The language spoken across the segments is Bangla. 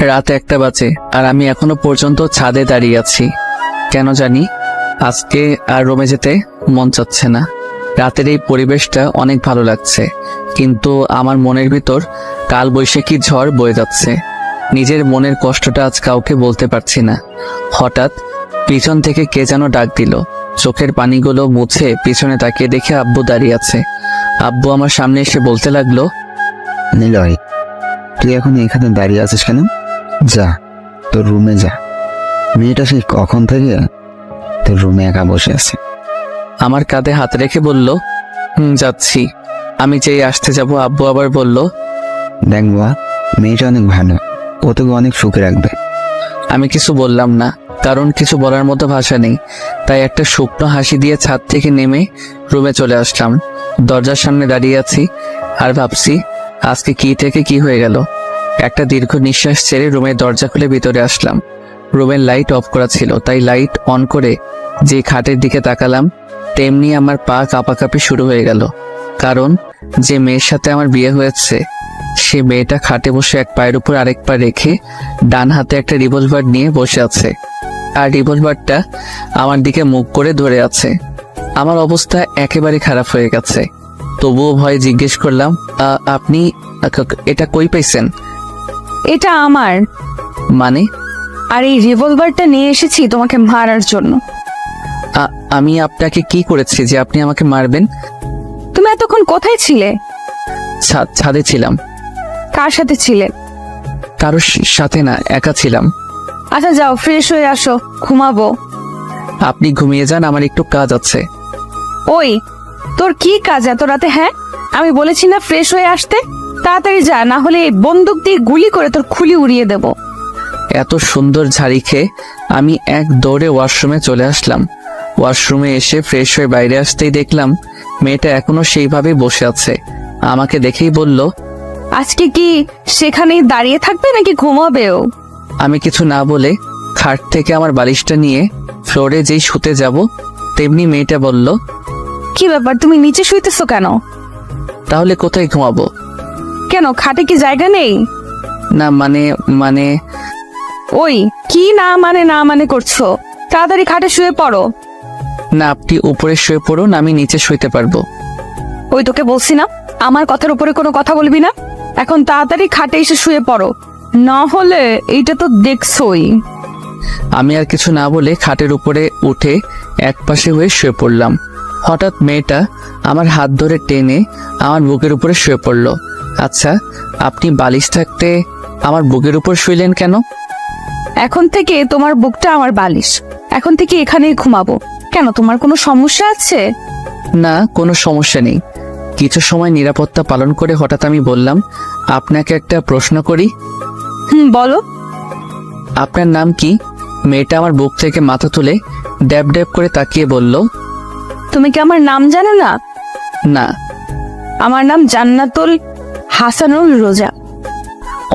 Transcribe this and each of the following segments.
রাত 1টা বাজে আর আমি এখনো পর্যন্ত ছাদে দাঁড়িয়ে আছি। কেন জানি আজকে আর রুমে যেতে মন চাচ্ছে না। রাতের এই পরিবেশটা অনেক ভালো লাগছে, কিন্তু আমার মনের ভিতর কাল বৈশাখী ঝড় বয়ে যাচ্ছে। নিজের মনের কষ্টটা আজ কাউকে বলতে পারছি না। হঠাৎ পিছন থেকে কে যেন ডাক দিল। চোখের পানিগুলো মুছে পিছনে তাকিয়ে দেখে আব্বু দাঁড়িয়ে আছে। আব্বু আমার সামনে এসে বলতে লাগলো, নিলয়, তুই এখন এখানে দাঁড়িয়ে আছিস কেন? যা, তোর রুমে যা। মেয়েটা সেই কখন থেকে তোর রুমে একা বসে আছে। আমার কাঁধে হাত রেখে বলল, যাচ্ছি। আমি যেই আসতে যাব আব্বু আবার বলল, দেখ বাবা, মেয়েটা অনেক ভালো, ও তোকে অনেক সুখে রাখবে। আমি কিছু বললাম না, কারণ কিছু বলার মতো ভাষা নেই। তাই একটা শুকনো হাসি দিয়ে ছাদ থেকে নেমে রুমে চলে আসলাম। দরজার সামনে দাঁড়িয়ে আছি আর ভাবছি আজকে কি থেকে কি হয়ে গেল। একটা দীর্ঘ নিঃশ্বাস ছেড়ে রুমের দরজা খুলে ভিতরে আসলাম। রুমের লাইট অফ করা ছিল, তাই লাইট অন করে যে খাটের দিকে তাকালাম, তেমনি আমার পা কাঁপাকাঁপি শুরু হয়ে গেল। কারণ যে মেয়ের সাথে আমার বিয়ে হয়েছে, সে মেয়েটা খাটে বসে এক পায়ের উপর আরেক পা রেখে ডান হাতে একটা রিভলভার নিয়ে বসে আছে, আর রিভলভারটা আমার দিকে মুখ করে ধরে আছে। আমার অবস্থা একেবারে খারাপ হয়ে গেছে। তবুও ভয়ে জিজ্ঞেস করলাম, আপনি এটা কই পাইছেন? এটা আমার। মানে? আর এই রিভলভারটা নিয়ে এসেছি তোমাকে মারার জন্য। আমি আপনাকে কি করেছি যে আপনি আমাকে মারবেন? তুমি এতক্ষণ কোথায় ছিলে? ছাদে ছিলাম। কার সাথে ছিলে? কারোর সাথে না, একা ছিলাম। আচ্ছা যাও, ফ্রেশ হয়ে আসো, ঘুমাবো। আপনি ঘুমিয়ে যান, আমার একটু কাজ আছে। ওই, তোর কি কাজ এত রাতে? হ্যাঁ, আমি বলেছি না ফ্রেশ হয়ে আসতে? তাড়াতাড়ি যা, না হলে বন্দুক দিয়ে গুলি করে তোর খুলি উড়িয়ে দেব। এত সুন্দর ঝাড়ি খেয়ে আমি এক দৌড়ে ওয়াশরুমে চলে আসলাম। ওয়াশরুমে এসে ফ্রেশ হয়ে বাইরে আসতেই দেখলাম মেয়েটা এখনো সেইভাবে বসে আছে। আমাকে দেখেই বলল, আজকে কি সেখানেই দাঁড়িয়ে থাকবে নাকি ঘুমাবেও? আমি কিছু না বলে খাট থেকে আমার বালিশটা নিয়ে ফ্লোরে যেই শুতে যাব, তেমনি মেয়েটা বলল, কি ব্যাপার, তুমি নিচে শুইতেছো কেন? তাহলে কোথায় ঘুমাবো? কেন, খাটে কি জায়গা নেই? না মানে ওই, কি না মানে করছো? তাড়াতাড়ি খাটে শুয়ে পড়ো। না, আপনি উপরে শুয়ে পড়ুন, আমি নিচে শুইতে পারবো। ওই, তোকে বলছি না আমার কথার উপরে কোনো কথা বলবি না। এখন তাড়াতাড়ি খাটে এসে শুয়ে পড়ো, না হলে এইটা তো দেখছই। আমি আর কিছু না বলে খাটের উপরে উঠে একপাশে হয়ে শুয়ে পড়লাম। হঠাৎ মেয়েটা আমার হাত ধরে টেনে আমার বুকের উপরে শুয়ে পড়ল। আচ্ছা, আপনি বালিশ থাকতে আমার বুকের উপর শুইলেন কেন? এখন থেকে তোমার বুকটা আমার বালিশ। এখন থেকে এখানেই ঘুমাবো। কেন, তোমার কোনো সমস্যা আছে? না, কোনো সমস্যা নেই। কিছু সময় নিরাপত্তা পালন করে হঠাৎ আমি বললাম, আপনাকে একটা প্রশ্ন করি। বলো। আপনার নাম কি? মেয়েটা আমার বুক থেকে মাথা তুলে ড্যাব ড্যাব করে তাকিয়ে বলল, তুমি কি আমার নাম জানো না? না। আমার নাম জান্নাতুল হাসানুল রোজা।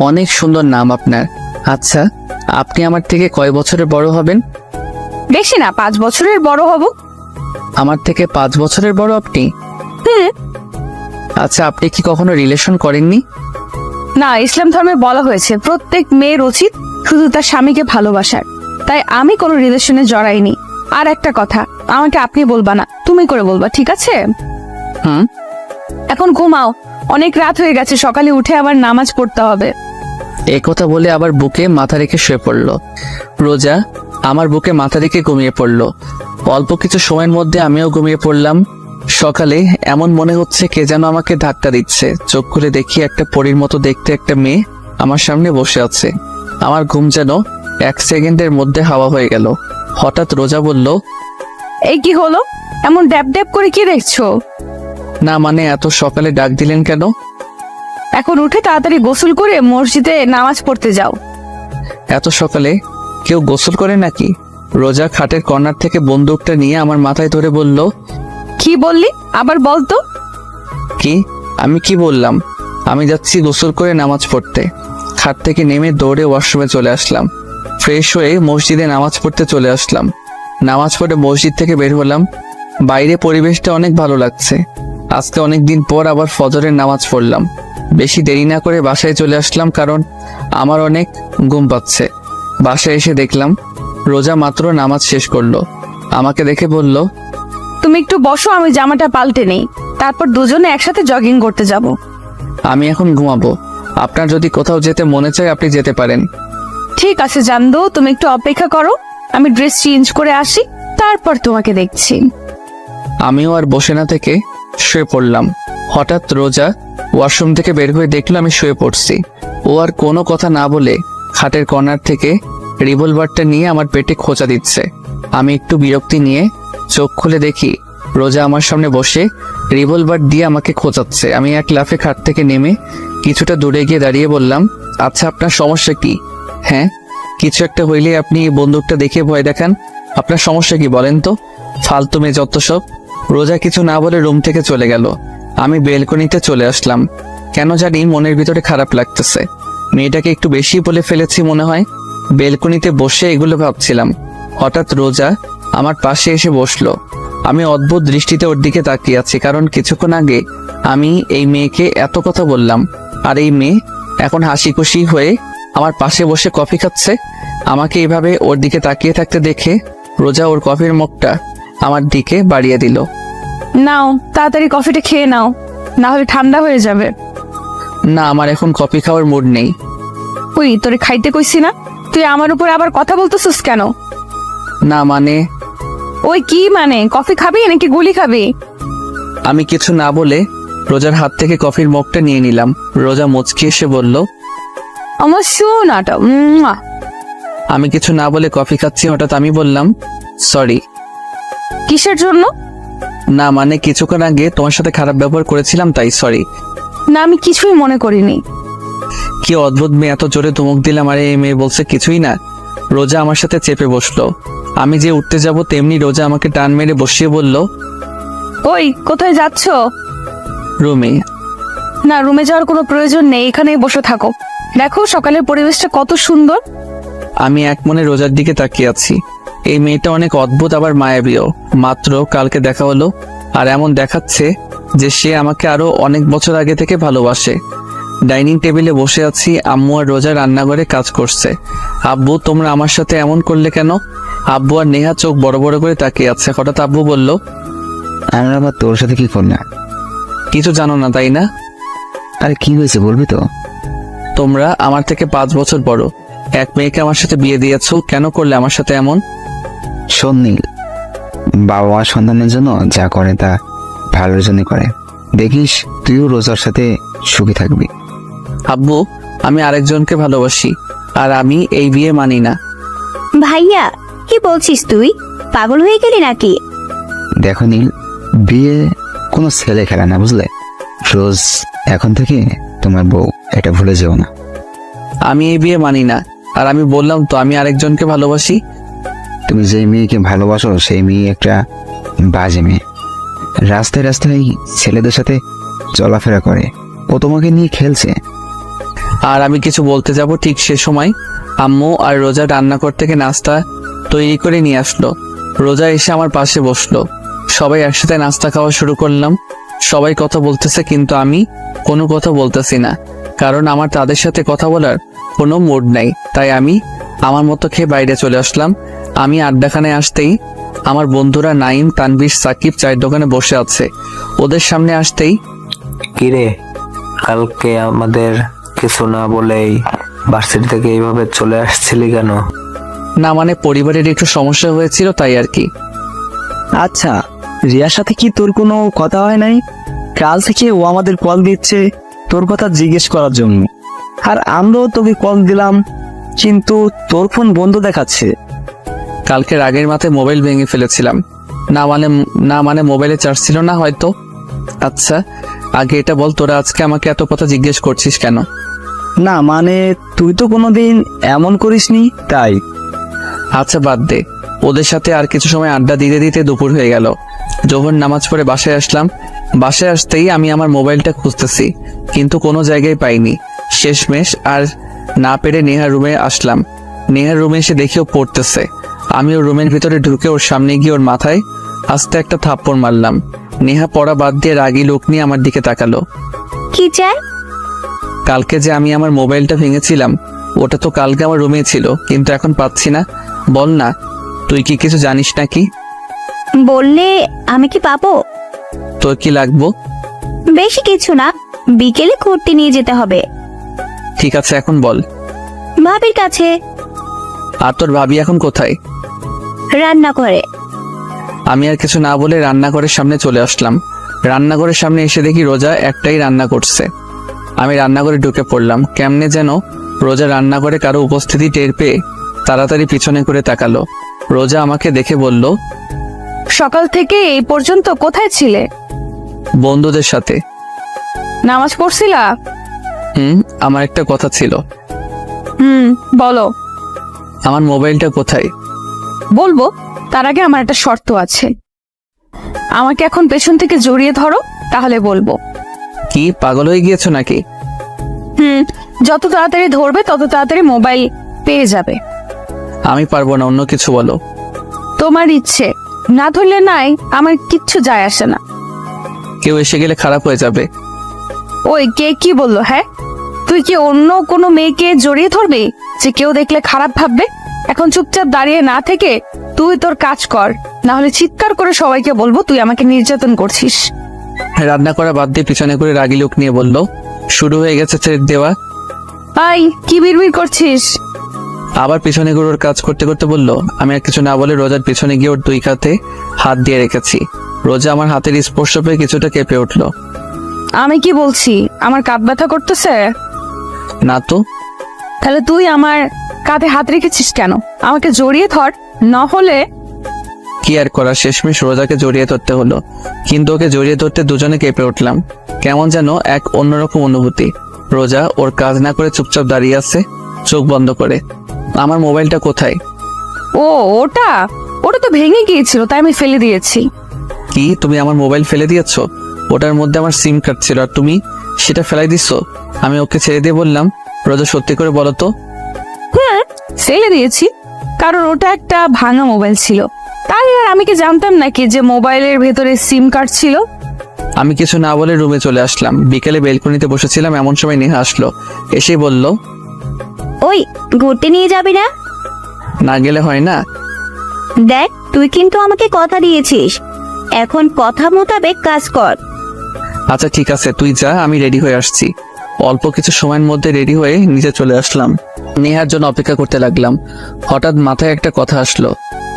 অনেক সুন্দর নাম আপনার। আচ্ছা, আপনি আমার থেকে কয় বছরের বড় হবেন? বেশি না, 5 বছরের বড় হব। আমার থেকে 5 বছরের বড় আপনি? আচ্ছা, আপনি কি কখনো রিলেশন করেননি? না, ইসলাম ধর্মে বলা হয়েছে প্রত্যেক মেয়ের উচিত শুধু তার স্বামীকে ভালোবাসার। তাই আমি কোনো রিলেশনে জড়াইনি। আর একটা কথা, আমাকে আপনি বলবা না, তুমি করে বলবা, ঠিক আছে? এখন ঘুমাও, অনেক রাত হয়ে গেছে, সকালে উঠে আবার নামাজ পড়তে হবে। একথা বলে আবার বুকে মাথা রেখে শুয়ে পড়ল। রোজা আমার বুকে মাথা রেখে ঘুমিয়ে পড়ল। অল্প কিছু সময়ের মধ্যে আমিও ঘুমিয়ে পড়লাম। সকালে এমন মনে হচ্ছে কে যেন আমাকে ধাক্কা দিচ্ছে। চোখ খুলে দেখি একটা পরীর মতো দেখতে একটা মেয়ে আমার সামনে বসে আছে। আমার ঘুম যেন 1 সেকেন্ডের মধ্যে হাওয়া হয়ে গেল। হঠাৎ রোজা বলল, এই কি হলো? এমন ড্যাব ড্যাব করে কি দেখছো? না মানে, এত সকালে ডাক দিলেন কেন? এখন উঠে তাড়াতাড়ি গোসল করে মসজিদে নামাজ পড়তে যাও। এত সকালে কেউ গোসল করে নাকি? রোজা খাটের কর্নার থেকে বন্দুকটা নিয়ে আমার মাথায় ধরে বলল, কি বললি? আবার বলতো। কি? আমি কি বললাম? আমি যাচ্ছি গোসল করে নামাজ পড়তে। খাট থেকে নেমে দৌড়ে ওয়াশরুমে চলে আসলাম। ফ্রেশ হয়ে মসজিদে নামাজ পড়তে চলে আসলাম। নামাজ পড়ে মসজিদ থেকে বের হলাম। বাইরে পরিবেশটা অনেক ভালো লাগছে। আজকে অনেকদিন পর আবার ফজরের নামাজ পড়লাম। বেশি দেরি না করে বাসায় চলে আসলাম, কারণ আমার অনেক ঘুম পাচ্ছে। বাসায় এসে দেখলাম রোজা মাত্র নামাজ শেষ করলো। আমাকে দেখে বলল, তুমি একটু বসো, আমি জামাটা পাল্টে নেই, তারপর দুজনে একসাথে জগিং করতে যাব। আমি এখন ঘুমাবো। আপনার যদি কোথাও যেতে মনে চায় আপনি যেতে পারেন। ঠিক আছে জানদো, তুমি একটু অপেক্ষা করো, আমি ড্রেস চেঞ্জ করে আসি, তারপর তোমাকে দেখছি। আমিও আর বসে না থেকে শুয়ে পড়লাম। হঠাৎ রোজা ওয়াশরুম থেকে বের হয়ে দেখলো আমি শুয়ে পড়ছি। ও আর কোনো কথা না বলে খাটের কর্নার থেকে রিভলভারটা নিয়ে আমার পেটে খোঁচা দিচ্ছে। আমি একটু বিরক্তি নিয়ে চোখ খুলে দেখি রোজা আমার সামনে বসে রিভলভার দিয়ে আমাকে খোঁচাচ্ছে। আমি এক লাফে খাট থেকে নেমে কিছুটা দূরে গিয়ে দাঁড়িয়ে বললাম, আচ্ছা আপনার সমস্যা কি? হ্যাঁ, কিছু একটা হইলে আপনি এই বন্দুকটা দেখে ভয় দেখান। আপনার সমস্যা কি বলেন তো? ফালতু মেয়ে যত সব। রোজা কিছু না বলে রুম থেকে চলে গেল। আমি বেলকনিতে চলে আসলাম। কেন জানি মনের ভিতরে খারাপ লাগতেছে। মেয়েটাকে একটু বেশি বলে ফেলেছি মনে হয়। বেলকনিতে বসে এগুলো ভাবছিলাম। হঠাৎ রোজা আমার পাশে এসে বসলো। আমি অদ্ভুত দৃষ্টিতে ওর দিকে তাকিয়ে আছি, কারণ কিছুক্ষণ আগে আমি এই মেয়েকে এত কথা বললাম, আর এই মেয়ে এখন হাসি খুশি হয়ে আমার পাশে বসে কফি খাচ্ছে। আমাকে এইভাবে ওর দিকে তাকিয়ে থাকতে দেখে রোজা ওর কফির মুখটা আমার দিকে বাড়িয়ে দিল। নাও তাড়াতাড়ি কফিটা খেয়ে নাও, না হলে ঠান্ডা হয়ে যাবে। না, আমার এখন কফি খাওয়ার মুড নেই। ওই তোরে খাইতে কইছি না, তুই আমার উপর আবার কথা বলতেছিস কেন? না মানে, ওই কি মানে, কফি খাবি নাকি গুলি খাবি? আমি কিছু না বলে রোজার হাত থেকে কফির মগটা নিয়ে নিলাম। রোজা মুচকি এসে বলল, আমার শোনাটা। আমি কিছু না বলে কফি খাচ্ছি। হঠাৎ আমি বললাম, সরি। কিসের জন্য? না মানে, কিছুক্ষণ আগে তোমার সাথে খারাপ ব্যবহার করেছিলাম, তাই সরি। না, আমি কিছুই মনে করিনি। কি অদ্ভুত মেয়ে, এত জোরে ধমক দিলাম আর এই মেয়ে বলছে কিছুই না। রোজা আমার সাথে চেপে বসলো। আমি যে উঠতে যাব তেমনি রোজা আমাকে টান মেরে বসিয়ে বলল, ওই কোথায় যাচ্ছ? রুমে। না, রুমে যাওয়ার কোনো প্রয়োজন নেই, এখানেই বসে থাকো। দেখো সকালের পরিবেশটা কত সুন্দর। আমি এক মনে রোজার দিকে তাকিয়ে আছি। এই মেয়েটা অনেক অদ্ভুত, আবার মায়াবীও। মাত্র কালকে দেখা হলো, আর এমন দেখাচ্ছে যে সে আমাকে আরো অনেক বছর আগে থেকে ভালোবাসে। ডাইনিং টেবিলে বসে আছি, আম্মু আর রোজা রান্নাঘরে কাজ করছে। আব্বু, তোমরা আমার সাথে এমন করলে কেন? আব্বু আর নেহা চোখ বড় বড় করে তাকিয়ে আছে। হঠাৎ আব্বু বলল, আমি আবার তোর সাথে কি করলাম? কিছু জানো না তাই না? আরে কি হয়েছে বলবি তো? তোমরা আমার থেকে 5 বছর বড়। এক মেয়েকে আমার সাথে বিয়ে দিয়েছো, কেন করলে আমার সাথে এমন? শোন নীল, বাবা মা সন্তানের জন্য যা করে তা ভালোর জন্য করে। দেখিস তুইও রোজার সাথে সুখী থাকবি। আব্বু, আমি আরেকজনকে ভালোবাসি, আর আমি এই বিয়ে মানি না। ভাইয়া, কি বলছিস তুই? পাগল হয়ে গেলি নাকি? দেখো নীল, বিয়ে কোনো ছেলে খেলা না, বুঝলে? রোজ এখন থেকে তোমার বউ, এটা ভুলে যেও না। আমি এই বিয়ে মানি না, আর আমি বললাম তো আমি আরেকজনকে ভালোবাসি। তুমি যে মেয়েকে ভালোবাসো সেই মেয়ে একটা বাজে মেয়ে। রাস্তায় রাস্তায় ছেলেদের সাথে চলাফেরা করে, ও তোমাকে নিয়ে খেলছে। আর আমি কিছু বলতে যাব ঠিক সে সময় আম্মু আর রোজা রান্নাঘর থেকে নাস্তা তৈরি করে নিয়ে আসলো। রোজা এসে আমার পাশে বসলো। সবাই একসাথে নাস্তা খাওয়া শুরু করলাম। সবাই কথা বলতেছে, কিন্তু আমি কোনো কথা বলতেছি না, কারণ আমার তাদের সাথে কথা বলার কোনো মুড নাই। তাই আমি আমার মতো খেয়ে বাইরে চলে আসলাম। আমি আড্ডাখানায় আসতেই আমার বন্ধুরা নাইম, তানভীর, সাকিব চায়ের দোকানে বসে আছে। ওদের সামনে আসতেই, কিরে, কালকে আমাদের কিছু না বলেই ভার্সিটি থেকে এইভাবে চলে আসছিলি কেন? না মানে পরিবারের একটু সমস্যা হয়েছিল তাই আর কি। আচ্ছা, রিয়ার সাথে কি তোর কোনো কথা হয় নাই? কাল থেকে ও আমাদের কল দিচ্ছে তোর কথা জিজ্ঞেস করার জন্য, আর আমরাও তোকে কল দিলাম, কিন্তু তোর ফোন বন্ধ দেখাচ্ছে। কালকে রাগের মাথায় মোবাইল ভেঙে ফেলেছিলাম। না মানে মোবাইলে চার্জ ছিল না হয়তো। আচ্ছা, আগে এটা বল, তোরা আজকে আমাকে এত কথা জিজ্ঞেস করছিস কেন? না মানে, তুই তো কোনোদিন এমন করিসনি তাই। আচ্ছা বাদ দে। ওদের সাথে আর কিছু সময় আড্ডা দিতে দিতে দুপুর হয়ে গেল। জোহর নামাজ পড়ে বাসায় আসলাম। বাসায় আসতেই আমি আমার মোবাইলটা খুঁজতেছি, কিন্তু কোনো জায়গায় পাইনি। শেষমেশ আর না পেরে নেহার রুমে আসলাম। নেহার রুমে এসে দেখি ও পড়তেছে। আমি ওর রুমের ভিতরে ঢুকে ওর সামনে গিয়ে ওর মাথায় আস্তে একটা থাপ্পড় মারলাম। নেহা পড়া বাদ দিয়ে রাগী লোক নিয়ে আমার দিকে তাকালো। কি চাই? কালকে যে আমি আমার মোবাইলটা ভেঙেছিলাম, ওটা তো কালকে আমার রুমে ছিল, কিন্তু এখন পাচ্ছি না। বল না, তুই কি কিছু জানিস নাকি? বললে আমি কি পাবো? তোর কি লাগবো? বেশি কিছু না, বিকেলে ঘুরতে নিয়ে যেতে হবে। ঠিক আছে, এখন বল। ভাবির কাছে। আর তোর ভাবি এখন কোথায়? রান্না করে। আমি আর কিছু না বলে রান্নাঘরের সামনে চলে আসলাম। রান্নাঘরের সামনে এসে দেখি রোজা একটাই রান্না করছে। আমি রান্নাঘরে ঢুকে পড়লাম। কেমনে যেন রোজা রান্নাঘরে কারো উপস্থিতি টের পেয়ে তাড়াতাড়ি পিছনে করে তাকালো। রোজা আমাকে দেখে বলল, সকাল থেকে এই পর্যন্ত কোথায় ছিলে? বন্ধুদের সাথে। নামাজ পড়ছিলা? আমার একটা কথা ছিল। বলো। আমার মোবাইলটা কোথায়? বলবো, তার আগে আমার একটা শর্ত আছে। আমাকে এখন পেছন থেকে জড়িয়ে ধরো, তাহলে বলবো। কি পাগল হয়ে গিয়েছো নাকি? যত তাড়াতাড়ি ধরবে তত তাড়াতাড়ি মোবাইল পেয়ে যাবে। আমি পারবো না, অন্য কিছু বলো। তোমার ইচ্ছে, না ধরলে নাই, আমার কিচ্ছু যায় আসে না। কেউ এসে গেলে খারাপ হয়ে যাবে। ওই কে কি বললো? হ্যাঁ, তুই কি অন্য কোনো মেয়েকে জড়িয়ে ধরবি যে কেউ দেখলে খারাপ ভাববে? এখন চুপচাপ দাঁড়িয়ে না থেকে তুই তোর কাজ কর, না হলে চিৎকার করে সবাইকে বলবো তুই আমাকে নির্যাতন করছিস। রান্না করা বাদ দিয়ে পিছনে করে রাগী লোক নিয়ে বলল, শুরু হয়ে গেছে ছেড়ে দেওয়া। আই, কি বিড়বিড় করছিস? আবার পিছনে করে ওর কাজ করতে করতে বলল। আমি আর কিছু না বলে রোজার পিছনে গিয়ে ওর দুই হাতে হাত দিয়ে রেখেছি। রোজা আমার হাতের স্পর্শ পেয়ে কিছুটা কেঁপে উঠল। আমি কি বলছি? আমার কাঁধ ব্যথা করতেছে? না তো। তাহলে তুই আমার কাঁধে হাত রেখেছিস কেন? আমাকে জড়িয়ে ধর, না হলে। কি আর করা, শেষমেশ রোজাকে জড়িয়ে ধরতে হলো। কিন্তু ওকে জড়িয়ে ধরতে দুজনে কেঁপে উঠলাম। কেমন যেন এক অন্যরকম অনুভূতি। রোজা ওর কাজ না করে চুপচাপ দাঁড়িয়ে আছে, চোখ বন্ধ করে। আমার মোবাইলটা কোথায়? ও, ওটা ওটা তো ভেঙে গিয়েছিল, তাই আমি ফেলে দিয়েছি। কি, তুমি আমার মোবাইল ফেলে দিয়েছো? ওটার মধ্যে আমার সিম কার্ড ছিল, আর তুমি সেটা ফেলাই দিছো? আমি ওকে ছেড়ে দিয়ে বললাম, রোজা সত্যি করে বলো তো। ফেলে দিয়েছি, কারণ ওটা একটা ভাঙা মোবাইল ছিল। তাই আর আমি কি জানতাম নাকি যে মোবাইলের ভেতরে সিম কার্ড ছিল? আমি কিছু না বলে রুমে চলে আসলাম। বিকেলে বেলকনিতে বসেছিলাম, এমন সময় নেহা আসলো। এসেই বলল, ওই ঘুরতে নিয়ে যাবি না? না গেলে হয় না? দেখ, তুই কিন্তু আমাকে কথা দিয়েছিস, এখন কথা মোতাবেক কাজ কর। আচ্ছা ঠিক আছে, তুই যা, আমি রেডি হয়ে আসছি। অল্প কিছু সময়ের মধ্যে রেডি হয়ে নিচে চলে আসলাম। নেহার জন্য অপেক্ষা করতে লাগলাম। হঠাৎ মাথায় একটা কথা আসলো।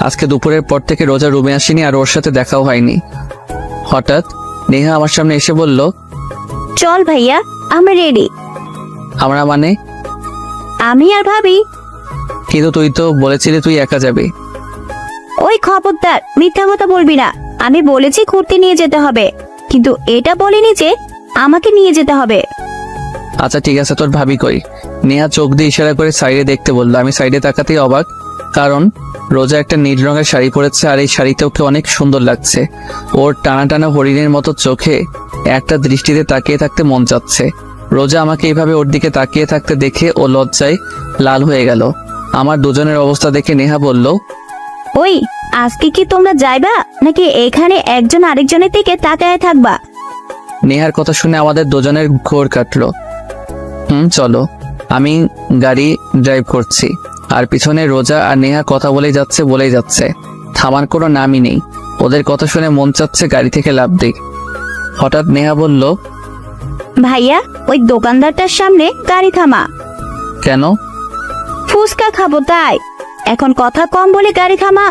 আজকে দুপুরের পর থেকে রোজা রুমে আসেনি, আর ওর সাথে দেখাও হয়নি। হঠাৎ নেহা আমার সামনে এসে বলল, চল ভাইয়া, আমরা রেডি। আমরা মানে? আমি আর ভাবি। কিন্তু তুই তো বলেছিলি তুই একা যাবি। ওই খবরদার, মিথ্যা কথা বলবি না। আমি বলেছি ঘুরতে নিয়ে যেতে হবে, কিন্তু এটা বলিনি যে আমাকে নিয়ে যেতে হবে। আচ্ছা ঠিক আছে, তোর ভাবি কই? নেহা চোখ দিয়ে ইশারা করে সাইডে দেখতে বললো। আমি সাইডে তাকাতেই অবাক, কারণ রোজা একটা নীল রঙের শাড়ি পরেছে, আর এই শাড়িতে ওকে অনেক সুন্দর লাগছে। ওর টানা টানা হরিণের মতো চোখে একটা দৃষ্টিতে তাকিয়ে থাকতে মন চাচ্ছে। রোজা আমাকে এইভাবে ওর দিকে তাকিয়ে থাকতে দেখে ও লজ্জায় লাল হয়ে গেল। আমার দুজনের অবস্থা দেখে নেহা বলল, ওই আজকে কি তোমরা যাইবা, নাকি এখানে একজন আরেকজনের দিকে তাকায় থাকবা? নেহার কথা শুনে আমাদের দুজনের ঘোর কাটলো। চলো। আমি গাড়ি ড্রাইভ করছি, আর পিছনে রোজা আর নেহা কথা বলেই যাচ্ছে। থামার কোনো নামই নেই। ওদের কথা শুনে মন চাচ্ছে গাড়ি থেকে লাফ দিই। হঠাৎ নেহা বলল, ভাইয়া, ওই দোকানদারটার সামনে গাড়ি থামা। কেন? ফুচকা খাবো তাই। এখন কথা কম বলে গাড়ি থামা।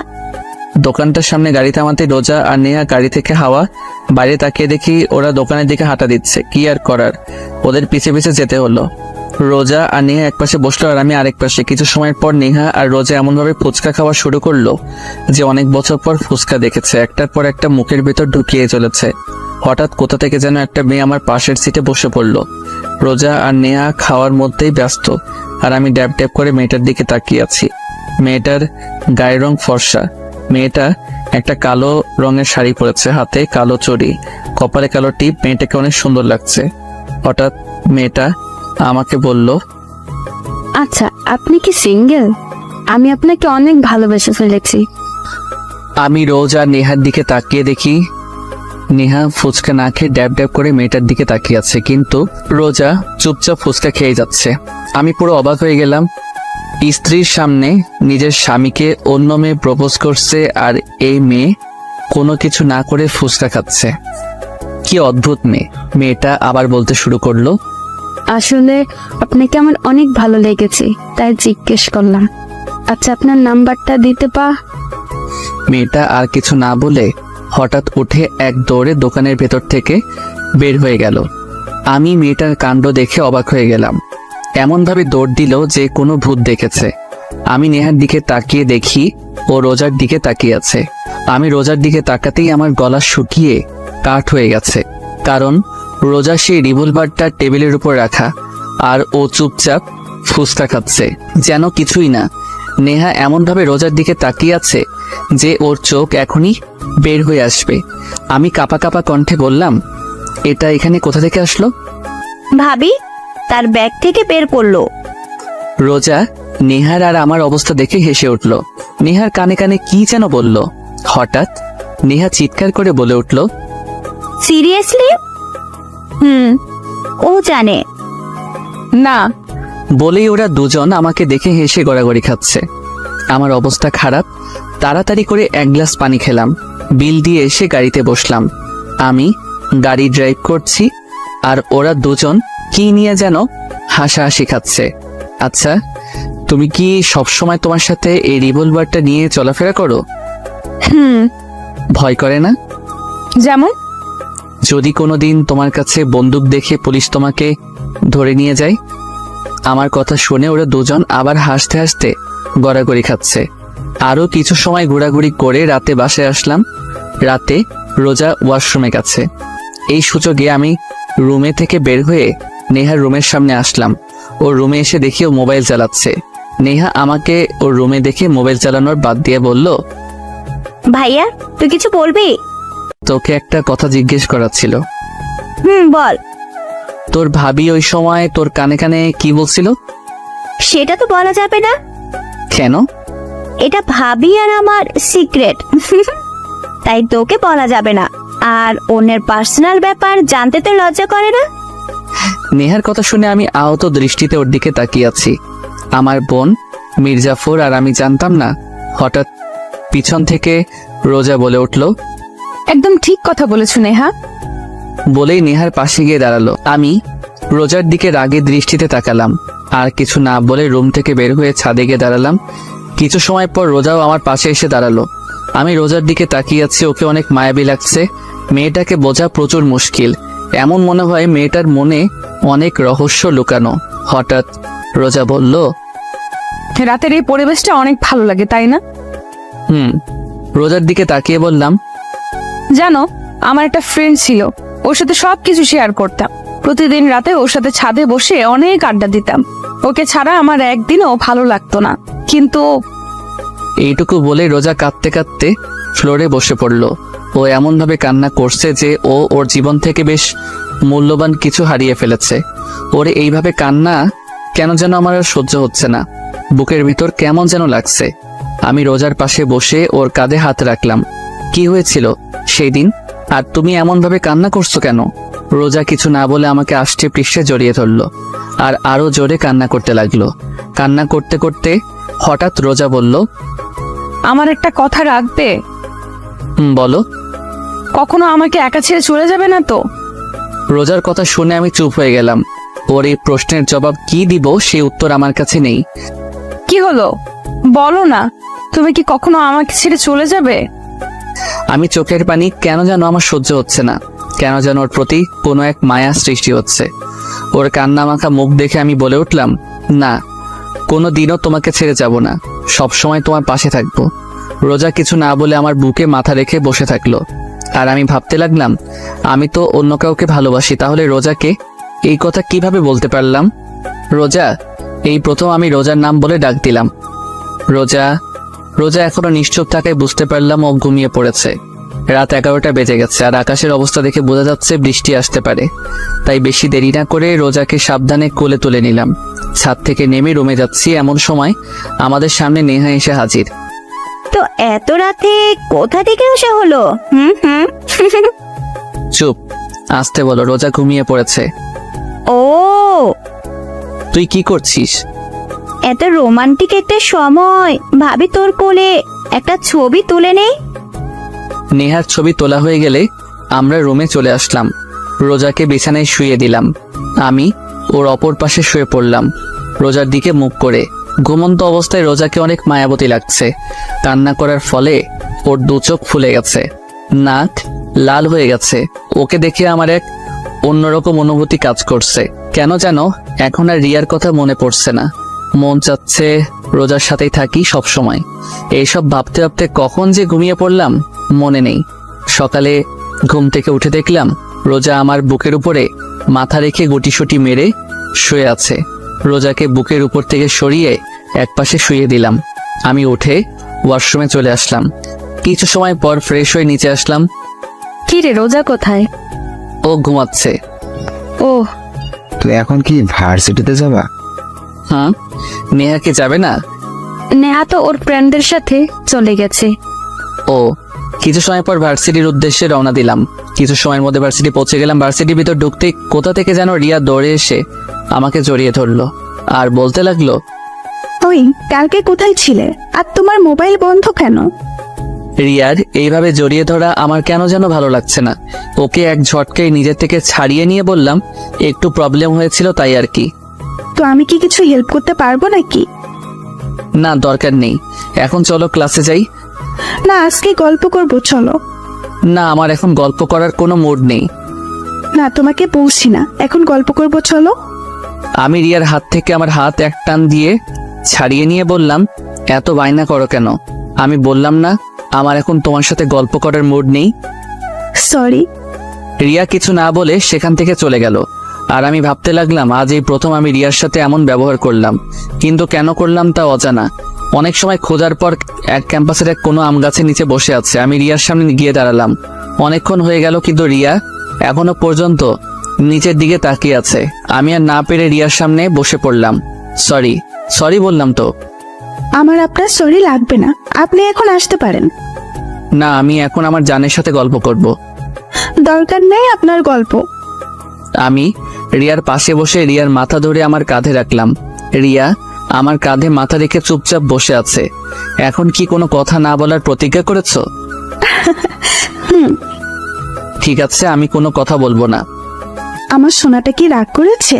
দোকানটার সামনে গাড়ি থামাতে রোজা আর নেহা গাড়ি থেকে হাওয়া বাইরে তাকিয়ে দেখি ওরা দোকানের দিকে হাঁটা দিচ্ছে। কি আর করার, ওদের পিছে পিছে যেতে হলো। রোজা আর নেহা এক পাশে বসলো, আর আমি আরেক পাশে। কিছু সময়ের পর নেহা আর রোজা এমনভাবে ফুচকা খাওয়া শুরু করলো যে অনেক বছর পর ফুচকা দেখেছে। একটার পর একটা মুখের ভেতর ঢুকিয়ে চলেছে। হঠাৎ কোথা থেকে যেন একটা মেয়ে আমার পাশের সিটে বসে পড়লো। রোজা আর নেহা খাওয়ার মধ্যেই ব্যস্ত, আর আমি ড্যাব ড্যাব করে মেয়েটার দিকে তাকিয়ে আছি। মেয়েটার গায়ের রং ফর্সা। মেয়েটা একটা কালো রঙের শাড়ি পরেছে, হাতে কালো চড়ি, কপালে কালো টিপ। মেয়েটাকে অনেক সুন্দর লাগছে। হঠাৎ মেয়েটা আমাকে বলল, আচ্ছা, আপনি কি সিঙ্গেল? আমি আপনাকে অনেক ভালোবেসে ফেলেছি। আমি রোজা নেহার দিকে তাকিয়ে দেখি নেহা ফুচকা না খেয়ে ড্যাব ড্যাব করে মেয়েটার দিকে তাকিয়ে আছে, কিন্তু রোজা চুপচাপ ফুচকা খেয়ে যাচ্ছে। আমি পুরো অবাক হয়ে গেলাম। স্ত্রীর সামনে নিজের স্বামীকে অন্য মেয়ে প্রপোজ করছে, আর এই মেয়ে কোনো কিছু না করে ফুচকা খাচ্ছে। কি অদ্ভুত মেয়ে। মেয়েটা আবার বলতে শুরু করলো, আসলে আপনাকে আমার অনেক ভালো লেগেছে, তাই জিজ্ঞেস করলাম। আচ্ছা, আপনার নাম্বারটা দিতে মেয়েটা আর কিছু না বলে হঠাৎ উঠে এক দৌড়ে দোকানের ভেতর থেকে বের হয়ে গেল। আমি মেয়েটার কাণ্ড দেখে অবাক হয়ে গেলাম। এমন ভাবে দৌড় দিল যে কোনো ভূত দেখেছে। আমি নেহার দিকে তাকিয়ে দেখি ও রোজার দিকে তাকিয়ে আছে। আমি রোজার দিকে তাকাতেই আমার গলা শুকিয়ে কাঠ হয়ে গেছে, কারণ রোজা সেই রিভলভারটা টেবিলের উপর রাখা, আর ও চুপচাপ ফুচকা খাচ্ছে যেন কিছুই না। নেহা এমনভাবে রোজার দিকে তাকিয়ে আছে যে ওর চোখ এখনই বের হয়ে আসবে। আমি কাঁপা কাঁপা কণ্ঠে বললাম, এটা এখানে কোথা থেকে আসলো? ভাবি তার ব্যাগ থেকে বের করলো। রোজা নেহার আর আমার অবস্থা দেখে হেসে উঠল। নেহার কানে কানে কি যেন বলল। হঠাৎ নেহা চিৎকার করে বলে উঠল, সিরিয়াসলি? ও জানে। না। বলেই ওরা দুজন আমাকে দেখে হেসে গড়াগড়ি খাচ্ছে। আমার অবস্থা খারাপ। তাড়াতাড়ি করে এক গ্লাস পানি খেলাম, বিল দিয়ে এসে গাড়িতে বসলাম। আমি গাড়ি ড্রাইভ করছি, আর ওরা দুজন কি নিয়ে যেন হাসাহাসি খাচ্ছে। আচ্ছা, তুমি কি সবসময় তোমার সাথে এই রিভলভারটা নিয়ে চলাফেরা করো? ভয় করে না? যেমন? যদি কোনোদিন তোমার কাছে বন্দুক দেখে পুলিশ তোমাকে ধরে নিয়ে যায়? আমার কথা শুনে ওরা দুজন আবার হাসতে হাসতে গড়াগড়ি খাচ্ছে। আরো কিছু সময় ঘোরাঘুরি করে রাতে বাসায় আসলাম। রাতে রোজা ওয়াশরুমে গেছে। এই সুযোগে আমি রুমে থেকে বের হয়ে নেহার রুমের সামনে আসলাম। ওর রুমে এসে দেখি ও মোবাইল চালাচ্ছে। নেহা আমাকে ওর রুমে দেখে মোবাইল চালানোর বাদ দিয়ে বলল, ভাইয়া তুই কিছু বলবি? তোকে একটা কথা জিজ্ঞেস করার ছিল। বল। তোর ভাবি ওই সময় তোর কানে কানে কি বলছিল? সেটা তো বলা যাবে না। কেন? এটা ভাবি আর আমার সিক্রেট, তাই তোকে বলা যাবে না। আর অন্যের পার্সোনাল ব্যাপার জানতে তো লজ্জা করে না? নেহার কথা শুনে আমি আহত দৃষ্টিতে ওর দিকে তাকিয়ে আছি। আমার বোন মির্জাফর আর আমি জানতাম না। হঠাৎ পিছন থেকে রোজা বলে উঠল, একদম ঠিক কথা বলেছো নেহা। বলেই নেহার পাশে গিয়ে দাঁড়ালো। আমি রোজার দিকে রাগে দৃষ্টিতে তাকালাম, আর কিছু না বলে রুম থেকে বের হয়ে ছাদে গিয়ে দাঁড়ালাম। কিছু সময় পর রোজাও আমার পাশে এসে দাঁড়ালো। আমি রোজার দিকে তাকিয়ে আছি। ওকে অনেক মায়াবী লাগছে। মেয়েটাকে বোঝা প্রচুর মুশকিল। এমন মনে হয় মেয়েটার মনে অনেক রহস্য লুকানো। হঠাৎ রোজা বলল, রাতের এই পরিবেশটা অনেক ভালো লাগে, তাই না? রোজার দিকে তাকিয়ে বললাম, জানো, আমার একটা ফ্রেন্ড ছিল, ওর সাথে সবকিছু শেয়ার করতাম। প্রতিদিন রাতে ওর সাথে ছাদে বসে অনেক আড্ডা দিতাম। ওকে ছাড়া আমার একদিনও ভালো লাগতো না। কিন্তু এইটুকু বলে রোজা কাঁদতে কাঁদতে ফ্লোরে বসে পড়ল। ও এমন ভাবে কান্না করছে যে ওর জীবন থেকে বেশ মূল্যবান কিছু হারিয়ে ফেলেছে। ওর এইভাবে কান্না কেন যেন আমার আর সহ্য হচ্ছে না। বুকের ভিতর কেমন যেন লাগছে। আমি রোজার পাশে বসে ওর কাঁধে হাত রাখলাম। কি হয়েছিল সেই দিন? আর তুমি এমন ভাবে কান্না করছো কেন? রোজা কিছু না বলে আমাকে আষ্টে পৃষ্ঠে জড়িয়ে ধরলো, আর আরো জোরে কান্না করতে লাগলো। কান্না করতে করতে হঠাৎ রোজা বলল, আমার একটা কথা রাখবে? বলো। কখনো আমাকে একা ছেড়ে চলে যাবে না তো? রোজার কথা শুনে আমি চুপ হয়ে গেলাম। ওর এই প্রশ্নের জবাব কি দিব সেই উত্তর আমার কাছে নেই। কি হলো, বলো না, তুমি কি কখনো আমাকে ছেড়ে চলে যাবে? আমি চোখের পানি কেন যেন আমার সহ্য হচ্ছে না। কেন যেন ওর প্রতি কোনো এক মায়া সৃষ্টি হচ্ছে। ওর কান্না মাখা মুখ দেখে আমি বলে উঠলাম, না, কোনো দিনও তোমাকে ছেড়ে যাব না, সব সময় তোমার পাশে থাকবো। রোজা কিছু না বলে আমার বুকে মাথা রেখে বসে থাকলো। আর আমি ভাবতে লাগলাম, আমি তো অন্য কাউকে ভালোবাসি, তাহলে রোজাকে এই কথা কিভাবে বলতে পারলাম? রোজা, এই প্রথম আমি রোজার নাম বলে ডাক দিলাম। রোজা। রোজা এখনো নিশ্চুপ থাকায় বুঝতে পারলাম ও ঘুমিয়ে পড়েছে। রাত 11টা বেজে গেছে, আর আকাশের অবস্থা দেখে বোঝা যাচ্ছে বৃষ্টি আসতে পারে। তাই বেশি দেরি না করে রোজাকে সাবধানে কোলে তুলে নিলাম। ছাদ থেকে নেমে রুমে যাচ্ছি, এমন সময় আমাদের সামনে নেহা এসে হাজির। তো এত রাতে কোথা থেকে আসা হলো? চুপ, আসতে বলো, রোজা ঘুমিয়ে পড়েছে। ও, তুই কি করছিস? এত রোমান্টিক একটা সময়, ভাবি তোর কোলে একটা ছবি তুলে নেই। নেহার ছবি তোলা হয়ে গেলে আমরা রুমে চলে আসলাম। রোজাকে বিছানায় শুয়ে দিলাম। আমি ওর অপর পাশে শুয়ে পড়লাম, রোজার দিকে মুখ করে। ঘুমন্ত অবস্থায় রোজাকে অনেক মায়াবতী লাগছে। কান্না করার ফলে ওর দু চোখ ফুলে গেছে, নাক লাল হয়ে গেছে। ওকে দেখে আমার এক অন্যরকম অনুভূতি কাজ করছে। কেন যেন এখন আর রিয়ার কথা মনে পড়ছে না। মন চাচ্ছে রোজার সাথেই থাকি সব সময়। এইসব ভাবতে ভাবতে কখন যে ঘুমিয়ে পড়লাম মনে নেই। সকালে ঘুম থেকে উঠে দেখলাম রোজা আমার বুকের উপরে মাথা রেখে গুটিসুটি মেরে শুয়ে আছে। রোজাকে বুকের উপর থেকে সরিয়ে একপাশে শুয়ে দিলাম। আমি উঠে ওয়াশরুমে চলে আসলাম। কিছু সময় পর ফ্রেশ হয়ে নিচে আসলাম। কি রে, রোজা কোথায়? ও ঘুমাচ্ছে। ও, তুই এখন কি ভার্সিটিতে যাবা? হুম, নেহা কি যাবে না? নেহা তো ওর ফ্রেন্ডদের সাথে চলে গেছে। ও, কিছু সময় পর ভার্সিটির উদ্দেশ্যে রওনা দিলাম। কিছু সময়ের মধ্যে ভার্সিটি পৌঁছে গেলাম। ভার্সিটির ভিতর ঢুকতে কোথা থেকে যেন রিয়া দৌড়ে এসে আমাকে জড়িয়ে ধরলো আর বলতে লাগলো, ওই কালকে কোথায় ছিলে আর তোমার মোবাইল বন্ধ কেন? রিয়ার এইভাবে জড়িয়ে ধরা আমার কেন যেন ভালো লাগছে না। ওকে এক ঝটকায় নিজের থেকে ছাড়িয়ে নিয়ে বললাম, একটু প্রবলেম হয়েছিল তাই আর কি। তো আমি কি কিছু হেল্প করতে পারবো নাকি? না, দরকার নেই, এখন চলো ক্লাসে যাই। না, আজকে গল্প করবো, চলো। না, আমার এখন গল্প করার কোনো মুড নেই। না, তোমাকে বলছি না, এখন গল্প করবো, চলো। আমি রিয়ার হাত থেকে আমার হাত এক টান দিয়ে ছাড়িয়ে নিয়ে বললাম, এত বায়না করো কেন? আমি বললাম না আমার এখন তোমার সাথে গল্প করার মুড নেই। সরি। রিয়া কিছু না বলে সেখান থেকে চলে গেল। আর আমি ভাবতে লাগলাম আজ এই প্রথম আমি রিয়ার সাথে এমন ব্যবহার করলাম, কিন্তু কেন করলাম তা অজানা। অনেক সময় খোঁজার পর এক ক্যাম্পাসের এক কোনো আম গাছের নিচে বসে আছে। আমি রিয়ার সামনে গিয়ে দাঁড়ালাম। অনেকক্ষণ হয়ে গেল কিন্তু রিয়া এখনো পর্যন্ত নিচের দিকে তাকিয়ে আছে। আমি আর না পেরে রিয়ার সামনে বসে পড়লাম। সরি বললাম তো। আমার আপনার সরি লাগবে না, আপনি এখন আসতে পারেন। না, আমি এখন আমার জানের সাথে গল্প করব। দরকার নেই আপনার গল্প। আমি রিয়ার পাশে বসে রিয়ার মাথা ধরে আমার কাঁধে রাখলাম। রিয়া আমার কাঁধে মাথা রেখে চুপচাপ বসে আছে। এখন কি কোনো কথা না বলার প্রতিজ্ঞা করেছো? ঠিক আছে, আমি কোনো কথা বলবো না। আমার সোনাটা কি রাগ করেছে?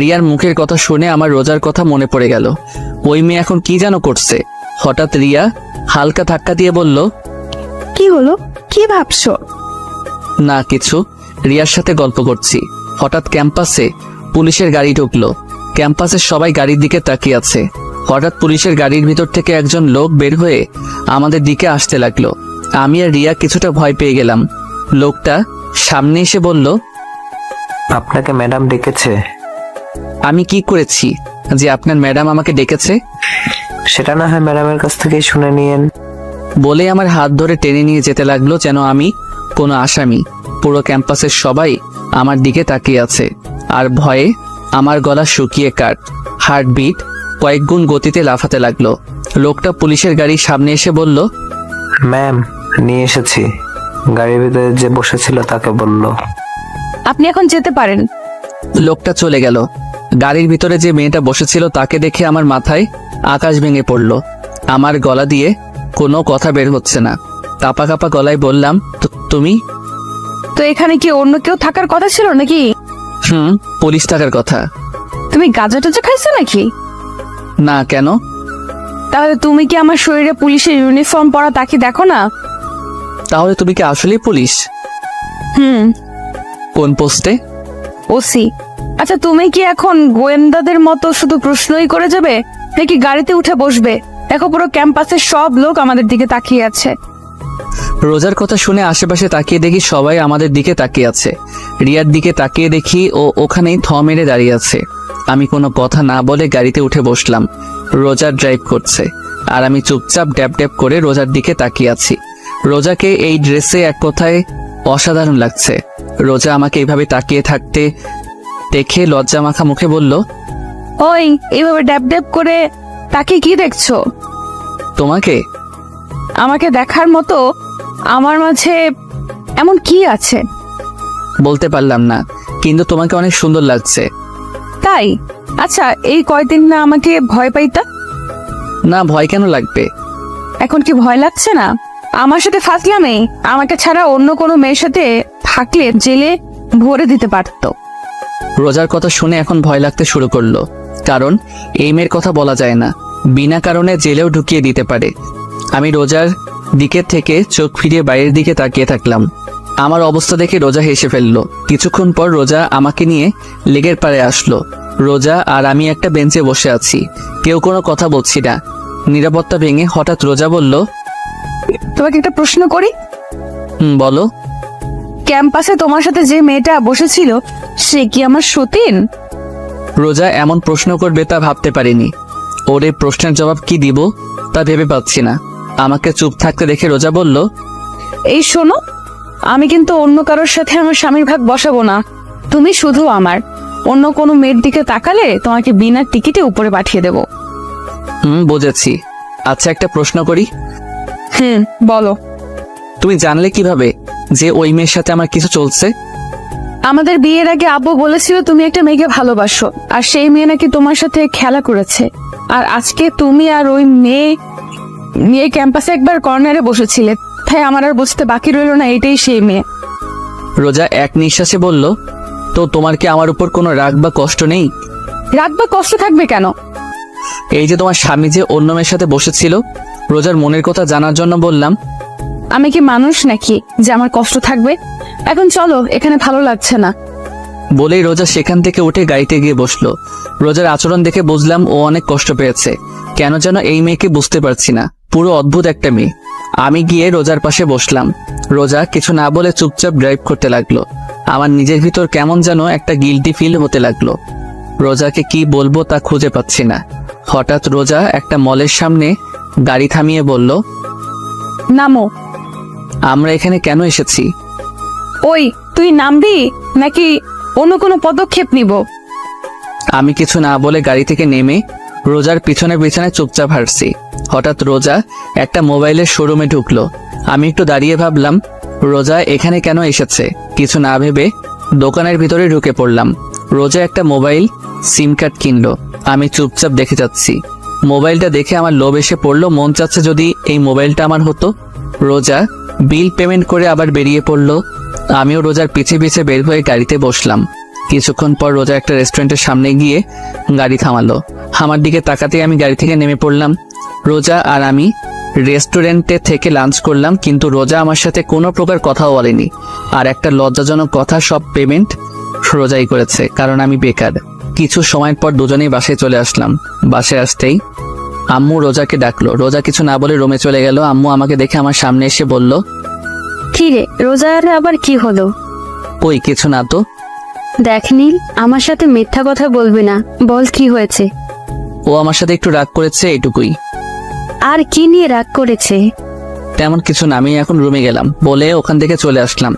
রিয়ার মুখের কথা শুনে আমার রোজার কথা মনে পড়ে গেল। ওই মেয়ে এখন কি যেন করছে। হঠাৎ রিয়া হালকা ধাক্কা দিয়ে বলল, কি হলো, কি ভাবছো? না কিছু, রিয়ার সাথে গল্প করছি। হঠাৎ ক্যাম্পাসে পুলিশের গাড়ি ঢুকলো। ক্যাম্পাসের সবাই গাড়ির দিকে তাকিয়ে আছে। হঠাৎ পুলিশের গাড়ির ভিতর থেকে একজন লোক বের হয়ে আমাদের দিকে আসতে লাগলো। আমি আর রিয়া কিছুটা ভয় পেয়ে গেলাম। লোকটা সামনে এসে বলল, আপনাকে ম্যাডাম ডেকেছে। আমি কি করেছি যে আপনার ম্যাডাম আমাকে ডেকেছে? সেটা না হয় ম্যাডামের কাছ থেকেই শুনে নিয়েন। বলে আমার হাত ধরে টেনে নিয়ে যেতে লাগলো যেন আমি কোনো আসামি। পুরো ক্যাম্পাসের সবাই আমার দিকে তাকিয়ে আছে আর ভয়ে আমার গলা শুকিয়ে কাট, হার্টবিট কয়েক গুণ গতিতে লাফাতে লাগলো। লোকটা পুলিশের গাড়ির সামনে এসে বলল, ম্যাম, নিয়ে এসেছি। গাড়ির ভিতরে যে বসেছিল তাকে বলল। আপনি এখন যেতে পারেন। লোকটা চলে গেল। গাড়ির ভিতরে যে মেয়েটা বসেছিল তাকে দেখে আমার মাথায় আকাশ ভেঙে পড়ল। আমার গলা দিয়ে কোনো কথা বের হচ্ছে না। কাপা কাপা গলায় বললাম, তুমি? তো এখানে কি অন্য কেউ থাকার কথা ছিল নাকি? পুলিশ থাকার কথা। তুমি গাঁজা টাজা খাইছো নাকি? না, কেন? তাহলে তুমি কি আমার শরীরে পুলিশের ইউনিফর্ম পরা তাকে দেখো না? তাহলে তুমি কি আসলেই পুলিশ? কোন পোস্টে? ওসি। আচ্ছা, তুমি কি এখন গোয়েন্দাদের মতো শুধু প্রশ্নই করে যাবে নাকি গাড়িতে উঠে বসবে? দেখো, পুরো ক্যাম্পাসের সব লোক আমাদের দিকে তাকিয়ে আছে। রোজার কথা শুনে আশেপাশে তাকিয়ে দেখি সবাই আমাদের দিকে তাকিয়ে আছে। রিয়ার দিকে তাকিয়ে দেখি ও ওখানেই থ মেরে দাঁড়িয়ে আছে। আমি কোনো কথা না বলে গাড়িতে উঠে বসলাম। রোজা ড্রাইভ করছে আর আমি চুপচাপ ড্যাব ড্যাব করে রোজার দিকে তাকিয়ে আছি। রোজাকে এই ড্রেসে এক কথায় অসাধারণ লাগছে। রোজা আমাকে এইভাবে তাকিয়ে থাকতে দেখে লজ্জা মাখা মুখে বলল, ওই এইভাবে ড্যাব ড্যাব করে তাকে কি দেখছো? তোমাকে? আমাকে দেখার মতো আমার মাঝে এমন কি আছে বলতে পারলাম না, কিন্তু তোমাকে অনেক সুন্দর লাগছে। তাই? আচ্ছা, এই কয়দিন না আমাকে ভয় পাইতা? না, ভয় কেন লাগবে? এখন কি ভয় লাগছে না? আমার সাথে ফাজলামে আমাকে ছাড়া অন্য কোনো মেয়ের সাথে থাকলে জেলে ভরে দিতে পারতো। রোজার কথা শুনে এখন ভয় লাগতে শুরু করলো, কারণ এই মেয়ের কথা বলা যায় না, বিনা কারণে জেলেও ঢুকিয়ে দিতে পারে। আমি রোজার দিকের থেকে চোখ ফিরিয়ে বাইরের দিকে তাকিয়ে থাকলাম। আমার অবস্থা দেখে রোজা হেসে ফেললো। কিছুক্ষণ পর রোজা আমাকে নিয়ে লেগের পাড়ে আসলো। রোজা আর আমি একটা বেঞ্চে বসে আছি, কেউ কোনো কথা বলছি না। নিরাপত্তা ভেঙে হঠাৎ রোজা বলল, তোমাকে একটা প্রশ্ন করি। বলো। ক্যাম্পাসে তোমার সাথে যে মেয়েটা বসেছিল সে কি আমার সতীন? রোজা এমন প্রশ্ন করবে তা ভাবতে পারিনি। ওর এই প্রশ্নের জবাব কি দিব তা ভেবে পাচ্ছি না। আমাকে চুপ থাকতে দেখে রোজা বলল, এই শোনো, আমি কিন্তু অন্য কারোর সাথে আমার স্বামীর ভাগ বসাবো না। তুমি শুধু আমার। অন্য কোনো মেয়ের দিকে তাকালে তোমাকে বিনা টিকিটে উপরে পাঠিয়ে দেবো। বুঝেছি। আচ্ছা, একটা প্রশ্ন করি। বলো। তুমি জানলে কিভাবে যে ওই মেয়ের সাথে আমার কিছু চলছে? আমাদের বিয়ের আগে আব্বু বলেছিল তুমি একটা মেয়েকে ভালোবাসো, আর সেই মেয়ে নাকি তোমার সাথে খেলা করেছে। আর আজকে তুমি আর ওই মেয়ে ক্যাম্পাসে একবার কর্নারে বসেছিলে, তাই আমার আর বুঝতে বাকি রইল না এটাই সেই মেয়ে। রোজা এক নিঃশ্বাসে বলল, তো তোমার কি আমার উপর কোনো রাগ বা কষ্ট নেই? রাগ বা কষ্ট থাকবে কেন? এই যে তোমার স্বামী যে অন্য মেয়ের সাথে বসেছিল, রোজার মনের কথা জানার জন্য বললাম। আমি কি মানুষ নাকি যে আমার কষ্ট থাকবে? এখন চলো, এখানে ভালো লাগছে না। বলেই রোজা সেখান থেকে উঠে গাড়িতে গিয়ে বসলো। রোজার আচরণ দেখে বুঝলাম ও অনেক কষ্ট পেয়েছে। কেন যেন এই মেয়েকে বুঝতে পারছি না, পুরো অদ্ভুত একটা মেয়ে। আমি গিয়ে রোজার পাশে বসলাম। রোজা কিছু না বলে চুপচাপ ড্রাইভ করতে লাগলো। আমার নিজের ভিতর কেমন যেন একটা গিল্টি ফিল হতে লাগলো। রোজাকে কি বলবো তা খুঁজে পাচ্ছি না। হঠাৎ রোজা একটা মলের সামনে গাড়ি থামিয়ে বলল, নামো। আমরা এখানে কেন এসেছি? ওই, তুই নামবি নাকি অন্য কোনো পদক্ষেপ নিব? আমি কিছু না বলে গাড়ি থেকে নেমে রোজার পিছনে পিছনে চুপচাপ হাঁটছি। হঠাৎ রোজা একটা মোবাইলের শোরুমে ঢুকলো। আমি একটু দাঁড়িয়ে ভাবলাম রোজা এখানে কেন এসেছে। কিছু না ভেবে দোকানের ভিতরে ঢুকে পড়লাম। রোজা একটা মোবাইল সিম কার্ড কিনলো। আমি চুপচাপ দেখে যাচ্ছি। মোবাইলটা দেখে আমার লোভ এসে পড়লো, মন চাচ্ছে যদি এই মোবাইলটা আমার হতো। রোজা বিল পেমেন্ট করে আবার বেরিয়ে পড়লো। আমিও রোজার পিছে পিছে বের হয়ে গাড়িতে বসলাম। কিছুক্ষণ পর রোজা একটা রেস্টুরেন্টের সামনে গিয়ে গাড়ি থামালো। আমার দিকে তাকাতেই আমি গাড়ি থেকে নেমে পড়লাম। রোজা আর আমি রেস্টুরেন্টে থেকে লাঞ্চ করলাম, কিন্তু রোজা আমার সাথে কোনো প্রকার কথাও বলেনি। আর একটা লজ্জাজনক কথা, সব পেমেন্ট রোজাই করেছে, কারণ আমি বেকার। কিছু সময় পর দুজনেই বাসায় চলে আসলাম। বাসায় আসতেই আম্মু রোজাকে ডাকলো। রোজা কিছু না বলে রুমে চলে গেল। আম্মু আমাকে দেখে আমার সামনে এসে বলল, কি রে, রোজার আবার কি হলো? ওই কিছু না তো। দেখ নীল, আমার সাথে মিথ্যা কথা বলবি না, বল কি হয়েছে? ও আমার সাথে একটু রাগ করেছে, এইটুকুই। আর কি নিয়ে রাগ করেছে? তেমন কিছু না, আমি এখন রুমে গেলাম বলে ওখান থেকে চলে আসলাম।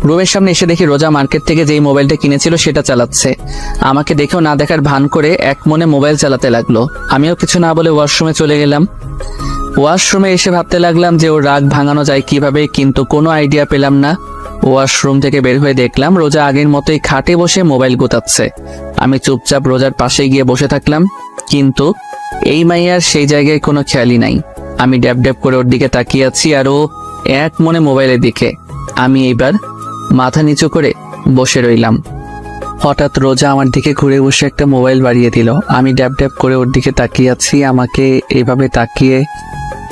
রুমের সামনে এসে দেখি রোজা মার্কেট থেকে যেই মোবাইলটা কিনেছিল সেটা চালাচ্ছে। আমাকে দেখেও না দেখার ভান করে এক মনে মোবাইল চালাতে লাগলো। আমিও কিছু না বলে ওয়াশরুমে চলে গেলাম। ওয়াশরুমে এসে ভাবতে লাগলাম যে ওর রাগ ভাঙানো যায় কিভাবে, কিন্তু কোনো আইডিয়া পেলাম না। ওয়াশরুম থেকে বের হয়ে দেখলাম রোজা আগের মতোই খাটে বসে মোবাইল গোতাচ্ছে। আমি চুপচাপ রোজার পাশে গিয়ে বসে থাকলাম, কিন্তু এই মাইয়ার সেই জায়গায় কোনো খেয়ালই নাই। আমি ড্যাব ড্যাব করে ওর দিকে তাকিয়ে আছি আর ও এক মনে মোবাইলের দিকে। আমি এইবার মাথা নিচু করে বসে রইলাম। হঠাৎ রোজা আমার দিকে ঘুরে বসে একটা মোবাইল বাড়িয়ে দিল। আমি ড্যাব ড্যাব করে ওর দিকে তাকিয়ে আছি। আমাকে এইভাবে তাকিয়ে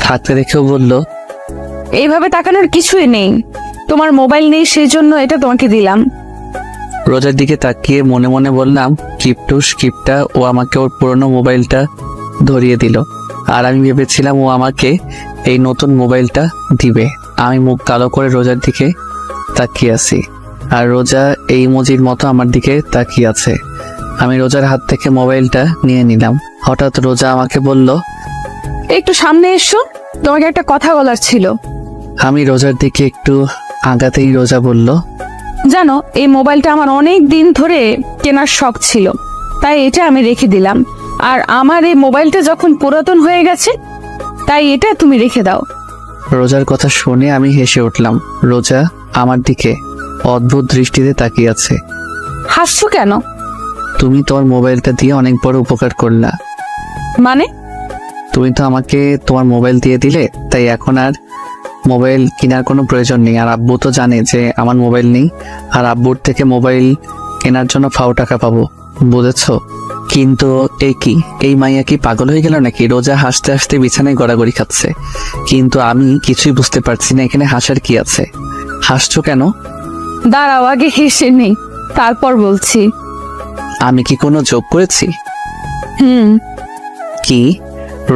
থাকতে দেখেও বলল, এইভাবে তাকানোর কিছুই নেই, তোমার মোবাইল নেই সেই জন্য এটা তোমাকে দিলাম। রোজার দিকে তাকিয়ে মনে মনে বললাম, কিপটুস কিপটা, ও আমাকে ওর পুরনো মোবাইলটা ধরিয়ে দিল। আর আমি ভেবেছিলাম ও আমাকে এই নতুন মোবাইলটা দিবে। আমি মুখ কালো করে রোজার দিকে তাকিয়ে আছি, আর রোজা এই মজির মতো আমার দিকে তাকিয়ে আছে। আমি রোজার হাত থেকে মোবাইলটা নিয়ে নিলাম। হঠাৎ রোজা আমাকে বলল, একটু সামনে এসো, তোমাকে একটা কথা বলার ছিল। আমি রোজার দিকে একটু আগাতেই রোজা বলল, জানো, এই মোবাইলটা আমার অনেক দিন ধরে কেনার শখ ছিল, তাই এটা আমি রেখে দিলাম। আর আমার এই মোবাইলটা যখন পুরাতন হয়ে গেছে, তাই এটা তুমি রেখে দাও। রোজার কথা শুনে আমি হেসে উঠলাম। রোজা আমার দিকে অদ্ভুত দৃষ্টিতে তাকিয়ে আছে। হাসছো কেন? তুমি তোমার মোবাইলটা দিয়ে অনেক বড় উপকার করলা। মানে? তুমি তো আমাকে তোমার মোবাইল দিয়ে দিলে, তাই এখন আর মোবাইল কেনার কোনো প্রয়োজন নেই। আর আব্বু তো জানে যে আমার মোবাইল নেই, আর আব্বুর থেকে মোবাইল কেনার জন্য ফাও টাকা পাবো, বুঝেছো? কিন্তু এই মাইয়া কি পাগল হয়ে গেল নাকি? রোজা হাসতে হাসতে বিছানায় গড়াগড়ি খাচ্ছে, কিন্তু আমি কিছুই বুঝতে পারছি না এখানে হাসার কি আছে। হাসছো কেন? দাঁড়াও, আগে হেসে নেই, তারপর বলছি। আমি কি কোনো জোক করেছি? কি?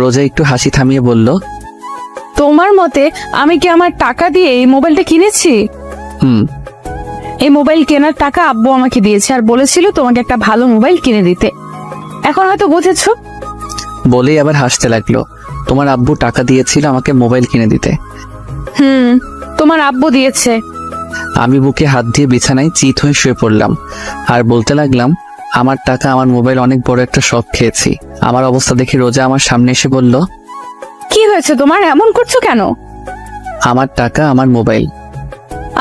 রোজা একটু হাসি থামিয়ে বলল, তোমার মতে আমি কি আমার টাকা দিয়ে এই মোবাইলটা কিনেছি? হুম। এই মোবাইল কেনার টাকা আব্বু আমাকে দিয়েছে আর বলেছিল তোমাকে একটা ভালো মোবাইল কিনে দিতে। এখন হয়তো বুঝেছো। বলেই আবার হাসতে লাগলো। তোমার আব্বু টাকা দিয়েছিল আমাকে মোবাইল কিনে দিতে? তোমার আব্বু দিয়েছে। আমি বুকে হাত দিয়ে বিছানায় চিত হয়ে শুয়ে পড়লাম আর বলতে লাগলাম, আমার টাকা আমার মোবাইল অনেক বড় একটা শখ খেয়েছি। আমার অবস্থা দেখে রোজা আমার সামনে এসে বলল, কি হয়েছে তোমার? এমন করছো কেন? আমার টাকা আমার মোবাইল।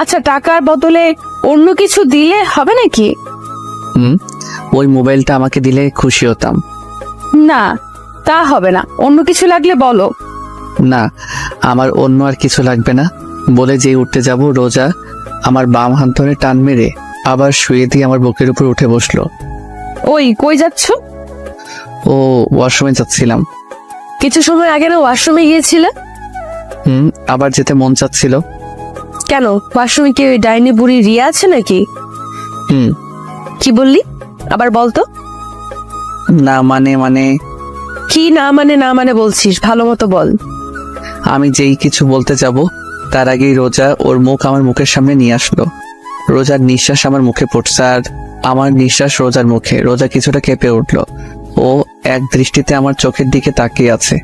আচ্ছা, টাকার বদলে অন্য কিছু দিলে হবে নাকি? ওই মোবাইলটা আমাকে দিলে খুশি হতাম। না, তা হবে না, অন্য কিছু লাগলে বলো। না, আমার অন্য আর কিছু লাগবে না। বলে যেই উঠতে যাব, রোজা আমার বাম হাত ধরে টান মেরে আবার শুয়ে দিয়ে আমার বুকের উপর উঠে বসলো। ওই কই যাচ্ছ? ও ওয়াশরুমে যাচ্ছিলাম। কিছু সময় আগে না ওয়াশরুমে গিয়েছিলে? আবার যেতে মন চাচ্ছিল। কেন, ওয়াশরুমে কি ওই ডাইনি বুড়ি রিয়া আছে নাকি? হুম। কি বললি? আবার বলতো। না মানে কি না মানে বলছিস, ভালো মতো বল। আমি যেই কিছু বলতে যাব তার আগেই রোজা ওর মুখ আমার মুখের সামনে নিয়ে আসলো। রোজার নিঃশ্বাস আমার মুখে পড়ছে আর আমার নিঃশ্বাস রোজার মুখে। রোজা কিছুটা কেঁপে উঠল। ও এক দৃষ্টিতে আমার চোখের দিকে তাকিয়ে আছে।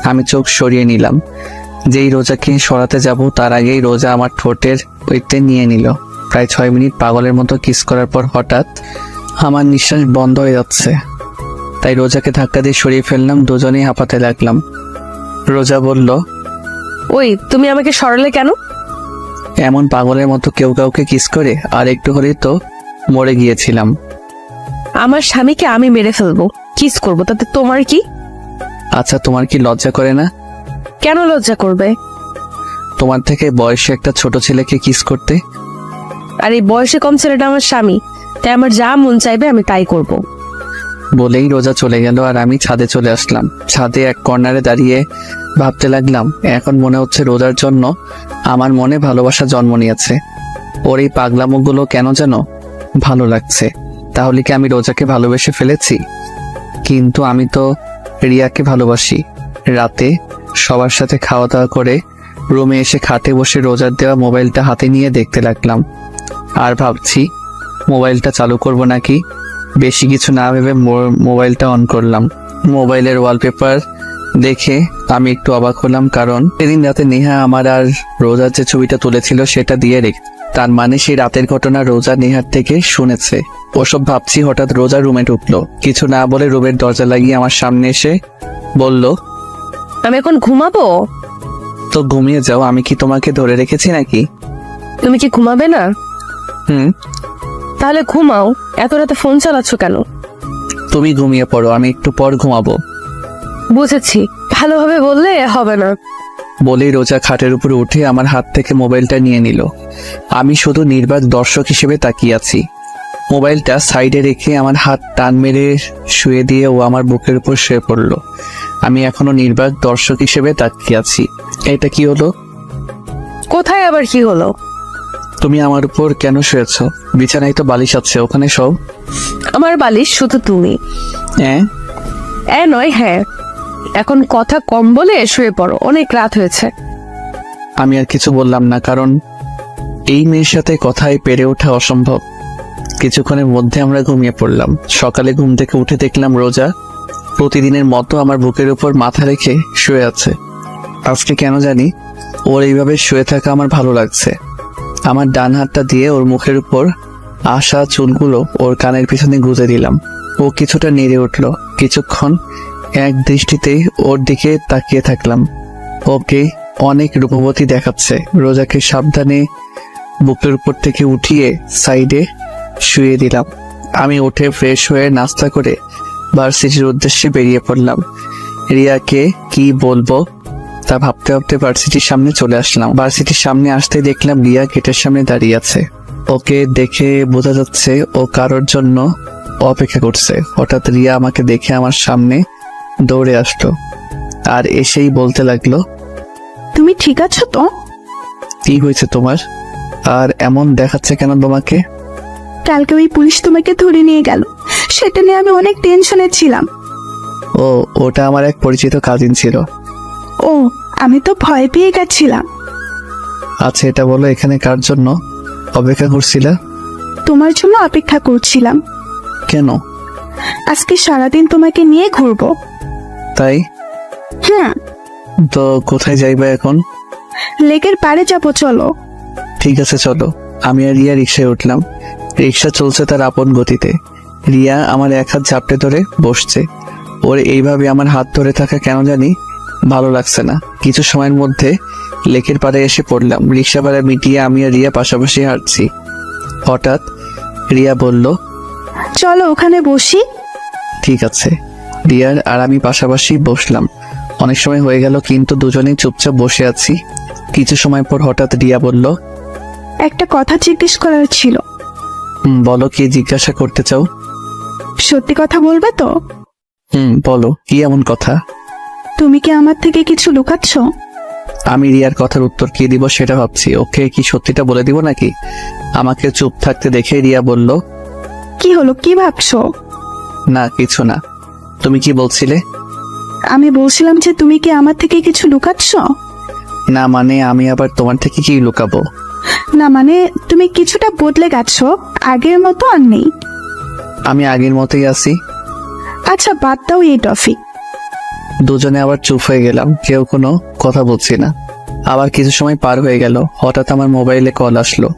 আমি চোখ সরিয়ে নিলাম। যেই রোজাকে সরাতে যাব তার আগেই রোজা আমার ঠোঁটের ওইতে নিয়ে নিল। প্রায় 6 মিনিট পাগলের মতো কিস করার পর হঠাৎ আমার নিঃশ্বাস বন্ধ হয়ে যাচ্ছে, তাই রোজাকে ধাক্কা দিয়ে সরিয়ে ফেললাম। দুজনেই হাঁপাতে লাগলাম। রোজা বলল, ওই তুমি আমাকে সরালে কেন? এমন পাগলের মতো কেউ কাউকে কিস করে? আর একটু হলেই তো মরে গিয়েছিলাম। আমার স্বামীকে আমি মেরে ফেলবো, কিস করবো, তাতে তোমার কি? আচ্ছা, তোমার কি লজ্জা করে না? কেন লজ্জা করবে? তোমার থেকে বয়সে একটা ছোট ছেলেকে কিস করতে? আর এই বয়সে কম ছেলেটা আমার স্বামী, তাই আমার যা মন চাইবে আমি তাই করব। বলেই রোজা চলে গেল আর আমি ছাদে চলে আসলাম। ছাদে এক কর্নারে দাঁড়িয়ে ভাবতে লাগলাম, এখন মনে হচ্ছে রোজার জন্য আমার মনে ভালোবাসা জন্ম নিয়েছে। ওর এই পাগলামোগুলো কেন যেন ভালো লাগছে। তাহলে কি আমি রোজাকে ভালোবেসে ফেলেছি? কিন্তু আমি তো রিয়াকে ভালোবাসি। রাতে সবার সাথে খাওয়া দাওয়া করে রুমে এসে খাটে বসে রোজার দেওয়া মোবাইলটা হাতে নিয়ে দেখতে লাগলাম। আর ভাবছি মোবাইলটা চালু করব নাকি। বেশি কিছু না ভেবে মোবাইলটা অন করলাম। মোবাইলের ওয়ালপেপার দেখে আমি একটু অবাক হলাম, কারণ সেদিন রাতে নেহা আমার আর রোজার যে ছবিটা তুলেছিল সেটা দিয়ে রেখে, তার মানে সেই রাতের ঘটনা রোজা নেহার থেকে শুনেছে। ওসব ভাবছি, হঠাৎ রোজা রুমে ঢুকলো। কিছু না বলে রুমের দরজা লাগিয়ে আমার সামনে এসে বলল, আমি এখন ঘুমাবো। তো ঘুমিয়ে যাও, আমি কি তোমাকে ধরে রেখেছি নাকি? তুমি কি ঘুমাবে না? তাহলে ঘুমাও, এত রাতে ফোন চালাচ্ছ কেন? তুমি ঘুমিয়ে পড়ো, আমি একটু পর ঘুমাবো। বুঝেছি, ভালোভাবে বললে হবে না। বলেই রোজা খাটের উপরে উঠে আমার হাত থেকে মোবাইলটা নিয়ে নিল। আমি শুধু নির্বাক দর্শক হিসেবে তাকিয়ে আছি। মোবাইলটা সাইডে রেখে আমার হাত টান মেরে শুয়ে দিয়ে ও আমার বুকের উপর শুয়ে পড়লো। আমি এখনো নির্বাক দর্শক হিসেবে তাকিয়ে আছি। এটা কি হলো? কোথায় আবার কি হলো? তুমি আমার উপর কেন শুয়েছ? বিছানায় তো বালিশ আছে, ওখানে সব। আমার বালিশ শুধু তুমি। নয় হ্যাঁ, এখন কথা কম বলে শুয়ে পড়ো, অনেক রাত হয়েছে। আমি আর কিছু বললাম না, কারণ এই মেয়ের সাথে কথায় পেরে ওঠা অসম্ভব। কিছুক্ষণের মধ্যে আমরা ঘুমিয়ে পড়লাম। সকালে ঘুম থেকে উঠে দেখলাম রোজা প্রতিদিনের মতো আমার বুকের উপর মাথা রেখে শুয়ে আছে। আজকে কেন জানি ওর এইভাবে শুয়ে থাকা আমার ভালো লাগছে। আমার ডান হাতটা দিয়ে ওর মুখের উপর আসা চুলগুলো ওর কানের পিছনে গুঁজে দিলাম। ও কিছুটা নেড়ে উঠল। কিছুক্ষণ এক দৃষ্টিতেই ওর দিকে তাকিয়ে থাকলাম। ওকে অনেক রূপবতী দেখাচ্ছে। রোজাকে সাবধানে বুকের উপর থেকে উঠিয়ে সাইডে শুয়ে দিলাম। আমি উঠে ফ্রেশ হয়ে নাস্তা করে ভার্সিটির উদ্দেশ্যে বেরিয়ে পড়লাম। রিয়াকে কি বলবো তা ভাবতে ভাবতে ভার্সিটির সামনে চলে আসলাম। ভার্সিটির সামনে আসতে দেখলাম রিয়া গেটের সামনে দাঁড়িয়ে আছে। ওকে দেখে বোঝা যাচ্ছে ও কারোর জন্য অপেক্ষা করছে। হঠাৎ রিয়া আমাকে দেখে আমার সামনে দৌড়ে আসলো আর এসেই বলতে লাগলো, তুমি ঠিক আছো তো? কি হয়েছে তোমার? আর এমন দেখাচ্ছে কেন তোমাকে? কালকে ওই পুলিশ তোমাকে ধরে নিয়ে গেল, সেটা নিয়ে আমি অনেক টেনশনে ছিলাম। ও, ওটা আমার এক পরিচিত কাজিন ছিল। ও, আমি তো ভয় পেয়ে গেছিলাম। আচ্ছা, এটা বলো এখানে কার জন্য অপেক্ষা করছিলে? তোমার জন্য অপেক্ষা করছিলাম। কেন? আজকে সারাদিন তোমাকে নিয়ে ঘুরবো। তাই? হ্যাঁ, তো কোথায় যাইবা এখন? লেকের পাড়ে যাবো, চলো। ঠিক আছে চলো। আমি আর রিয়া রিক্সায় উঠলাম। রিক্সা চলছে তার আপন গতিতে। রিয়া আমার এক হাত ঝাপটে ধরে বসছে। ওর এইভাবে আমার হাত ধরে থাকা কেন জানি ভালো লাগছে না। কিছু সময়ের মধ্যে লেকের পাড়ে এসে পড়লাম। রিক্সা ভাড়া মিটিয়ে আমি আর রিয়া পাশাপাশি হাঁটছি। হঠাৎ রিয়া বলল, চলো ওখানে বসি। ঠিক আছে। রিয়ার আর আমি পাশাপাশি বসলাম। অনেক সময় হয়ে গেল কিন্তু দুজনেই চুপচাপ বসে আছি। কিছু সময় পর হঠাৎ রিয়া বলল, একটা কথা জিজ্ঞেস করার ছিল। বলো, কি জিজ্ঞাসা করতে চাও? সত্যি কথা বলবে তো? বলো, কি এমন কথা? তুমি কি আমার থেকে কিছু লুকাচ্ছ? আমি রিয়ার কথার উত্তর কি দিব সেটা ভাবছি। ওকে কি সত্যিটা বলে দিব নাকি? আমাকে চুপ থাকতে দেখে রিয়া বলল, কি হলো, কি ভাবছো? না কিছু না। তুমি কি বলছিলে? আমি বলছিলাম যে তুমি কি আমার থেকে কিছু লুকাচ্ছ? না মানে আমি আবার তোমার থেকে কি লুকাবো? না মানে তুমি কিছুটা বদলে গেছো, আগের মতো আর নেই। আমি আগের মতোই আছি। আচ্ছা বাদ দাও এই টফি। দুজনে আবার চুপ হয়ে গেলাম, কেউ কোনো কথা বলছি না। আবার কিছু সময় পার হয়ে গেল। হঠাৎ আমার মোবাইলে কল আসলো।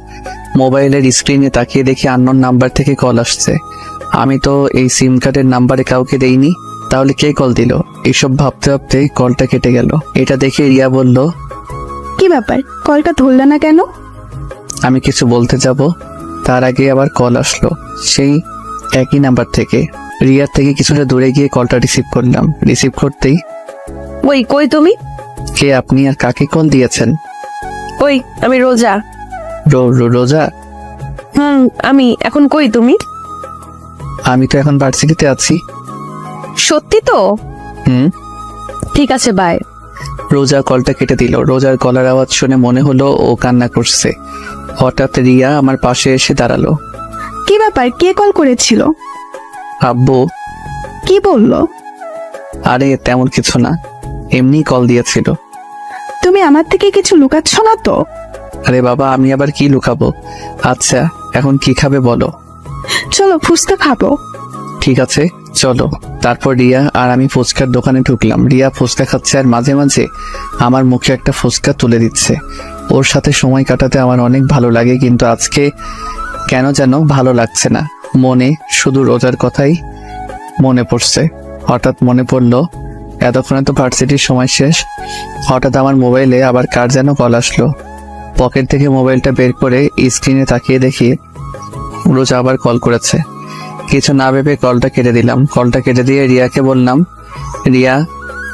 মোবাইলের স্ক্রিনে তাকিয়ে দেখি আননোন নাম্বার থেকে কল আসছে। আমি তো এই সিম কার্ডের নাম্বারে কাউকে দেইনি, তাহলে কে কল দিল? এসব ভাবতে ভাবতে কলটা কেটে গেল। এটা দেখে রিয়া বলল, কি ব্যাপার, কলটা ধরলে না কেন? আমি কিছু বলতে যাব তার আগে আবার কল আসলো সেই একই নাম্বার থেকে। রিয়ার থেকে কিছুটা দূরে গিয়ে কলটা রিসিভ করলাম। রিসিভ করতেই, ওই কই তুমি? কে আপনি আর কাকে কল দিয়েছেন? ওই আমি রোজা। রোজা? আমি এখন কই তুমি? আমি তো এখন ভার্সিটিতে আছি। সত্যি তো? হুম। ঠিক আছে, বাই। রোজা কলটা কেটে দিল। রোজার গলার আওয়াজ শুনে মনে হলো ও কান্না করছে। হঠাৎ রিয়া আমার পাশে এসে দাঁড়ালো। কি ব্যাপার, কে কল করেছিল? আব্বু। কি বললো? আরে তেমন কিছু না, এমনি কল দিয়েছিল। তুমি আমার থেকে কিছু লুকাচ্ছ না তো? আরে বাবা, আমি আবার কি লুকাবো। আচ্ছা এখন কি খাবে বলো? চলো ফুচকা খাবো। ঠিক আছে চলো। তারপর রিয়া আর আমি ফুচকার দোকানে ঢুকলাম। রিয়া ফুচকা খাচ্ছে আর মাঝে মাঝে আমার মুখে একটা ফুচকা তুলে দিচ্ছে। ওর সাথে সময় কাটাতে আমার অনেক ভালো লাগে, কিন্তু আজকে কেন যেন ভালো লাগছে না। মনে শুধু রোজার কথাই মনে পড়ছে। হঠাৎ মনে পড়লো এতক্ষণে তো ভার্সিটির সময় শেষ। হঠাৎ আমার মোবাইলে আবার কার যেন কল আসলো। পকেট থেকে মোবাইলটা বের করে স্ক্রিনে তাকিয়ে দেখি রোজা আবার কল করেছে। কিছু না ভেবে কলটা কেটে দিলাম। কলটা কেটে দিয়ে রিয়াকে বললাম,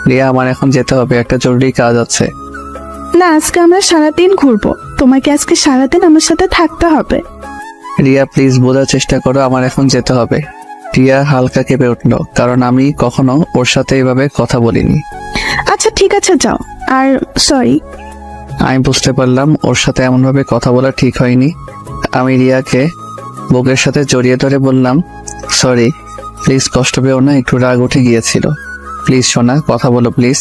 রিয়া আমার এখন যেতে হবে, একটা জরুরি কাজ আছে। না, আজকে আমরা সারাদিন ঘুরবো, তোমাকে আজকে সারাদিন আমার সাথে থাকতে হবে। রিয়া প্লিজ বোঝার চেষ্টা করো, আমার এখন যেতে হবে। রিয়া হালকা কেঁপে উঠলো, কারণ আমি কখনো ওর সাথে এইভাবে কথা বলিনি। আচ্ছা ঠিক আছে যাও। আর সরি। আমি বুঝতে পারলাম ওর সাথে এমনভাবে কথা বলা ঠিক হয়নি। আমি রিয়াকে বুকের সাথে জড়িয়ে ধরে বললাম, সরি প্লিজ, কষ্ট পেও না, একটু রাগ উঠে গিয়েছিল। প্লিজ সোনা, কথা বলো প্লিজ।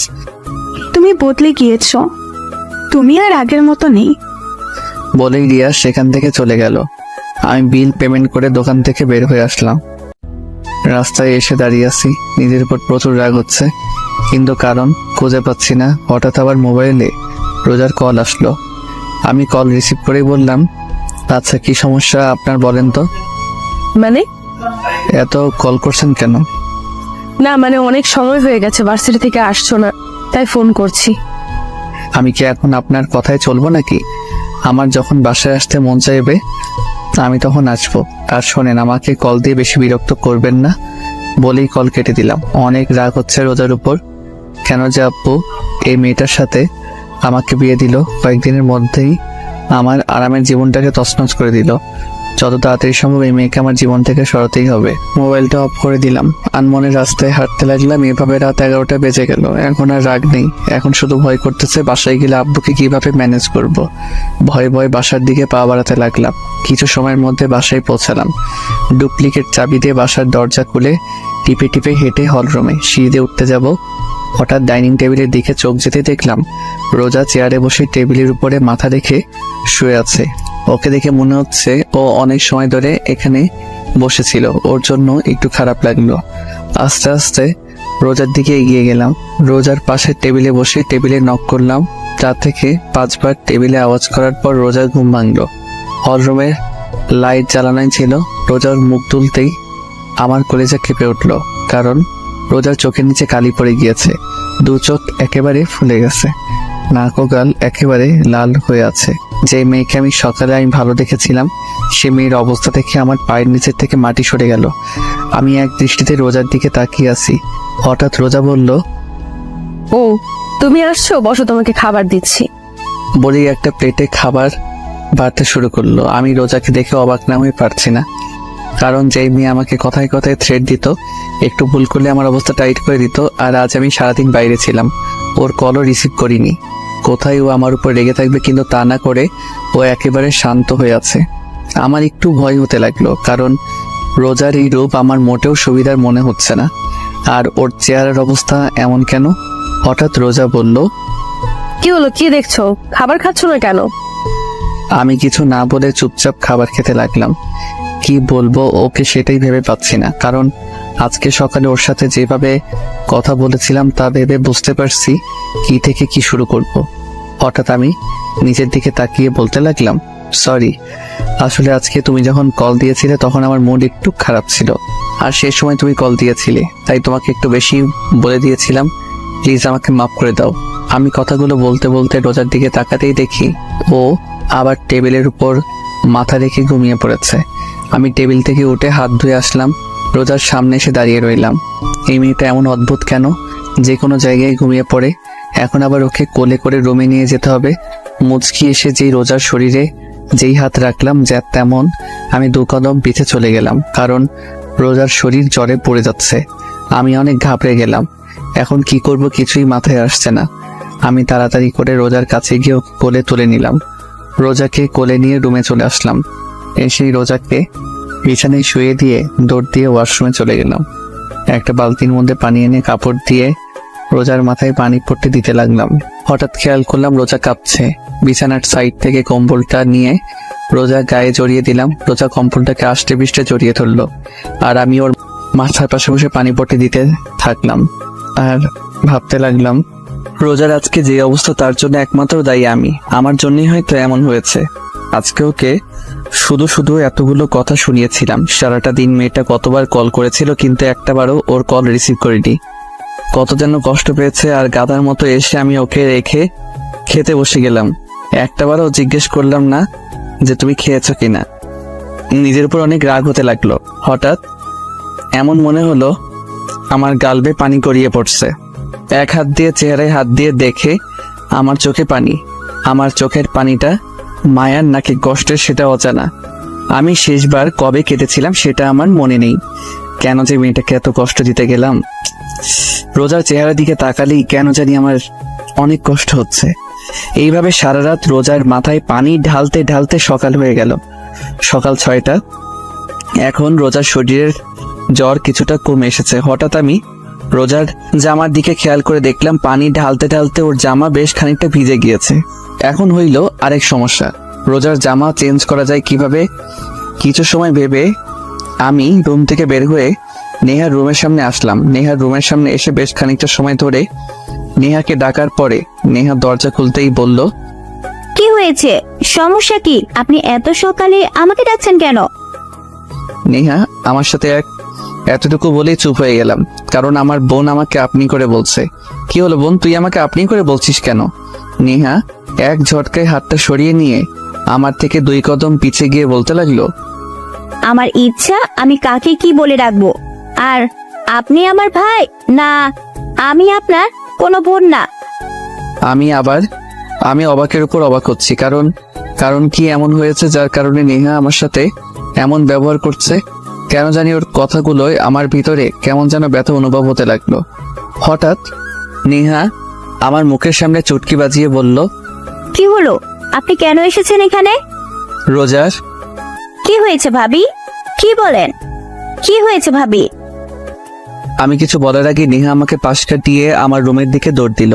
তুমি বদলে গিয়েছো, তুমি আর আগের মতো নেই। বলেই রিয়া সেখান থেকে চলে গেল। আমি বিল পেমেন্ট করে দোকান থেকে বের হয়ে আসলাম। রাস্তায় এসে দাঁড়িয়ে আছি, নিজের উপর প্রচুর রাগ হচ্ছে, কিন্তু কারণ খুঁজে পাচ্ছি না। হঠাৎ আবার মোবাইলে রোজার কল আসলো। আমি কল রিসিভ করেই বললাম, আচ্ছা কি সমস্যা আপনার বলেন তো? মানে? এত কল করছেন কেন? না মানে অনেক সময় হয়ে গেছে ভার্সিটি থেকে আসছো না, তাই ফোন করছি। আমি কি এখন আপনার কথায় চলবো নাকি? আমার যখন বাসায় আসতে মন চাইবে আমি তখন আসবো। আর শোনেন, আমাকে কল দিয়ে বেশি বিরক্ত করবেন না বলেই কল কেটে দিলাম। অনেক রাগ হচ্ছে রোজার উপর। কেন যে আব্বু এই মেয়েটার সাথে আমাকে বিয়ে দিল, কয়েকদিনের মধ্যেই আমার আরামের জীবনটাকে তছনছ করে দিল। যত তাড়াতাড়ি সম্ভব এই মেয়েকে আমার জীবন থেকে সরাতেই হবে। মোবাইলটা অফ করে দিলাম, আনমনে রাস্তায় হাঁটতে লাগলাম। এভাবে রাত 11টা বেজে গেল। এখন আর রাগ নেই, এখন শুধু ভয় করতেছে বাসায় গেলে আব্বুকে কিভাবে ম্যানেজ করব। ভয়ে ভয়ে বাসার দিকে পা বাড়াতে লাগলাম। কিছু সময়ের মধ্যে বাসায় পৌঁছালাম। ডুপ্লিকেট চাবি দিয়ে বাসার দরজা খুলে টিপে টিপে হেঁটে হলরুমে সিঁড়িতে উঠতে যাব। হঠাৎ ডাইনিং টেবিলের দিকে চোখ যেতে দেখলাম রোজা চেয়ারে বসে টেবিলের উপরে মাথা রেখে শুয়ে আছে। ওকে দেখে মনে হচ্ছে ও অনেক সময় ধরে এখানে বসেছিল। ওর জন্য একটু খারাপ লাগলো। আস্তে আস্তে রোজার দিকে এগিয়ে গেলাম। রোজার পাশে টেবিলে বসে টেবিলে নক করলাম। 4 থেকে 5 বার টেবিলে আওয়াজ করার পর রোজার ঘুম ভাঙলো। হলরুমের লাইট জ্বালানোই ছিল। রোজার মুখ তুলতেই আমার কলেজা কেঁপে উঠলো, কারণ রোজার চোখের নিচে কালি পড়ে গিয়েছে। 2 চোখ একেবারে ফুলে গেছে, নাক ও গাল একেবারে লাল হয়ে আছে। যে মেয়েকে আমি সকালে ভালো দেখেছিলাম, সে মেয়ের অবস্থা দেখে আমার পায়ের নিচের থেকে মাটি সরে গেল। আমি এক দৃষ্টিতে রোজার দিকে তাকিয়ে আছি। হঠাৎ রোজা বলল, ও তুমি আসছো, বসো, তোমাকে খাবার দিচ্ছি। বলেই একটা প্লেটে খাবার বাড়তে শুরু করলো। আমি রোজাকে দেখে অবাক না হয়ে পারছি না, কারণ যেই মেয়ে আমাকে কথায় কথায় থ্রেট দিত, একটু ভুল করলে আমার অবস্থা টাইট করে দিত, আর আজ আমি সারাদিন বাইরে ছিলাম, ওর কলও রিসিভ করিনি। কোথায় ও আমার উপর রেগে থাকবে, কিন্তু তা না করে ও একেবারে শান্ত হয়ে আছে। আমার একটু ভয় হতে লাগলো, কারণ রোজার এই রূপ আমার মোটেও সুবিধার মনে হচ্ছে না। আর ওর চেহারার অবস্থা এমন কেন? হঠাৎ রোজা বলল, কি হলো, কি দেখছো? খাবার খাচ্ছ না কেন? আমি কিছু না বলে চুপচাপ খাবার খেতে লাগলাম। কি বলবো ওকে সেটাই ভেবে পাচ্ছি না, কারণ আজকে সকালে ওর সাথে যেভাবে কথা বলেছিলাম তা ভেবে বুঝতে পারছি কি থেকে কি শুরু করব। হঠাৎ আমি নিজের দিকে তাকিয়ে বলতে লাগলাম, সরি, আসলে আজকে তুমি যখন কল দিয়েছিলে তখন আমার মুড একটু খারাপ ছিল, আর সেই সময় তুমি কল দিয়েছিলে, তাই তোমাকে একটু বেশি বলে দিয়েছিলাম। প্লিজ আমাকে মাফ করে দাও। আমি কথাগুলো বলতে বলতে রোজার দিকে তাকাতেই দেখি ও আবার টেবিলের উপর মাথা রেখে ঘুমিয়ে পড়েছে। আমি টেবিল থেকে উঠে হাত ধুয়ে আসলাম, রোজার সামনে এসে দাঁড়িয়ে রইলাম। এই মেয়েটা এমন অদ্ভুত কেন, যে কোনো জায়গায় ঘুমিয়ে পড়ে, এখন আবার ওকে কোলে করে রুমে নিয়ে যেতে হবে। মুচকি এসে যেই রোজার শরীরে যেই হাত রাখলাম, যা তেমন আমি 2 কদম পিছে চলে গেলাম, কারণ রোজার শরীর জ্বরে পড়ে যাচ্ছে। আমি অনেক ঘাবড়ে গেলাম। এখন কি করব কিছুই মাথায় আসছে না। আমি তাড়াতাড়ি করে রোজার কাছে গিয়ে কোলে তুলে নিলাম। রোজাকে কোলে নিয়ে রুমে চলে আসলাম। এসেই রোজাকে বিছানায় শুয়ে দিয়ে দৌড় দিয়ে ওয়াশরুমে চলে গেলাম। একটা বালতির মধ্যে পানি এনে কাপড় দিয়ে রোজার মাথায় পানি পড়তে দিতে লাগলাম। হঠাৎ খেয়াল করলাম রোজা কাঁপছে। বিছানার সাইড থেকে কম্বলটা নিয়ে রোজা গায়ে জড়িয়ে দিলাম। রোজা কম্বলটাকে আষ্টে পৃষ্ঠে জড়িয়ে ধরলো, আর আমি ওর মাথার পাশে বসে পানি পড়তে দিতে থাকলাম। আর ভাবতে লাগলাম, রোজার আজকে যে অবস্থা তার জন্য একমাত্র দায়ী আমি। আমার জন্যই হয়তো এমন হয়েছে। আজকে ওকে শুধু শুধু এতগুলো কথা শুনিয়েছিলাম। সারাটা দিন মেয়েটা কতবার কল করেছিল, কিন্তু একটাবারও ওর কল রিসিভ করিনি। কত যেন কষ্ট পেয়েছে, আর গাধার মতো এসে আমি ওকে রেখে খেতে বসে গেলাম। একটাবারও জিজ্ঞেস করলাম না যে তুমি খেয়েছো কিনা। নিজের উপর অনেক রাগ হতে লাগলো। হঠাৎ এমন মনে হলো আমার গাল বেয়ে পানি গড়িয়ে পড়ছে। এক হাত দিয়ে চেহারায় হাত দিয়ে দেখে আমার চোখে পানি। আমার চোখের পানিটা মায়ার নাকি কষ্টের সেটা অজানা। আমি শেষবার কবে কেটেছিলাম সেটা আমার মনে নেই। কেন যে মেয়েটাকে এত কষ্ট দিতে গেলাম। রোজার চেহারার দিকে তাকালেই কেন জানি আমার অনেক কষ্ট হচ্ছে। এইভাবে সারা রাত রোজার মাথায় পানি ঢালতে ঢালতে সকাল হয়ে গেল। সকাল 6টা। এখন রোজার শরীরের জ্বর কিছুটা কমে এসেছে। হঠাৎ আমি রোজার জামার দিকে খেয়াল করে দেখলাম পানি ঢালতে ঢালতে ওর জামা বেশ খানিকটা ভিজে গিয়েছে। এখন হইল আরেক সমস্যা, রোজার জামা চেঞ্জ করা যায় কিভাবে। কিছু সময় ভেবে আমি রুম থেকে বের হয়ে নেহার রুমের সামনে আসলাম। নেহার রুমের সামনে এসে বেশ খানিকটা সময় ধরে নেহাকে ডাকার পরে নেহা দরজা খুলতেই বলল, কি হয়েছে, সমস্যা কি? আপনি এত সকালে আমাকে ডাকছেন কেন? নেহা আমার সাথে এতটুকু বলেই চুপ হয়ে গেলাম, কারণ আমার বোন আমাকে আপনি করে বলছে। কি হলো বোন, তুই আমাকে আপনি করে বলছিস কেন? নেহা এক ঝটকায় হাতটা সরিয়ে নিয়ে আমার থেকে 2 কদম পিছে গিয়ে বলতে লাগলো, আমার ইচ্ছা আমি কাকে কি বলে রাখবো। আর আপনি আমার ভাই না, আমি আপনার কোনো বোন না। আমি অবাকের উপর অবাক হচ্ছি। কারণ কি এমন হয়েছে যার কারণে নেহা আমার সাথে এমন ব্যবহার করছে? কেন জানি ওর কথাগুলোয় আমার ভিতরে কেমন যেন ব্যথা অনুভব হতে লাগলো। হঠাৎ নেহা আমার মুখের সামনে চুটকি বাজিয়ে বলল, কি হলো, আপনি কেন এসেছেন এখানে? রোজার। কি হয়েছে ভাবি, কি বলেন, কি হয়েছে ভাবি? আমি কিছু বলার আগে নেহা আমাকে পাশ কাটিয়ে আমার রুমের দিকে দৌড় দিল।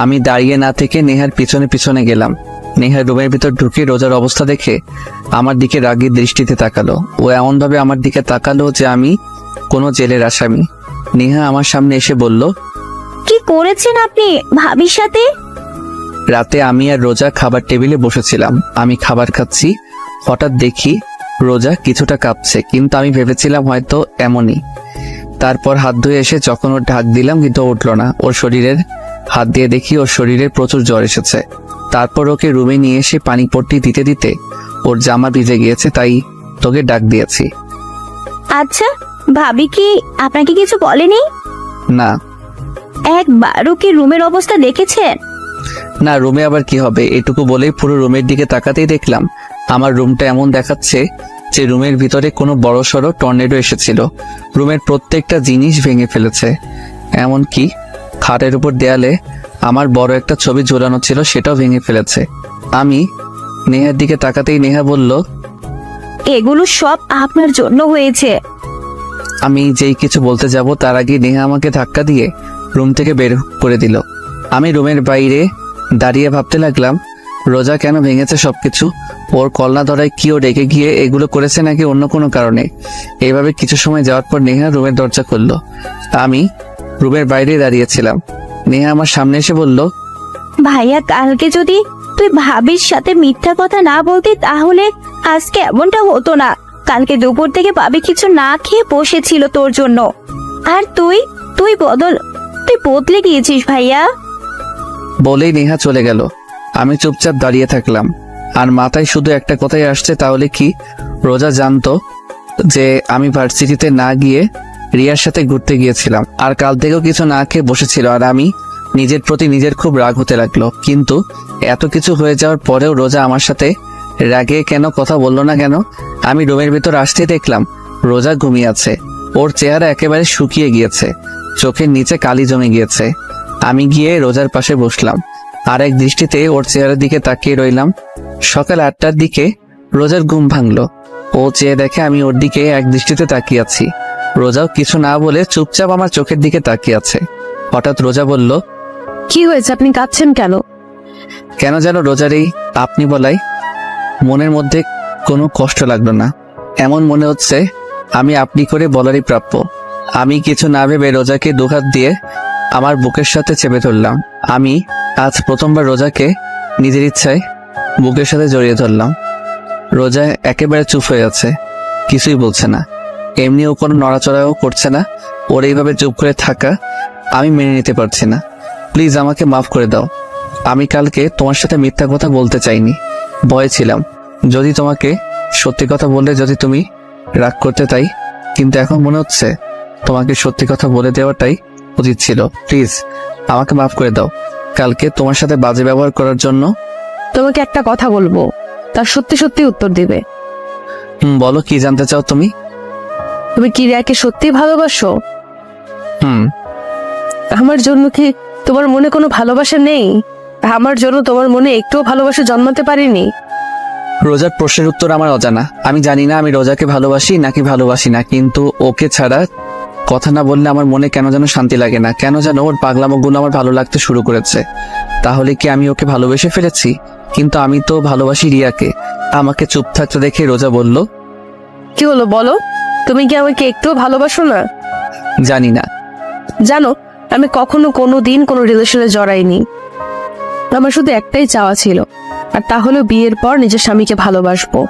আমি দাঁড়িয়ে না থেকে নেহার পিছনে পিছনে গেলাম। নেহার রুমের ভিতর ঢুকে রোজার অবস্থা দেখে আমার দিকে রাগী দৃষ্টিতে তাকালো। ও এমন ভাবে আমার দিকে তাকালো যে আমি কোনো জেলের আসামি। নেহা আমার সামনে এসে বলল, কি করেছেন আপনি ভাবির সাথে? রাতে আমি আর রোজা খাবার টেবিলে বসেছিলাম। আমি খাবার খাচ্ছি, হঠাৎ দেখি রোজা কিছুটা কাঁপছে, কিন্তু আমি ভেবেছিলাম হয়তো এমনই। তারপর হাত ধুয়ে এসে যখন ওর ঢাক দিলাম কিন্তু উঠলো না। ওর শরীরের হাত দিয়ে দেখি ওর শরীরে প্রচুর জ্বর এসেছে। তারপর ওকে রুমে নিয়ে এসে পানি পট্টি দিতে দিতে ওর জামা ভিজে গিয়েছে, তাই তোকে ডাক দিয়েছি। আচ্ছা, ভাবি কি আপনাকে কিছু বলেনি? না একবারও কি রুমের অবস্থা দেখেছেন? না, রুমে আবার কি হবে? এটুকু বলেই পুরো রুমের দিকে তাকাতেই দেখলাম আমার রুমটা এমন দেখাচ্ছে যে রুমের ভিতরে কোনো বড় সড়ো টর্নেডো এসেছিল। রুমের প্রত্যেকটা জিনিস ভেঙে ফেলেছে, এমনকি খাটের উপর দেয়ালে আমার বড় একটা ছবি ঝোলানো ছিল সেটাও ভেঙে ফেলেছে। আমি নেহার দিকে তাকাতেই নেহা বলল, এগুলো সব আপনার জন্য হয়েছে। আমি যেই কিছু বলতে যাব তার আগে নেহা আমাকে ধাক্কা দিয়ে রুম থেকে বের করে দিল। আমি রুমের বাইরে দাঁড়িয়ে ভাবতে লাগলাম রোজা কেন ভেঙেছে সবকিছু। ওর কলনা ধরায় কি ও রেগে গিয়ে এগুলো করেছে নাকি অন্য কোনো কারণে? এইভাবে কিছু সময় যাওয়ার পর নেহা রুমের দরজা খুললো। আমি রুমের বাইরে দাঁড়িয়েছিলাম। নেহা আমার সামনে এসে বলল, ভাইয়া, কালকে যদি তুই ভাবির সাথে মিথ্যা কথা না বলতি তাহলে আজকে এমনটা হতো না। কালকে দুপুর থেকে ভাবি কিছু না খেয়ে বসেছিল তোর জন্য, আর তুই বদলে গিয়েছিস ভাইয়া। বলেই নেহা চলে গেল। আমি চুপচাপ দাঁড়িয়ে থাকলাম, আর মাথায় শুধু একটা কথাই আসছে, তাহলে কি রোজা জানতো যে আমি ভার্সিটিতে না গিয়ে রিয়ার সাথে ঘুরতে গিয়েছিলাম, আর কাল থেকেও কিছু না খেয়ে বসেছিল, আর আমি নিজের প্রতি নিজের খুব রাগ হতে লাগলো। কিন্তু এত কিছু হয়ে যাওয়ার পরেও রোজা আমার সাথে রাগে কেন কথা বললো না কেন? আমি রুমের ভিতর আসতেই দেখলাম রোজা ঘুমিয়ে আছে। ওর চেহারা একেবারে শুকিয়ে গিয়েছে, চোখের নিচে কালি জমে গিয়েছে। আমি গিয়ে রোজার পাশে বসলাম, আর এক দৃষ্টিতে ওর চেহারার দিকে তাকিয়ে রইলাম। সকাল 8টার দিকে রোজার ঘুম ভাঙলো। ও চেয়ে দেখে আমি ওর দিকে এক দৃষ্টিতে তাকিয়ে আছি। রোজাও কিছু না বলে চুপচাপ আমার চোখের দিকে তাকিয়ে আছে। হঠাৎ রোজা বলল, কি হয়েছে, আপনি কাঁদছেন কেন? কেন যেন রোজার এই আপনি বলাই মনের মধ্যে কোনো কষ্ট লাগলো না। এমন মনে হচ্ছে আমি আপনি করে বলারই প্রাপ্য। আমি কিছু না ভেবে রোজাকে দুহাত দিয়ে আমার বুকের সাথে চেপে ধরলাম। আমি আজ প্রথমবার রোজাকে নিজের ইচ্ছায় বুকের সাথে জড়িয়ে ধরলাম। রোজা একেবারে চুপ হয়ে আছে, কিছুই বলছে না, এমনিও কোনো নড়াচড়াও করছে না। ওর এইভাবে চুপ করে থাকা আমি মেনে নিতে পারছি না। প্লিজ আমাকে মাফ করে দাও। আমি কালকে তোমার সাথে মিথ্যা কথা বলতে চাইনি, ভয়ে ছিলাম যদি তোমাকে সত্যি কথা বললে যদি তুমি রাগ করতে, তাই। কিন্তু এখন মনে হচ্ছে তোমাকে সত্যি কথা বলে দেওয়াটাই উচিত ছিল। প্লিজ আমাকে মাফ করে দাও কালকে তোমার সাথে বাজে ব্যবহার করার জন্য। তোমাকে একটা কথা বলবো, তার সত্যি সত্যি উত্তর দিবে। বলো, কি জানতে চাও তুমি? তুমি কি রিয়াকে সত্যি ভালোবাসো? হুম। আমার জন্য কি তোমার মনে কোনো ভালোবাসা নেই? আমার জন্য তোমার মনে একটুও ভালোবাসা জন্মাতে পারিনি? রোজার প্রশ্নের উত্তর আমার অজানা। আমি জানি না আমি রোজাকে ভালোবাসি নাকি ভালোবাসি না, কিন্তু ওকে ছাড়া কথা না বললে আমার মনে কেন যেন শান্তি লাগে না। কেন যেন ওর পাগলামোগুলো আমার ভালো লাগতে শুরু করেছে। তাহলে কি আমি ওকে ভালোবেসে ফেলেছি? কিন্তু আমি তো ভালোবাসি রিয়াকে। আমাকে চুপ থাকতে দেখে রোজা বলল, কি হলো বলো, তুমি কি আমাকে একটুও ভালোবাসো না? জানি না। জানো, আমি কখনো কোনো দিন কোনো রিলেশনে জড়াইনি। আমার শুধু একটাই চাওয়া ছিল, আর তা হলো বিয়ের পর নিজের স্বামীকে ভালোবাসবো,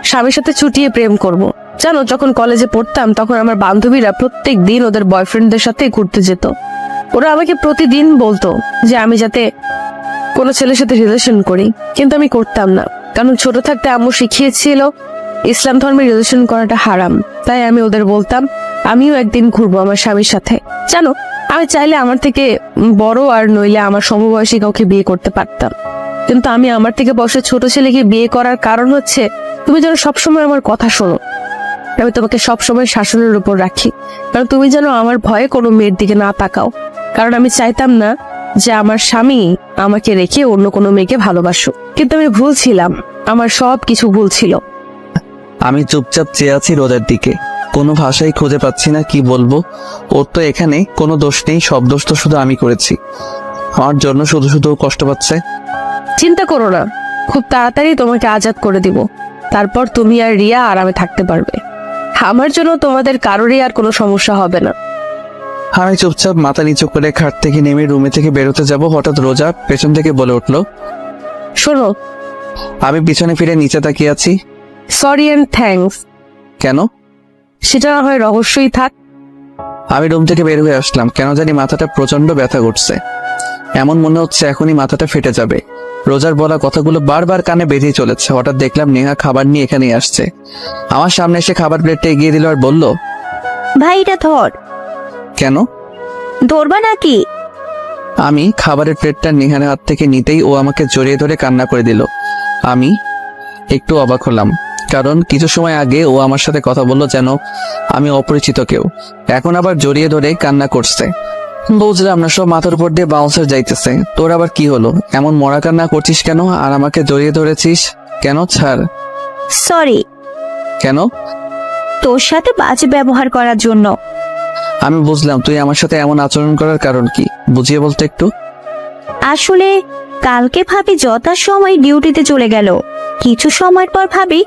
স্বামীর সাথে ছুটিয়ে প্রেম করব। জানো, যখন কলেজে পড়তাম তখন আমার বান্ধবীরা প্রত্যেক দিন ওদের বয়ফ্রেন্ডদের সাথে ঘুরতে যেত। ওরা আমাকে প্রতিদিন বলতো যে আমি যাতে কোনো ছেলের সাথে রিলেশন করি, কিন্তু আমি করতাম না, কারণ ছোট থাকতে আম্মু শিখিয়েছিল ইসলাম ধর্মের রিলেশন করাটা হারাম। তাই আমি ওদের বলতাম আমিও একদিন ঘুরবো আমার স্বামীর সাথে। জানো, আমি চাইলে আমার থেকে বড় আর নইলে আমার সমবয়সী কাউকে বিয়ে করতে পারতাম, কিন্তু আমি আমার থেকে বয়সে ছোট ছেলেকে বিয়ে করার কারণ হচ্ছে তুমি যেন সবসময় আমার কথা শোনো। আমি তোমাকে সবসময় শাসনের উপর রাখি, কারণ তুমি যেন আমার ভয়ে কোনো মেয়ের দিকে না তাকাও। কারণ আমি চাইতাম না যে আমার স্বামী আমাকে রেখে অন্য কোনো মেয়েকে ভালোবাসুক। কিন্তু আমি ভুল ছিলাম, আমার সব কিছু ভুল ছিল। আমি চুপচাপ চেয়ে আছি রোজার দিকে, কোনো ভাষাই খুঁজে পাচ্ছি না কি বলবো। ওর তো এখানে কোনো দোষ নেই, সব দোষ তো শুধু আমি করেছি। আমার জন্য শুধু শুধু ও কষ্ট পাচ্ছে। চিন্তা করো না, খুব তাড়াতাড়ি তোমাকে আজাদ করে দিব। তারপর তুমি আর রিয়া আরামে থাকতে পারবে। আমার জন্য তোমাদের কারোরই আর কোনো সমস্যা হবে না। আমি চুপচাপ মাথা নিচু করে খাট থেকে নেমে রুমে থেকে বেরোতে যাব, হঠাৎ রোজা পেছন থেকে বলে উঠলো। শোনো, আমি পিছনে ফিরে নিচে তাকিয়ে আছি। Sorry and thanks. কেন? সেটা না হয় রহস্যই থাক। আমি রুম থেকে বের হয়ে আসলাম, কেন জানি মাথাটা প্রচন্ড ব্যথা করছে। এমন মনে হচ্ছে এখনই মাথাটা ফেটে যাবে। রোজার বলা কথাগুলো বারবার কানে বেজেই চলেছে। হঠাৎ দেখলাম নেহা খাবার নিয়ে এখানেই আসছে। আমার সামনে এসে খাবার প্লেটটা এগিয়ে দিল আর বলল, ভাই এটা ধর। কেন? ধরবা নাকি? আমি খাবারের প্লেটটা নেহার হাত থেকে নিতেই ও আমাকে জড়িয়ে ধরে কান্না করে দিল। আমি একটু অবাক হলাম, কারণ কিছু সময় আগে ও আমার সাথে কথা বললো যেন আমি অপরিচিত কেউ, এখন আবার জড়িয়ে ধরে কান্না করছে। বুঝলাম না, সব মাথার উপর দিয়ে বাউন্সার যাইতেছে। তোর আবার কি হলো? এমন মরা কান্না করছিস কেন আর আমাকে জড়িয়ে ধরেছিস কেন? ছাড়। সরি। কেন? তোর সাথে বাজে ব্যবহার করার জন্য। আমি বুঝলাম তুই আমার সাথে এমন আচরণ করার কারণ কি, বুঝিয়ে বলতে একটু। আসলে কালকে ভাবি যথাসময় ডিউটিতে চলে গেল। কিছু সময় পর ভাবি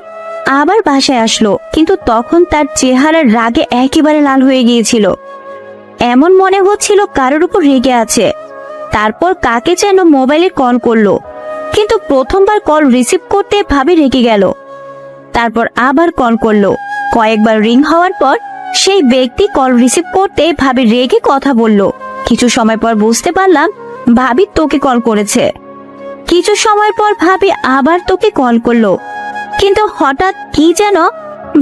আবার বাসায় আসলো, কিন্তু তখন তার চেহারার রাগে একেবারে লাল হয়ে গিয়েছিল। এমন মনে হচ্ছিল কারোর উপর রেগে আছে। তারপর কাকে যেন মোবাইলে কল করলো, কিন্তু প্রথমবার কল রিসিভ করতে ভাবি রেগে গেল। তারপর আবার কল করলো। কয়েকবার রিং হওয়ার পর সেই ব্যক্তি কল রিসিভ করতে ভাবি রেগে কথা বলল। কিছু সময় পর বুঝতে পারলাম ভাবি তোকে কল করেছে। কিছু সময় পর ভাবি আবার তোকে কল করলো, কিন্তু হঠাৎ কি যেন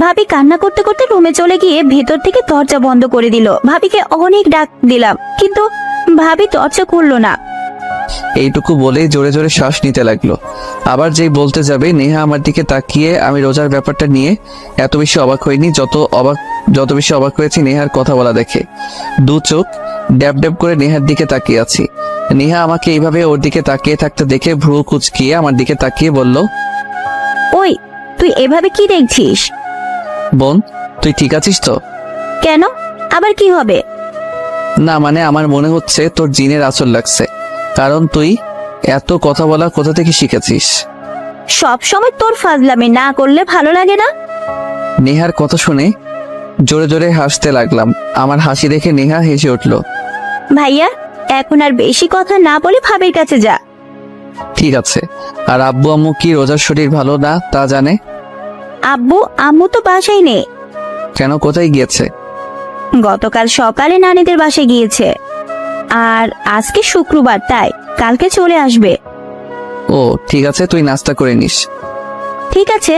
ভাবি কান্না করতে করতে রুমে চলে গিয়ে ভেতর থেকে দরজা বন্ধ করে দিল। ভাবিকে অনেক ডাক দিলাম, কিন্তু ভাবি দরজা খুললো না। এইটুকু বলেই জোরে জোরে শ্বাস নিতে লাগলো। আবার যেই বলতে যাবে নেহা আমার দিকে তাকিয়ে। আমি রোজার ব্যাপারটা নিয়ে এত বেশি অবাক হইনি, যত বেশি অবাক হয়েছি নেহার কথা বলা দেখে। দু চোখ ড্যাব ড্যাব করে নেহার দিকে তাকিয়ে আছি। নেহা আমাকে এইভাবে ওর দিকে তাকিয়ে থাকতে দেখে ভ্রু কুচকিয়ে আমার দিকে তাকিয়ে বলল, ওই তুই এভাবে কি দেখছিস? বোন তুই ঠিক আছিস তো? কেন, আবার কি হবে? না মানে আমার মনে হচ্ছে তোর জিনের আঁচল লাগছে, কারণ তুই এত কথা বলা কোথা থেকে শিখেছিস? সব সময় তোর ফাজলামি না করলে ভালো লাগে না। নেহার কথা শুনে জোরে জোরে হাসতে লাগলাম। আমার হাসি দেখে নেহা হেসে উঠল। ভাইয়া এখন আর বেশি কথা না বলে ভাবির কাছে যা। ঠিক আছে। আর আব্বু আম্মু কি রোজার শরীর ভালো না তা জানে? আব্বু আম্মু তো বাসায় নেই। কেন, কোথায় গিয়েছে? গতকাল সকালে নানিদের বাসায় গিয়েছে, আর আজকে শুক্রবার তাই কালকে চলে আসবে। ও ঠিক আছে, তুই নাস্তা করে নিস। ঠিক আছে।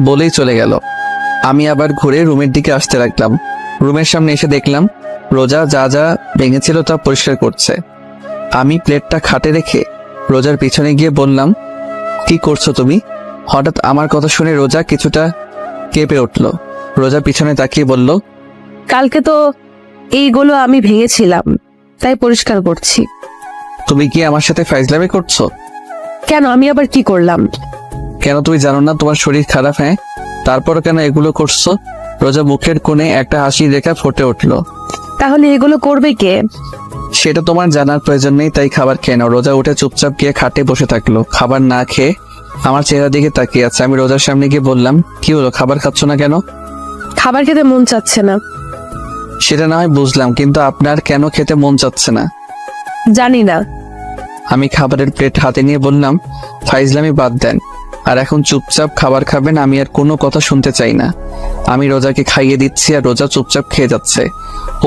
বলেই চলে গেল। আমি আবার ঘুরে রুমের দিকে আসতে লাগলাম। রুমের সামনে এসে দেখলাম রোজা যা যা ভেঙেছিল তা পরিষ্কার করছে। আমি প্লেটটা খাটে রেখে রোজার পিছনে গিয়ে বললাম, কি করছো তুমি? হঠাৎ আমার কথা শুনে রোজা কিছুটা কেঁপে উঠল। রোজা পিছনে তাকিয়ে বলল, কালকে তো এইগুলো আমি ভেঙেছিলাম, তাই পরিষ্কার করছি। তুমি কি আমার সাথে ফাইজলামি করছো? কেন, আমি আবার কি করলাম? কেন তুমি জানো না তোমার শরীর খারাপ? হ্যাঁ, তারপর কেন এগুলো করছো? রোজা মুখের কোণে একটা হাসি রেখা ফুটে উঠলো। তাহলে এগুলো করবে কে? সেটা তোমার জানার প্রয়োজন নেই, তাই খাবার খেয়ে নাও। রোজা উঠে চুপচাপ গিয়ে খাটে বসে থাকলো, খাবার না খেয়ে আমার চেহারা দিকে তাকিয়ে আছে। আমি রোজার সামনে গিয়ে বললাম, কি হলো, খাবার খাচ্ছ না কেন? খাবার খেতে মন চাচ্ছে না। সেটা না হয় বুঝলাম, কিন্তু আপনার কেন খেতে মন চাচ্ছে না? জানি না। আমি খাবারের প্লেট হাতে নিয়ে বললাম, ফাইজলামি বাদ দেন, আর এখন চুপচাপ খাবার খাবেন। আমি আর কোনো কথা শুনতে চাই না। আমি রোজাকে খাইয়ে দিচ্ছি আর রোজা চুপচাপ খেয়ে যাচ্ছে।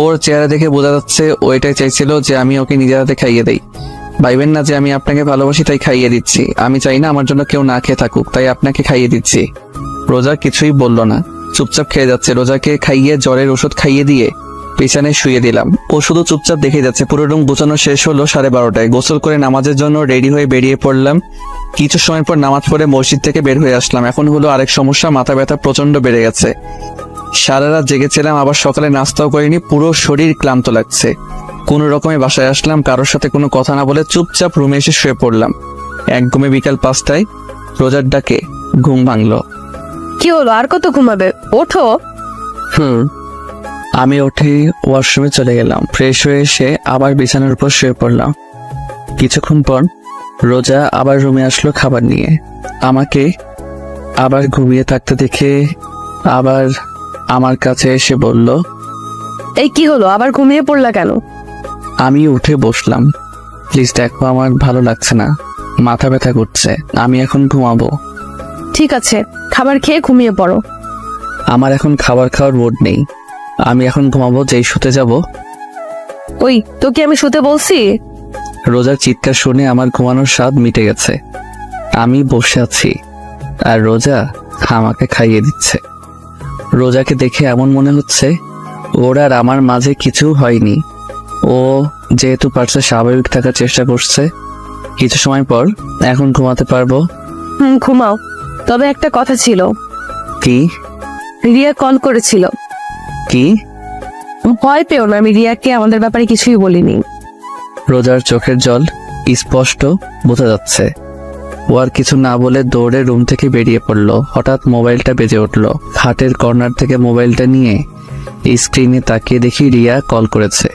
ওর চেহারা দেখে বোঝা যাচ্ছে ও এটাই চাইছিল যে আমি ওকে নিজের হাতে খাইয়ে দেই। ভাইবেন না যে আমি আপনাকে ভালোবাসি তাই খাইয়ে দিচ্ছি। আমি চাই না আমার জন্য কেউ না খেয়ে থাকুক, তাই আপনাকে খাইয়ে দিচ্ছি। রোজা কিছুই বলল না, চুপচাপ খেয়ে যাচ্ছে। রোজাকে খাইয়ে জ্বরের ওষুধ খাইয়ে দিয়ে বিছানায় শুয়ে দিলাম। ও শুধু চুপচাপ দেখে যাচ্ছে। পুরো রুম গোছানো শেষ হলো 12:30টায়। গোসল করে নামাজের জন্য রেডি হয়ে বেরিয়ে পড়লাম। কিছু সময় পর নামাজ পড়ে মসজিদ থেকে বের হয়ে আসলাম। এখন হলো আরেক সমস্যা, মাথা ব্যথা প্রচন্ড বেড়ে গেছে। সারা রাত জেগেছিলাম, আবার সকালে নাস্তাও করিনি, পুরো শরীর ক্লান্ত লাগছে। কোনো রকমে বাসায় আসলাম, কারোর সাথে কোনো কথা না বলে চুপচাপ রুমে এসে শুয়ে পড়লাম। একদমে বিকাল 5টায় রোজার ডাকে ঘুম ভাঙলো। কি হলো, আর কত ঘুমাবে? ওঠো। আমি উঠে ওয়াশরুমে চলে গেলাম। ফ্রেশ হয়ে এসে আবার বিছানার উপর শুয়ে পড়লাম। কিছুক্ষণ পর রোজা আবার রুমে আসলো খাবার নিয়ে। আমাকে আবার ঘুমিয়ে থাকতে দেখে আবার আমার কাছে এসে বলল, এই কি হলো, আবার ঘুমিয়ে পড়লা কেন? আমি উঠে বসলাম। প্লিজ দেখো, আমার ভালো লাগছে না, মাথা ব্যথা করছে, আমি এখন ঘুমাবো। ঠিক আছে, খাবার খেয়ে ঘুমিয়ে পড়ো। আমার এখন খাবার খাওয়ার মুড নেই, আমি এখন ঘুমাবো। যেই শুতে যাব, ওই তোকে আমি শুতে বলছি। রোজার চিৎকার শুনে আমার ঘুমানোর স্বাদ মিটে গেছে। আমি বসে আছি আর রোজা আমাকে খাইয়ে দিচ্ছে। রোজাকে দেখে এমন মনে হচ্ছে ওর আর আমার মাঝে কিছু হয়নি। ও যেহেতু পারছে স্বাভাবিক থাকার চেষ্টা করছে। কিছু সময় পর এখন ঘুমাতে পারবো। ঘুমাও। তবে একটা কথা ছিল। কি? রিয়া কল করেছিল। কি? ভয় পেও না, আমি রিয়াকে আমাদের ব্যাপারে কিছুই বলিনি। রোজার চোখের জল স্পষ্ট বোঝা যাচ্ছে। ও আর কিছু না বলে দৌড়ে রুম থেকে বেরিয়ে পড়লো। হঠাৎ মোবাইলটা বেজে উঠলো। খাটের কর্নার থেকে মোবাইলটা নিয়ে স্ক্রিনে তাকিয়ে দেখি রিয়া কল করেছে।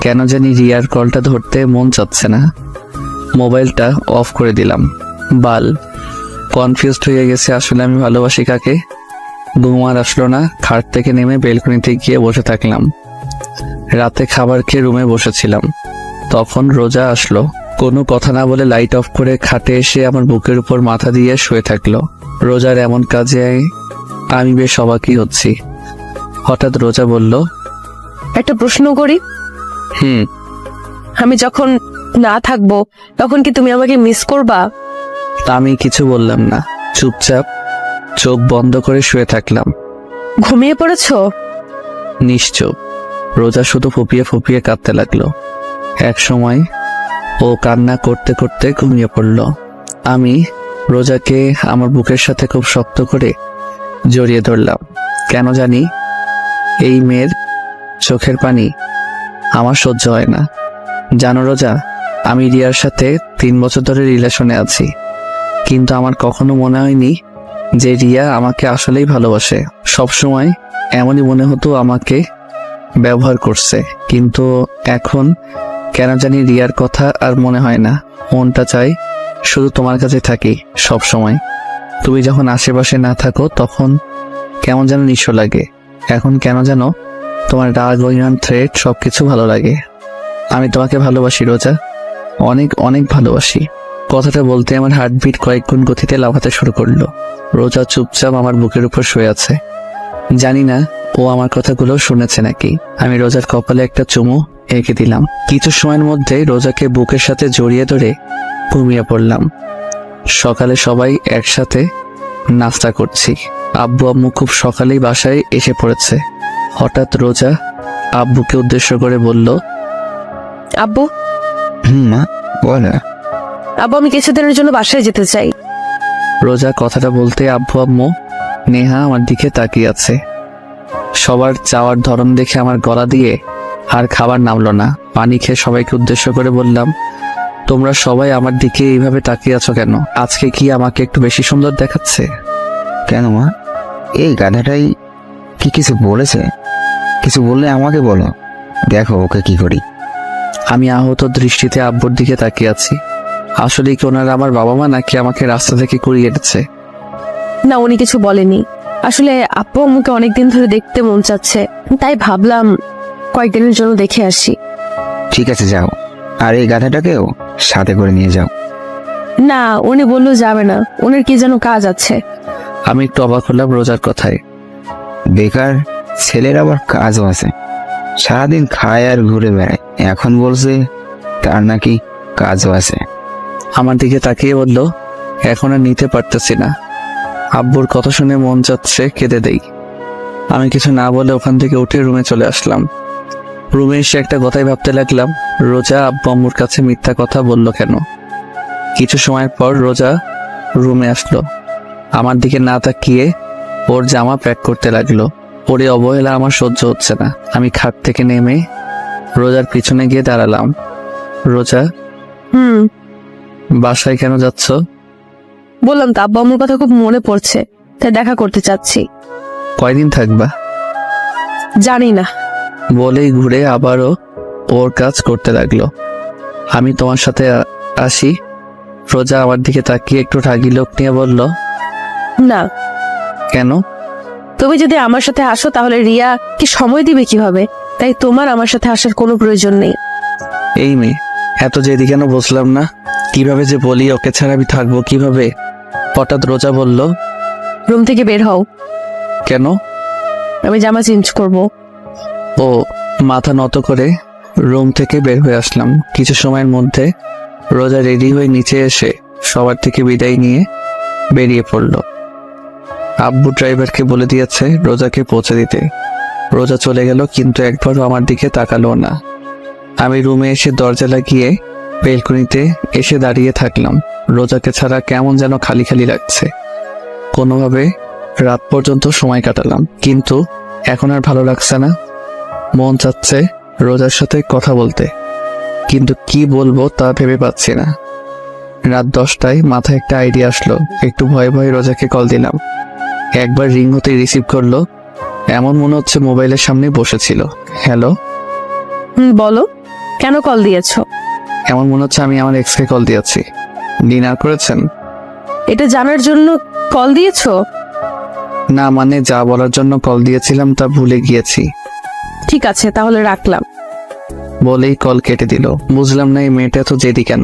কেন জানি রিয়ার কলটা ধরতে মন চাচ্ছে না। মোবাইলটা অফ করে দিলাম। বাল কনফিউজড হয়ে গেছে, আসলে আমি ভালোবাসি কাকে। ঘুম আর আসলো না। খাট থেকে নেমে বেলকনিতে গিয়ে বসে থাকলাম। রাতে খাবার খেয়ে রুমে বসেছিলাম, তখন রোজা আসলো। কোনো কথা না বলে লাইট অফ করে খাটে এসে আমার বুকের উপর মাথা দিয়ে শুয়ে থাকলো। রোজার এমন কাজে আমি বেশ অবাকই হচ্ছি। হঠাৎ রোজা বলল, একটা প্রশ্ন করি। আমি যখন না থাকবো তখন কি তুমি আমাকে মিস করবা? আমি কিছু বললাম না, চুপচাপ চোখ বন্ধ করে শুয়ে থাকলাম। ঘুমিয়ে পড়েছো? নিশ্চুপ। রোজা শুধু ফুপিয়ে ফুপিয়ে কাঁদতে লাগলো। এক সময় ও কান্না করতে করতে ঘুমিয়ে পড়ল। আমি রোজাকে আমার বুকের সাথে খুব শক্ত করে জড়িয়ে ধরলাম। কেন জানি এই মেয়ের চোখের পানি আমার সহ্য হয় না। জানো রোজা, আমি রিয়ার সাথে 3 বছর ধরে রিলেশনে আছি, কিন্তু আমার কখনো মনে হয়নি যে রিয়া আমাকে আসলেই ভালোবাসে। সবসময় এমনই মনে হতো আমাকে ব্যবহার করছে, কিন্তু এখন কেন জানি রিয়ার কথা আর মনে হয় না। মনটা চাই শুধু তোমার কাছে থাকি সব সময়। তুমি যখন আশেপাশে না থাকো তখন কেমন যেন নিঃস্ব লাগে। এখন কেন যেন তোমার রাগ, অভিমান, থ্রেট সবকিছু ভালো লাগে। আমি তোমাকে ভালোবাসি রোজা, অনেক অনেক ভালোবাসি। কথাটা বলতে আমার হার্টবিট কয়েক গুণ গতিতে লাফাতে শুরু করলো। রোজা চুপচাপ আমার বুকের উপর শুয়ে আছে। জানি না ও আমার কথাগুলো শুনেছে নাকি। আমি রোজার কপালে একটা চুমু এঁকে দিলাম। কিছু সময়ের মধ্যে রোজাকে বুকের সাথে জড়িয়ে ধরে ঘুমিয়ে পড়লাম। সকালে সবাই একসাথে নাস্তা করছি। আব্বু আম্মু খুব সকালেই বাসায় এসে পড়েছে। হঠাৎ রোজা আব্বুকে উদ্দেশ্য করে বলল, আব্বু। মা বল। আব্বু, আমি কিছুদিনের জন্য বাসায় যেতে চাই। রোজা কথাটা বলতে আব্বু আম্মু নেহা আমার দিকে তাকিয়ে আছে। সবার চাওয়ার ধরন দেখে আমার গলা দিয়ে আর খাবার নামলো না। পানি খেয়ে সবাইকে উদ্দেশ্য করে বললাম, তোমরা সবাই আমার দিকে এইভাবে তাকিয়ে আছো কেন? আজকে কি আমাকে একটু বেশি সুন্দর দেখাচ্ছে? কেন মা, এই গাধাটাই কি কিছু বলেছে? কিছু বললে আমাকে বলো, দেখো ওকে কি করি। আমি আহত দৃষ্টিতে আব্বুর দিকে তাকিয়ে আছি। আসলে কি ওনারা আমার বাবা মা, নাকি আমাকে রাস্তা থেকে কুড়িয়ে এনেছে? না, উনি কিছু বলেনি। আসলে আপু আম্মুকে অনেকদিন ধরে দেখতে মন চাচ্ছে, তাই ভাবলাম কয়েকদিনের জন্য দেখে আসি। ঠিক আছে যাও, আর এই গাধাটাকেও সাথে করে নিয়ে যাও। না, উনি বললো যাবে না, ওনার কি যেন কাজ আছে। আমি একটু অবাক হলাম রোজার কথায়। বেকার ছেলের আবার কাজও আছে, সারাদিন খায় আর ঘুরে বেড়ায়। এখন বলছে তার নাকি কাজও আছে। আমার দিকে তাকিয়ে বলল, এখন আর নিতে পারতেছি না। আব্বুর কথা শুনে মন যাচ্ছে কেঁদে দেই। আমি কিছু না বলে ওখান থেকে উঠে রুমে চলে আসলাম। রুমে এসে একটা কথাই ভাবতে লাগলাম, রোজা আব্বু আম্মুর কাছে মিথ্যা কথা বলল কেন? কিছু সময় পর রোজা রুমে আসলো। আমার দিকে না তাকিয়ে ওর জামা প্যাক করতে লাগলো। ওরে অবহেলা আমার সহ্য হচ্ছে না। আমি খাট থেকে নেমে রোজার পিছনে গিয়ে দাঁড়ালাম। রোজা, বাসায় কেন যাচ্ছ? বললাম তো আব্বু আম্মুর কথা খুব মনে পড়ছে, তাই দেখা করতে চাচ্ছি। কয়দিন থাকবা? জানি না। বলেই ঘুরে আবারও ওর কাজ করতে লাগলো। আমি তোমার সাথে আসি? রোজা আমার দিকে তাকিয়ে একটু রাগী লোক নিয়ে বলল, না, কেন? তুমি যদি আমার সাথে আসো তাহলে রিয়া কি সময় দিবে কিভাবে? তাই তোমার আমার সাথে আসার কোনো প্রয়োজন নেই। এই মেয়ে এত জেদি কেন বুঝলাম না। কিভাবে যে বলি ওকে ছাড়া আমি থাকবো কিভাবে? হঠাৎ রোজা বলল, রুম থেকে বের হও, কেন? আমি জামা চেঞ্জ করব। ও মাথা নত করে রুম থেকে বের হয়ে আসলাম। কিছু সময়ের মধ্যে রোজা রেডি হয়ে নিচে এসে সবার থেকে বিদায় নিয়ে বেরিয়ে পড়ল। আব্বু ড্রাইভারকে বলে দিয়েছে রোজাকে পৌঁছে দিতে। রোজা চলে গেল, কিন্তু একবারও আমার দিকে তাকালো না। আমি রুমে এসে দরজা লাগিয়ে বেলকনিতে এসে দাঁড়িয়ে থাকলাম। রোজাকে ছাড়া কেমন যেন খালি খালি লাগছে। কোনোভাবে রাত পর্যন্ত সময় কাটালাম, কিন্তু এখন আর ভালো লাগছে না। মন চাচ্ছে রোজার সাথে কথা বলতে, কিন্তু কি বলবো তা ভেবে পাচ্ছি না। রাত 10টায় মাথায় একটা আইডিয়া আসলো। একটু ভয়ে ভয়ে রোজাকে কল দিলাম। একবার রিং হতে রিসিভ করলো। এমন মনে হচ্ছে মোবাইলের সামনে বসেছিল। হ্যালো। বলো, কেন কল দিয়েছো? এমন মনে হচ্ছে আমি আমার এক্সকে কল দিয়েছি। ডিনার করেছেন? এটা জানার জন্য কল দিয়েছো? না, মানে যা বলার জন্য কল দিয়েছিলাম তা ভুলে গিয়েছি। ঠিক আছে, তাহলে রাখলাম। বলেই কল কেটে দিল। বুঝলাম না এই মেয়েটা তো জেদি কেন।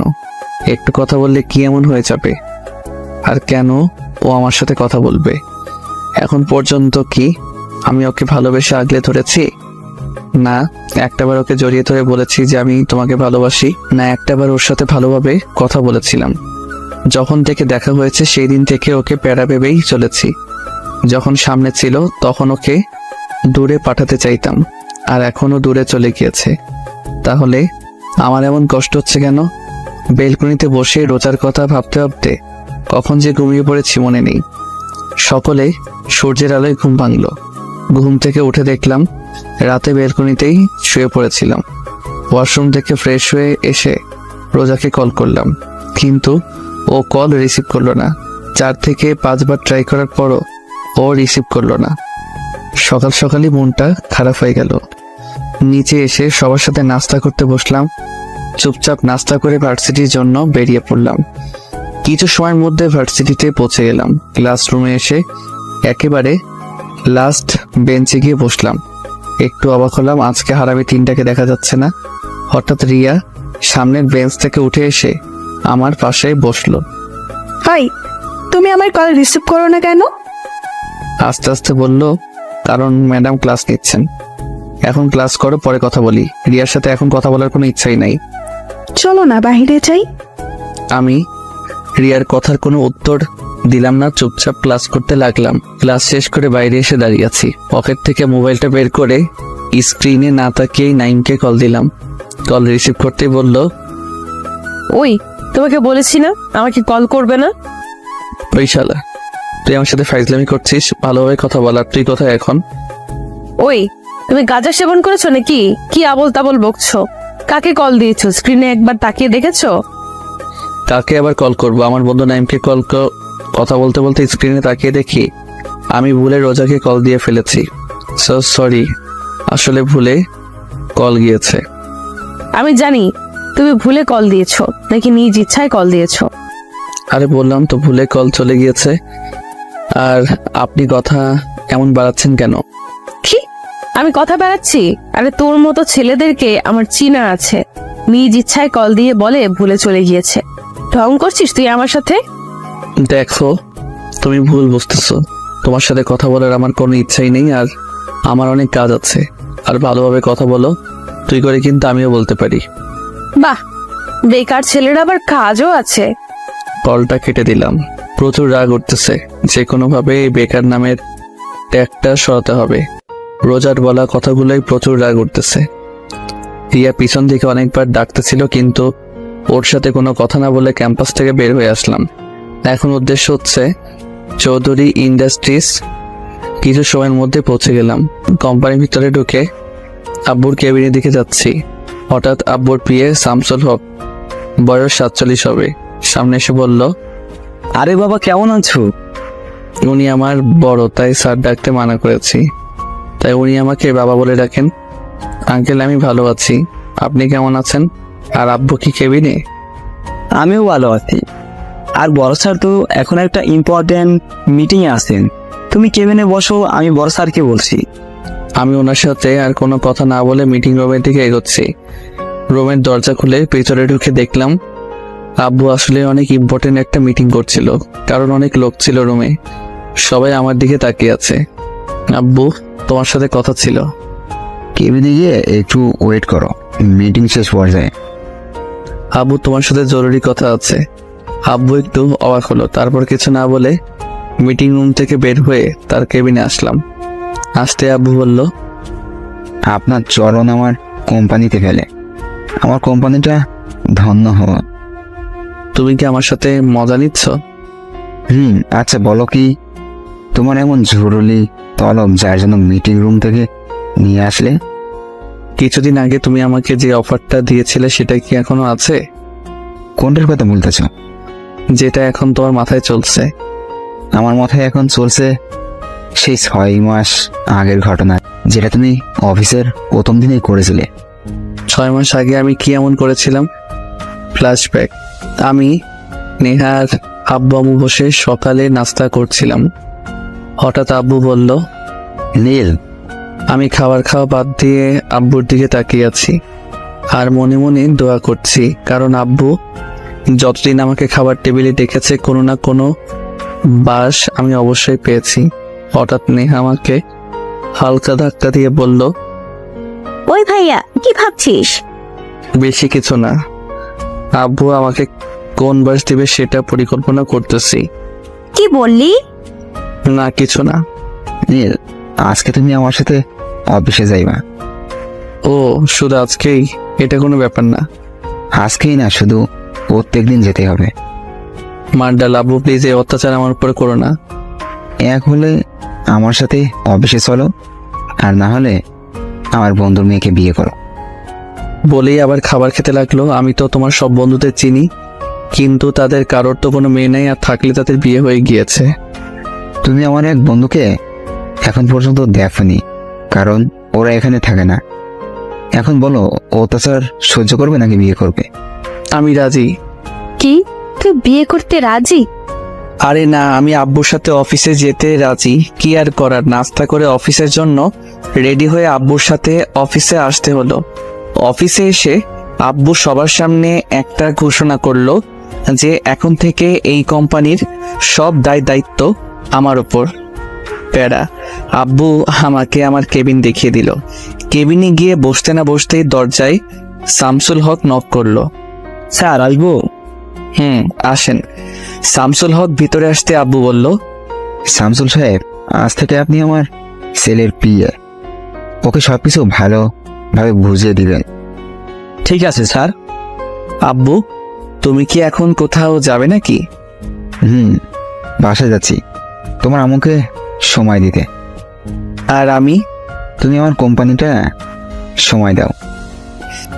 একটু কথা বললে কি এমন হয়ে যাবে? আর কেন ও আমার সাথে কথা বলবে? এখন পর্যন্ত কি আমি ওকে ভালোবেসে আগলে ধরেছি? না, একটাবার ওকে জড়িয়ে ধরে বলেছি যে আমি তোমাকে ভালোবাসি। না, একটাবার ওর সাথে ভালোভাবে কথা বলেছিলাম। যখন থেকে দেখা হয়েছে সেই দিন থেকে ওকে প্যারা ভেবেই চলেছি। যখন সামনে ছিল তখন ওকে দূরে পাঠাতে চাইতাম, আর এখনো দূরে চলে গিয়েছে। তাহলে আমার এমন কষ্ট হচ্ছে কেন? বেলকনিতে বসে রোজার কথা ভাবতে ভাবতে কখন যে ঘুমিয়ে পড়েছি মনে নেই। সকলে সূর্যের আলোয় ঘুম ভাঙল। ঘুম থেকে উঠে দেখলাম রাতে বেলকনিতেই শুয়ে পড়েছিলাম। ওয়াশরুম থেকে ফ্রেশ হয়ে এসে রোজাকে কল করলাম, কিন্তু ও কল রিসিভ করলো না। 4 থেকে 5 বার ট্রাই করার পরও ও রিসিভ করলো না। সকাল সকালই মনটা খারাপ হয়ে গেল। নিচে এসে সবার সাথে নাস্তা করতে বসলাম। চুপচাপ নাস্তা করে ভার্সিটির জন্য বেরিয়ে পড়লাম। কিছু সময়ের মধ্যে ভার্সিটিতে পৌঁছে গেলাম। ক্লাসরুমে এসে একেবারে লাস্ট বেঞ্চে গিয়ে বসলাম। একটু অবাক হলাম, আজকে হারামি 3টাকে দেখা যাচ্ছে না। হঠাৎ রিয়া সামনের বেঞ্চ থেকে উঠে এসে আমার পাশে বসলো। হাই, তুমি আমার কল রিসিভ করো না কেন? আস্তে আস্তে বলল, কারণ ম্যাডাম ক্লাস নিচ্ছেন। এখন ক্লাস করো, পরে কথা বলি। রিয়ার সাথে এখন কথা বলার কোনো ইচ্ছাই নাই। চলো না বাইরে যাই। আমি রিয়ার কথার কোনো উত্তর দিলাম না, চুপচাপ ক্লাস করতে লাগলাম। ক্লাস শেষ করে বাইরে এসে দাঁড়িয়ে আছি। পকেট থেকে মোবাইলটা বের করে স্ক্রিনে না তাকিয়েই 9কে কল দিলাম। কল রিসিভ করতেই বলল, ওই, তোমাকে বলেছি না আমাকে কল করবে না? ওই শালা, তুই আমার সাথে ফাইজলামি করছিস? ভালোভাবে কথা বলার তুই কোথায় এখন? ওই, তুমি গাঁজা সেবন করেছো নাকি? কি আবল তাবল বকছো? কাকে কল দিয়েছো স্ক্রিনে একবার তাকিয়ে দেখেছো? কাকে আবার কল করব? আমার বন্ধু নাইমকে কথা বলতে বলতে স্ক্রিনে তাকিয়ে দেখি আমি ভুলে রোজাকে কল দিয়ে ফেলেছি। সো সরি, আসলে ভুলে কল গিয়েছে। আমি জানি তুমি ভুলে কল দিয়েছো নাকি নিজ ইচ্ছায় কল দিয়েছো। আরে বললাম তো ভুলে কল চলে গিয়েছে। আর আপনি কথা এমন বাড়াচ্ছেন কেন? কি আমি কথা বেড়াচ্ছি? আরে তোর মতো ছেলেদেরকে আমার চিনা আছে, নিজ ইচ্ছায় কল দিয়ে বলে ভুলে চলে গিয়েছে। ঢং করছিস তুই আমার সাথে? দেখো, তুমি ভুল বুঝতেছো। তোমার সাথে কথা বলার আমার কোনো ইচ্ছাই নেই, আর আমার অনেক কাজ আছে। আর ভালোভাবে কথা বলো, তুই করে কিন্তু আমিও বলতে পারি। বাহ, বেকার ছেলের আবার কাজও আছে। কলটা কেটে দিলাম। প্রচুর রাগ উঠতেছে, যে কোনোভাবে এই বেকার নামের ট্যাগটা সরাতে হবে। রোজার বলা কথাগুলোই প্রচুর রাগ উঠতেছে। রিয়া পিছন থেকে অনেকবার ডাকতেছিল, কিন্তু ওর সাথে কোনো কথা না বলে ক্যাম্পাস থেকে বের হয়ে আসলাম। এখন উদ্দেশ্য হচ্ছে চৌধুরী ইন্ডাস্ট্রিজ। কিছু সময়ের মধ্যে পৌঁছে গেলাম। কোম্পানির ভিতরে ঢুকে আব্বুর কেবিনের দিকে যাচ্ছি। হঠাৎ আব্বুর পিএ শামসুল হক, বয়স 47 হবে, সামনে এসে বলল, আরে বাবা, কেমন আছো? উনি আমার বড়, তাই স্যার ডাকতে মানা করেছি, তাই উনি আমাকে বাবা বলে ডাকেন। আঙ্কেল, আমি ভালো আছি, আপনি কেমন আছেন? আর আব্বু কি কেবিনে? আমিও ভালো আছি। আর বড় স্যার তো এখন একটা ইম্পর্টেন্ট মিটিংয়ে আছেন, তুমি কেবিনে বসো, আমি বড় স্যারকে বলছি। আমি ওনার সাথে আর কোনো কথা না বলে মিটিং রুমের দিকে এগোচ্ছি। রুমের দরজা খুলে পেছনে ঢুকে দেখলাম আব্বু আসলে অনেক ইম্পর্টেন্ট একটা মিটিং করছিল, কারণ অনেক লোক ছিল রুমে। সবাই আমার দিকে তাকিয়ে আছে। আব্বু, তোমার সাথে কথা ছিল। কেবিনে গিয়ে একটু ওয়েট করো, মিটিং শেষ পর্যায়ে। আব্বু, তোমার সাথে জরুরি কথা আছে। আব্বু একটু অবাক হলো, তারপর কিছু না বলে মিটিং রুম থেকে বের হয়ে তার কেবিনে আসলাম। আসতে আব্বু বলল, আপনার চরণ আমার কোম্পানিতে ফেলে আমার কোম্পানিটা ধন্য হওয়া। তুমি কি আমার সাথে মজা নিচ্ছ? আচ্ছা বলো, কি তোমার এমন জরুরি তলব যার জন্য মিটিং রুম থেকে নিয়ে আসলে? কিছুদিন আগে তুমি আমাকে যে অফারটা দিয়েছিলে সেটা কি এখনো আছে? কোনটার কথা বলতেছ? যেটা এখন তোমার মাথায় চলছে। আমার মাথায় এখন চলছে সেই 6 মাস আগের ঘটনা, যেটা তুমি অফিসের প্রথম দিনেই করেছিলে। 6 মাস আগে আমি কি এমন করেছিলাম? ফ্ল্যাশব্যাক। আমি, নেহার আব্বু আম্মু বসে সকালে নাস্তা করছিলাম। হঠাৎ আব্বু বলল, নীল, আমি খাওয়া বাদ দিয়ে আব্বুর দিকে তাকিয়ে আছি আর মনে মনে দোয়া করছি, কারণ আব্বু যতদিন আমাকে খাবার টেবিলে ডেকেছে কোনো না কোনো বাস আমি অবশ্যই পেয়েছি। হঠাৎ নেহা আমাকে হালকা ধাক্কা দিয়ে বলল, ওই ভাইয়া, কি ভাবছিস? বেশি কিছু না, আব্বু আমাকে কোন বাস দিবে সেটা পরিকল্পনা করতেছি। কি বললি? না, কিছু না। নীল, আজকে তুমি আমার সাথে অফিসে যাইবা। ও, শুধু আজকেই? এটা কোনো ব্যাপার না। আজকেই না, শুধু প্রত্যেকদিন যেতে হবে। মার্ডাল, আব্বু প্লিজ এই অত্যাচার আমার উপরে করো না। এক হলে আমার সাথে অফিসে চলো, আর না হলে আমার বন্ধুর মেয়েকে বিয়ে করো। বলেই আবার খাবার খেতে লাগলো। আমি তো তোমার সব বন্ধুদের চিনি, কিন্তু তাদের কারোর তো কোনো মেয়ে নেই, আর থাকলে তাদের বিয়ে হয়ে গিয়েছে। তুমি আমার এক বন্ধুকে এখন পর্যন্ত দেখোনি, কারণ ওরা এখানে থাকে না। এখন বলো, অত্যাচার সহ্য করবে নাকি বিয়ে করবে? আমি রাজি। কি, তুই বিয়ে করতে রাজি? আরে না, আমি আব্বুর সাথে অফিসে যেতে রাজি। কি আর করার, নাস্তা করে অফিসের জন্য রেডি হয়ে আব্বুর সাথে অফিসে আসতে হলো। অফিসে এসে আব্বু সবার সামনে একটা ঘোষণা করলো যে এখন থেকে এই কোম্পানির সব দায়িত্ব আমার উপর। প্যারা। আব্বু আমাকে আমার কেবিন দেখিয়ে দিল। কেবিনে গিয়ে বসতে না বসতেই দরজায় শামসুল হক নক করলো। স্যার, আসবো? আসেন। শামসুল হক ভিতরে আসতে আব্বু বলল, শামসুল সাহেব, আজ থেকে আপনি আমার ছেলের পিএ। ওকে সবকিছু ভালোভাবে বুঝিয়ে দিবেন। ঠিক আছে স্যার। আব্বু, তুমি কি এখন কোথাও যাবে নাকি? বাসায় যাচ্ছি তোমার আম্মুকে সময় দিতে। আর আমি? তুমি আমার কোম্পানিটা সময় দাও।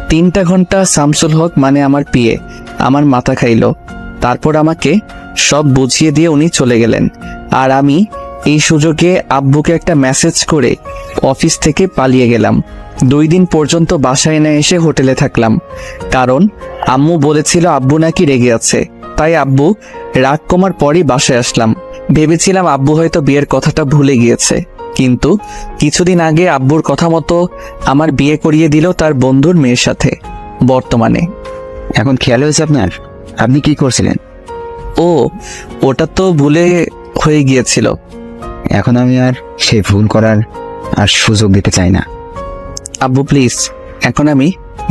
3টা ঘন্টা শামসুল হক মানে আমার পিএ আমার মাথা খাইলো। তারপর আমাকে সব বুঝিয়ে দিয়ে উনি চলে গেলেন। আর আমি এই সুযোগে আব্বুকে একটা মেসেজ করে অফিস থেকে পালিয়ে গেলাম। 2 দিন পর্যন্ত বাসায় না এসে হোটেলে থাকলাম, কারণ আম্মু বলেছিল আব্বু নাকি রেগে আছে। তাই আব্বু রাগ কমার পরই বাসায় আসলাম। ভেবেছিলাম আব্বু হয়তো বিয়ের কথাটা ভুলে গিয়েছে, কিন্তু কিছুদিন আগে আব্বুর কথা মতো আমার বিয়ে করিয়ে দিল তার বন্ধুর মেয়ের সাথে। বর্তমানে এখন খেয়াল হয়েছে আপনার? আপনি কি করছিলেন? ও, ওটা তো ভুলে হয়ে গিয়েছিল। এখন আমি আর সেই ভুল করার আর সুযোগ দিতে চাই না। আব্বু প্লিজ, এখন আমি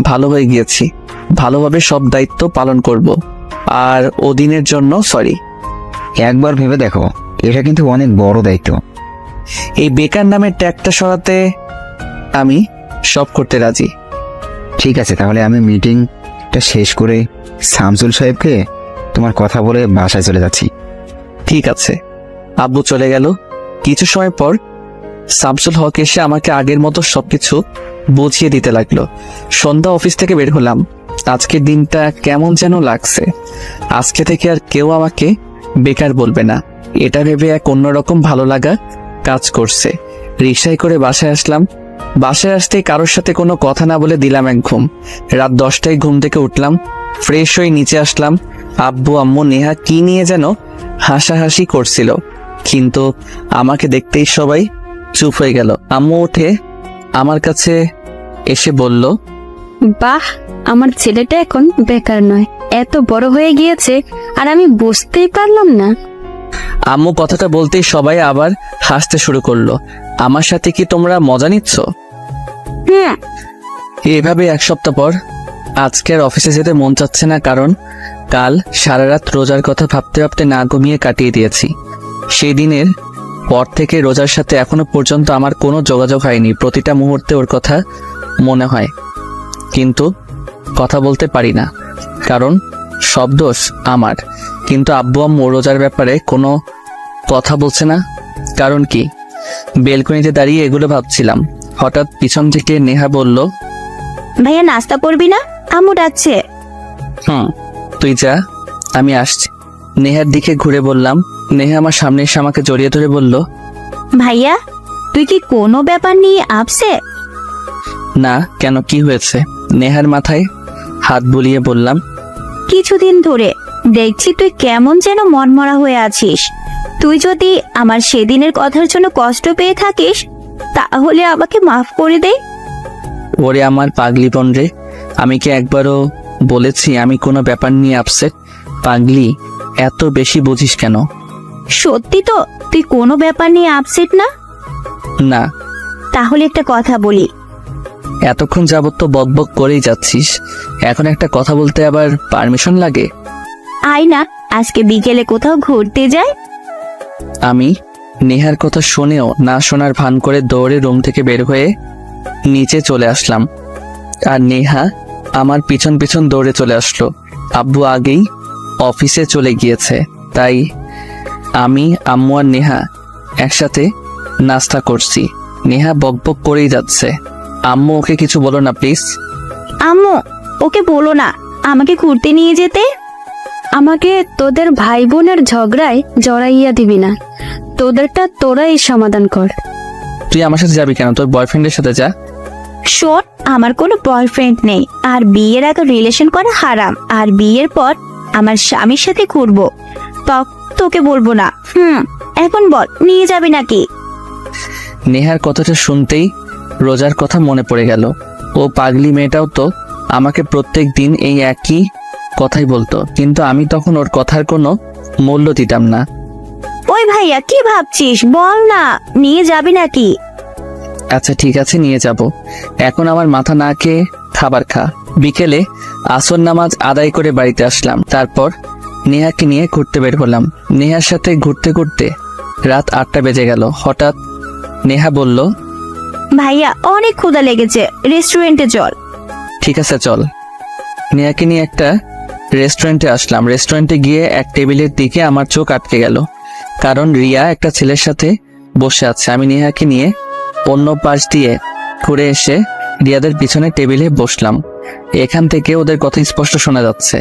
ভালো হয়ে গিয়েছি। ভালোভাবে সব দায়িত্ব পালন করব। আর ওদিনের জন্য সরি। একবার ভেবে দেখো, এটা কিন্তু অনেক বড় দায়িত্ব। এই বেকার নামের ট্যাগটা সরাতে আমি সব করতে রাজি। ঠিক আছে, তাহলে আমি মিটিংটা শেষ করে শামসুল সাহেবকে তোমার কথা বলে বাসায় চলে যাচ্ছি। ঠিক আছে। আব্বু চলে গেল। কিছু সময় পর শামসুল হক এসে আমাকে আগের মতো সবকিছু বুঝিয়ে দিতে লাগলো। সন্ধ্যা অফিস থেকে বের হলাম। আজকের দিনটা কেমন যেন লাগছে। আজকে থেকে আর কেউ আমাকে বেকার বলবে না, এটা ভেবে এক অন্যরকম ভালো লাগা কাজ করছে। রিকশায় করে বাসায় আসলাম। বাসায় আসতেই কারোর সাথে কোনো কথা না বলে দিলাম এক ঘুম। রাত 10টায় ঘুম থেকে উঠলাম, ফ্রেশ হয়ে নিচে আসলাম। আব্বু আম্মু নেহা কি নিয়ে যেন হাসাহাসি করছিল, কিন্তু আমাকে দেখতেই সবাই চুপ হয়ে গেল। আম্মু উঠে আমার কাছে এসে বলল, বাহ, আমার ছেলেটা এখন বেকার নয়, এত বড় হয়ে গিয়েছে আর আমি বুঝতেই পারলাম না। আম্মু কথাটা বলতেই সবাই আবার হাসতে শুরু করলো। আমার সাথে কি তোমরা মজা নিচ্ছ? হুম। এভাবে এক সপ্তাহ পর আজকে আর অফিসে যেতে মন চাচ্ছে না, কারণ কাল সারা রাত রোজার কথা ভাবতে ভাবতে না ঘুমিয়ে কাটিয়ে দিয়েছি। সেই দিনের পর থেকে রোজার সাথে এখনো পর্যন্ত আমার কোনো যোগাযোগ হয়নি। প্রতিটা মুহূর্তে ওর কথা মনে হয়, কিন্তু কথা বলতে পারি না, কারণ সব দোষ আমার। কিন্তু আব্বু আম্মু রোজার ব্যাপারে কোনো কথা বলছে না, কারণ কি? বেলকনিতে দাঁড়িয়ে এগুলো ভাবছিলাম। হঠাৎ পিছন থেকে নেহা বলল, ভাইয়া নাস্তা করবি না? আম্মু ডাকছে। তুই যা, আমি আসছি। নেহার দিকে ঘুরে বললাম। নেহা আমার সামনে এসে আমাকে জড়িয়ে ধরে বলল, ভাইয়া, তুই কি কোনো ব্যাপার নিয়ে আপসেট? না, কেন, কি হয়েছে? নেহার মাথায় হাত বুলিয়ে বললাম, কিছুদিন ধরে দেখছি তুই কেমন যেন মনমরা হয়ে আছিস। তুই যদি আমার সেদিনের কথার জন্য কষ্ট পেয়ে থাকিস, তাহলে আমাকে মাফ করে দে। ওরে আমার পাগলি বোন রে, আমি কি একবারও বলেছি আমি কোনো ব্যাপার নিয়ে আপসেট? পাগলি, এত বেশি বুঝিস কেন? সত্যি তো তুই কোনো ব্যাপার নিয়ে আপসেট না? না। তাহলে একটা কথা বলি। এতক্ষণ যাবত তো বকবক করেই যাচ্ছিস, এখন একটা কথা বলতে আবার পারমিশন লাগে? আয় না, আজকে বিকেলে কোথাও ঘুরতে যাই। আমি নেহার কথা শুনেও না শোনার ভান করে দৌড়ে রুম থেকে বের হয়ে নিচে চলে আসলাম। আর নেহা আমার পিছন পিছন দৌড়ে চলে আসলো। আব্বু আগেই অফিসে চলে গিয়েছে, তাই আমি, আম্মু আর নেহা একসাথে নাস্তা করছি। নেহা বকবক করেই যাচ্ছে। আম্মু, ওকে কিছু বলো না প্লিজ। আম্মু, ওকে বলো না আমাকে ঘুরতে নিয়ে যেতে। আমাকে তোদের ভাই বোনের ঝগড়ায় জড়াইয়া দিবি না, তোদেরটা তোরাই সমাধান কর। তুই আমার সাথে যাবি কেন? তোর বয়ফ্রেন্ডের সাথে যা। শোন, আমার কোনো বয়ফ্রেন্ড নেই, আর বিয়ের আগে রিলেশন করা হারাম। আর বিয়ের পর আমার স্বামীর সাথে ঘুরবো, তোকে বলবো না। এখন বল, নিয়ে যাবি নাকি? নেহার কথাটা শুনতেই রোজার কথা মনে পড়ে গেল। ও পাগলি মেয়েটাও তো আমাকে প্রত্যেক দিন এই একই কথাই বলতো, কিন্তু আমি তখন ওর কথার কোনো মূল্য দিতাম না। ওই ভাইয়া, কি ভাবছিস? বল না, নিয়ে যাবি নাকি? আচ্ছা ঠিক আছে, নিয়ে যাব। এখন আমার মাথা না খেয়ে খাবার খা। বিকেলে আসর নামাজ আদায় করে বাড়িতে আসলাম। তারপর নেহাকে নিয়ে ঘুরতে বের হলাম। নেহার সাথে ঘুরতে ঘুরতে রাত 8টা বেজে গেল। হঠাৎ নেহা বলল, ভাইয়া, অনেক ক্ষুধা লেগেছে, রেস্টুরেন্টে চল। ঠিক আছে চল। নেহাকে নিয়ে একটা রেস্টুরেন্টে আসলাম। রেস্টুরেন্টে গিয়ে এক টেবিলের দিকে আমার চোখ আটকে গেল, কারণ রিয়া একটা ছেলের সাথে বসে আছে। আমি নেহাকে নিয়ে অন্য পাশ দিয়ে ঘুরে এসে রিয়াদের পিছনে টেবিলে বসলাম। এখান থেকে ওদের কথা স্পষ্ট শোনা যাচ্ছে।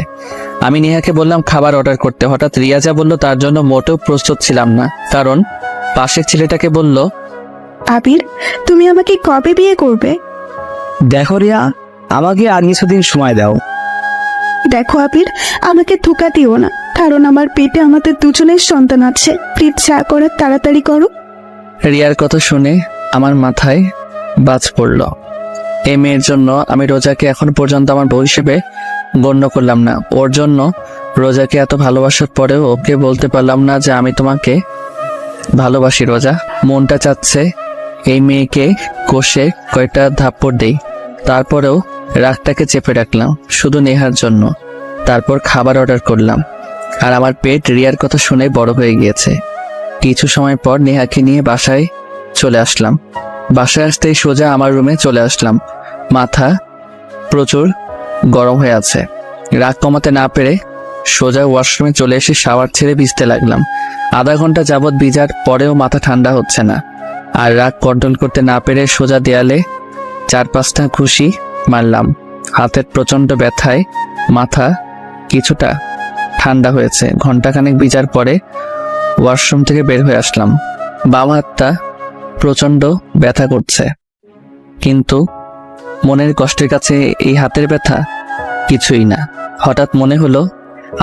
আমি নেহাকে বললাম খাবার অর্ডার করতে। হঠাৎ রিয়া যা বলল তার জন্য মোটেও প্রস্তুত ছিলাম না, কারণ পাশের ছেলেটাকে বলল, আবির, তুমি আমাকে কবে বিয়ে করবে? দেখো রিয়া, আমাকে আর কিছুদিন সময় দাও। দেখো আবির, আমাকে ধোকা দিও না, কারণ আমার পেটে আমাদের দুজনের সন্তান আছে। প্লিজ যা করার তাড়াতাড়ি করো। রিয়ার কথা শুনে আমার মাথায় বাজ পড়ল। এই মেয়ের জন্য আমি রোজাকে এখন পর্যন্ত আমার বউ হিসেবে গণ্য করলাম না। ওর জন্য রোজাকে এত ভালোবাসার পরেও ওকে বলতে পারলাম না যে আমি তোমাকে ভালোবাসি। রোজা, মনটা চাচ্ছে এই মেয়েকে কষে কয়টা থাপ্পড় দেই, তারপরেও রাগটাকে চেপে রাখলাম শুধু নেহার জন্য। তারপর খাবার অর্ডার করলাম, আর আমার পেট রিয়ার কথা শুনে বড় হয়ে গিয়েছে। কিছু সময় পর নেহাকে নিয়ে বাসায় চলে আসলাম। বাসায় আসতেই সোজা আমার রুমে চলে আসলাম। মাথা প্রচুর গরম হয়ে আছে। রাগ কমাতে না পেরে সোজা ওয়াশরুমে চলে এসে শাওয়ার ছেড়ে ভিজতে লাগলাম। আধা ঘন্টা যাবৎ ভিজার পরেও মাথা ঠান্ডা হচ্ছে না। আর রাগ কন্ট্রোল করতে না পেরে সোজা দেয়ালে 4-5টা ঘুষি মারলাম। হাতের প্রচন্ড ব্যথায় মাথা কিছুটা ঠান্ডা হয়েছে। ঘন্টাখানেক ভিজার পরে ওয়াশরুম থেকে বের হয়ে আসলাম। বাম হাতটা প্রচন্ড ব্যথা করছে, কিন্তু মনের কষ্টের কাছে এই হাতের ব্যথা কিছুই না। হঠাৎ মনে হলো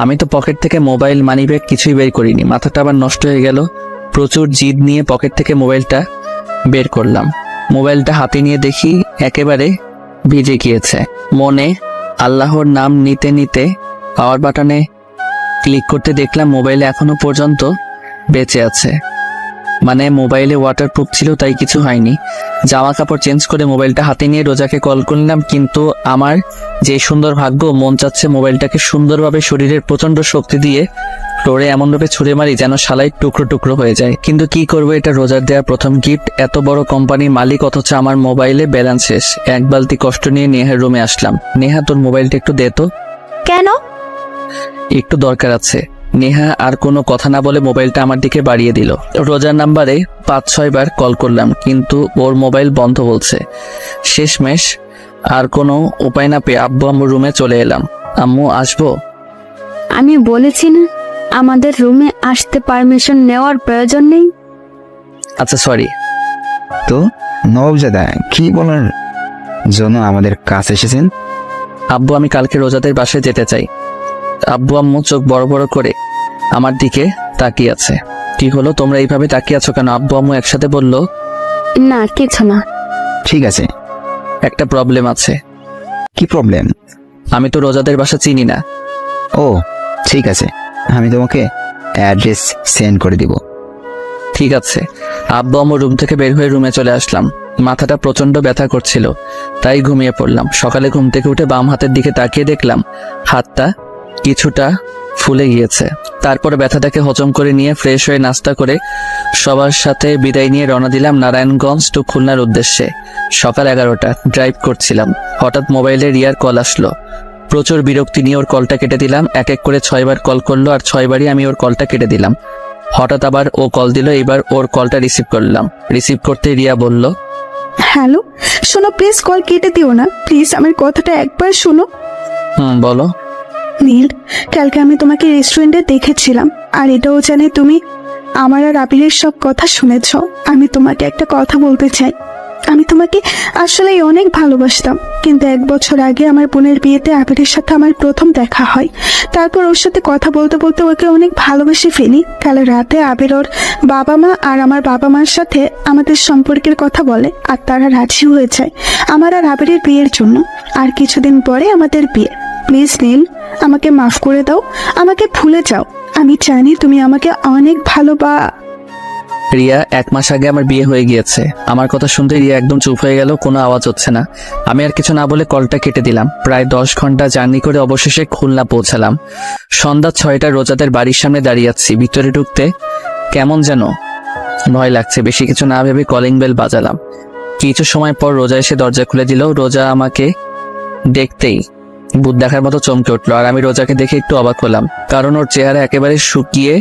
আমি তো পকেট থেকে মোবাইল, মানিব্যাগ কিছুই বের করিনি। মাথাটা আবার নষ্ট হয়ে গেল। প্রচুর জিদ নিয়ে পকেট থেকে মোবাইলটা বের করলাম। মোবাইলটা হাতে নিয়ে দেখি একেবারে ভিজে গিয়েছে। মনে আল্লাহর নাম নিতে নিতে পাওয়ার বাটনে ক্লিক করতে দেখলাম মোবাইলে এখনো পর্যন্ত বেঁচে আছে। মানে মোবাইলে ওয়াটারপ্রুফ ছিল, তাই কিছু হয়নি। জামা কাপড় চেঞ্জ করে মোবাইলটা হাতে নিয়ে রোজাকে কল করলাম, কিন্তু আমার যে সুন্দর ভাগ্য, মন চাচ্ছে মোবাইলটাকে সুন্দরভাবে শরীরের প্রচন্ড শক্তি দিয়ে ফ্লোরে এমনভাবে ছুঁড়ে মারি যেন শালাই টুকরো টুকরো হয়ে যায়। কিন্তু কি করবো, এটা রোজার দেওয়া প্রথম গিফট। এত বড় কোম্পানির মালিক, অথচ আমার মোবাইলে ব্যালেন্স শেষ। এক বালতি কষ্ট নিয়ে নেহার রুমে আসলাম। নেহা, তোর মোবাইলটা একটু দে তো। কেন? একটু দরকার আছে। নেহা আর কোনো কথা না বলে মোবাইলটা আমার দিকে বাড়িয়ে দিল। রোজার নাম্বারে 5-6 বার কল করলাম, কিন্তু ওর মোবাইল বন্ধ বলছে। শেষমেশ আর কোনো উপায় না পেয়ে আব্বু আম্মুর রুমে চলে এলাম। আম্মু, আসবো? আমি বলেছি না আমাদের রুমে আসতে পারমিশন নেওয়ার প্রয়োজন নেই। আচ্ছা, সরি। তো নবজাদা কি বলার জন্য আমাদের কাছে এসেছেন? আব্বু, আমি কালকে রোজাদের বাসায় যেতে চাই। আব্বু আম্মু চোখ বড় বড় করে আমার দিকে তাকিয়ে আছে। কি হলো, তোমরা এইভাবে তাকিয়ে আছো কেন? আব্বু আম্মু একসাথে বলল, না কিছু না। ঠিক আছে, একটা প্রবলেম আছে। কি প্রবলেম? আমি তো রোজাদের বাসা চিনি না। ও ঠিক আছে, আমি তোমাকে অ্যাড্রেস সেন্ড করে দিব। ঠিক আছে। আব্বু আম্মু রুম থেকে বের হয়ে রুমে চলে আসলাম। মাথাটা প্রচন্ড ব্যথা করছিল, তাই ঘুমিয়ে পড়লাম। সকালে ঘুম থেকে উঠে বাম হাতের দিকে তাকিয়ে দেখলাম হাতটা কিছুটা ফুলে গিয়েছে। তারপরে ব্যথাটাকে হজম করে নিয়ে ফ্রেশ হয়ে নাস্তা করে সবার সাথে বিদায় নিয়ে রওনা দিলাম নারায়ণগঞ্জ টু খুলনার উদ্দেশ্যে। সকাল 11টা, ড্রাইভ করছিলাম। হঠাৎ মোবাইলে রিয়ার কল আসলো। প্রচুর বিরক্তি নিয়ে ওর কলটা কেটে দিলাম। এক এক করে 6 বার কল করলো, আর 6 বারই আমি ওর কলটা কেটে দিলাম। হঠাৎ আবার ও কল দিল। এবার ওর কলটা রিসিভ করলাম। রিসিভ করতে রিয়া বলল, হ্যালো, শোনো প্লিজ, কল কেটে দিও না প্লিজ, আমার কথাটা একবার শোনো। বলো। নীল, কালকে আমি তোমাকে রেস্টুরেন্টে দেখেছিলাম, আর এটাও জানি তুমি আমার আর আবিরের সব কথা শুনেছ। আমি তোমাকে একটা কথা বলতে চাই। আমি তোমাকে আসলে অনেক ভালোবাসতাম, কিন্তু 1 বছর আগে আমার বোনের বিয়েতে আবিরের সাথে আমার প্রথম দেখা হয়। তারপর ওর সাথে কথা বলতে বলতে ওকে অনেক ভালোবেসে ফেলি। কাল রাতে আবির ওর বাবা মা আর আমার বাবা মার সাথে আমাদের সম্পর্কের কথা বলে, আর তারা রাজি হয়ে যায় আমার আর আবিরের বিয়ের জন্য। আর কিছুদিন পরে আমাদের বিয়ে। প্লিজ নীল, আমাকে মাফ করে দাও, আমাকে ভুলে যাও। আমি জানি তুমি আমাকে অনেক রিয়া, 1 মাস আগে আমার বিয়ে হয়ে গিয়েছে। আমার কথা শুনতে রিয়া একদম চুপ হয়ে গেল, কোনো আওয়াজ হচ্ছে না। আমি আর কিছু না বলে কলটা কেটে দিলাম। প্রায় 10 ঘন্টা জার্নি করে অবশেষে খুলনা পৌঁছালাম। সন্ধ্যা 6টা, রোজাদের বাড়ির সামনে দাঁড়িয়ে আছি। ভিতরে ঢুকতে কেমন যেন ভয় লাগছে। বেশি কিছু না ভেবে কলিং বেল বাজালাম। কিছু সময় পর রোজা এসে দরজা খুলে দিল। রোজা আমাকে দেখতেই ভূত দেখার মতো চমকে উঠলো, আর আমি রোজাকে দেখে একটু অবাক হলাম, কারণ ওর চেহারা একেবারে শুকিয়ে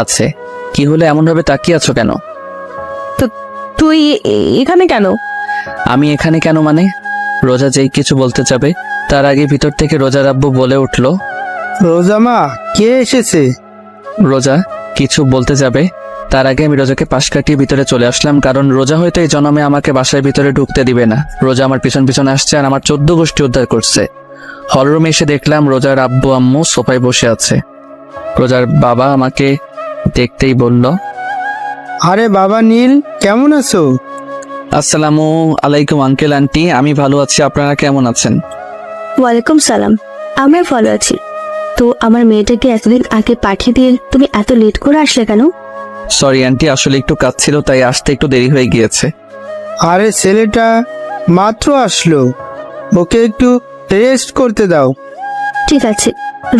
আছে। কি হলো, এমন ভাবে তাকিয়ে আছো কেন? তুই এখানে কেন? আমি এখানে কেন মানে? রোজা যেই কিছু বলতে যাবে তার আগে ভিতর থেকে রোজার আব্বু বলে উঠলো, রোজা মা, কে এসেছে? রোজা কিছু বলতে যাবে তার আগে আমি রোজাকে পাশ কাটিয়ে ভিতরে চলে আসলাম, কারণ রোজা হয়তো এই জন্মে আমাকে বাসার ভিতরে ঢুকতে দিবে না। রোজা আমার পিছন পিছন আসছে আর আমার 14 গোষ্ঠী উদ্ধার করছে। হলরুমে এসে দেখলাম রোজার আব্বু আম্মু সোফায় বসে আছে। রোজার বাবা আমাকে দেখতেই বলল, আরে বাবা নীল, কেমন আছো? আসসালামু আলাইকুম আঙ্কেল আন্টি, আমি ভালো আছি, আপনারা কেমন আছেন? ওয়ালাইকুম সালাম, আমি ভালো আছি। তো আমার মেয়েটাকে এতদিন আগে পাঠিয়ে দিয়ে তুমি এত লেট করে আসলে কেন? সরি আন্টি, আসলে একটু কাজ ছিল, তাই আসতে একটু দেরি হয়ে গিয়েছে। আরে ছেলেটা মাত্র আসলো, ওকে একটু রেস্ট করতে দাও। ঠিক আছে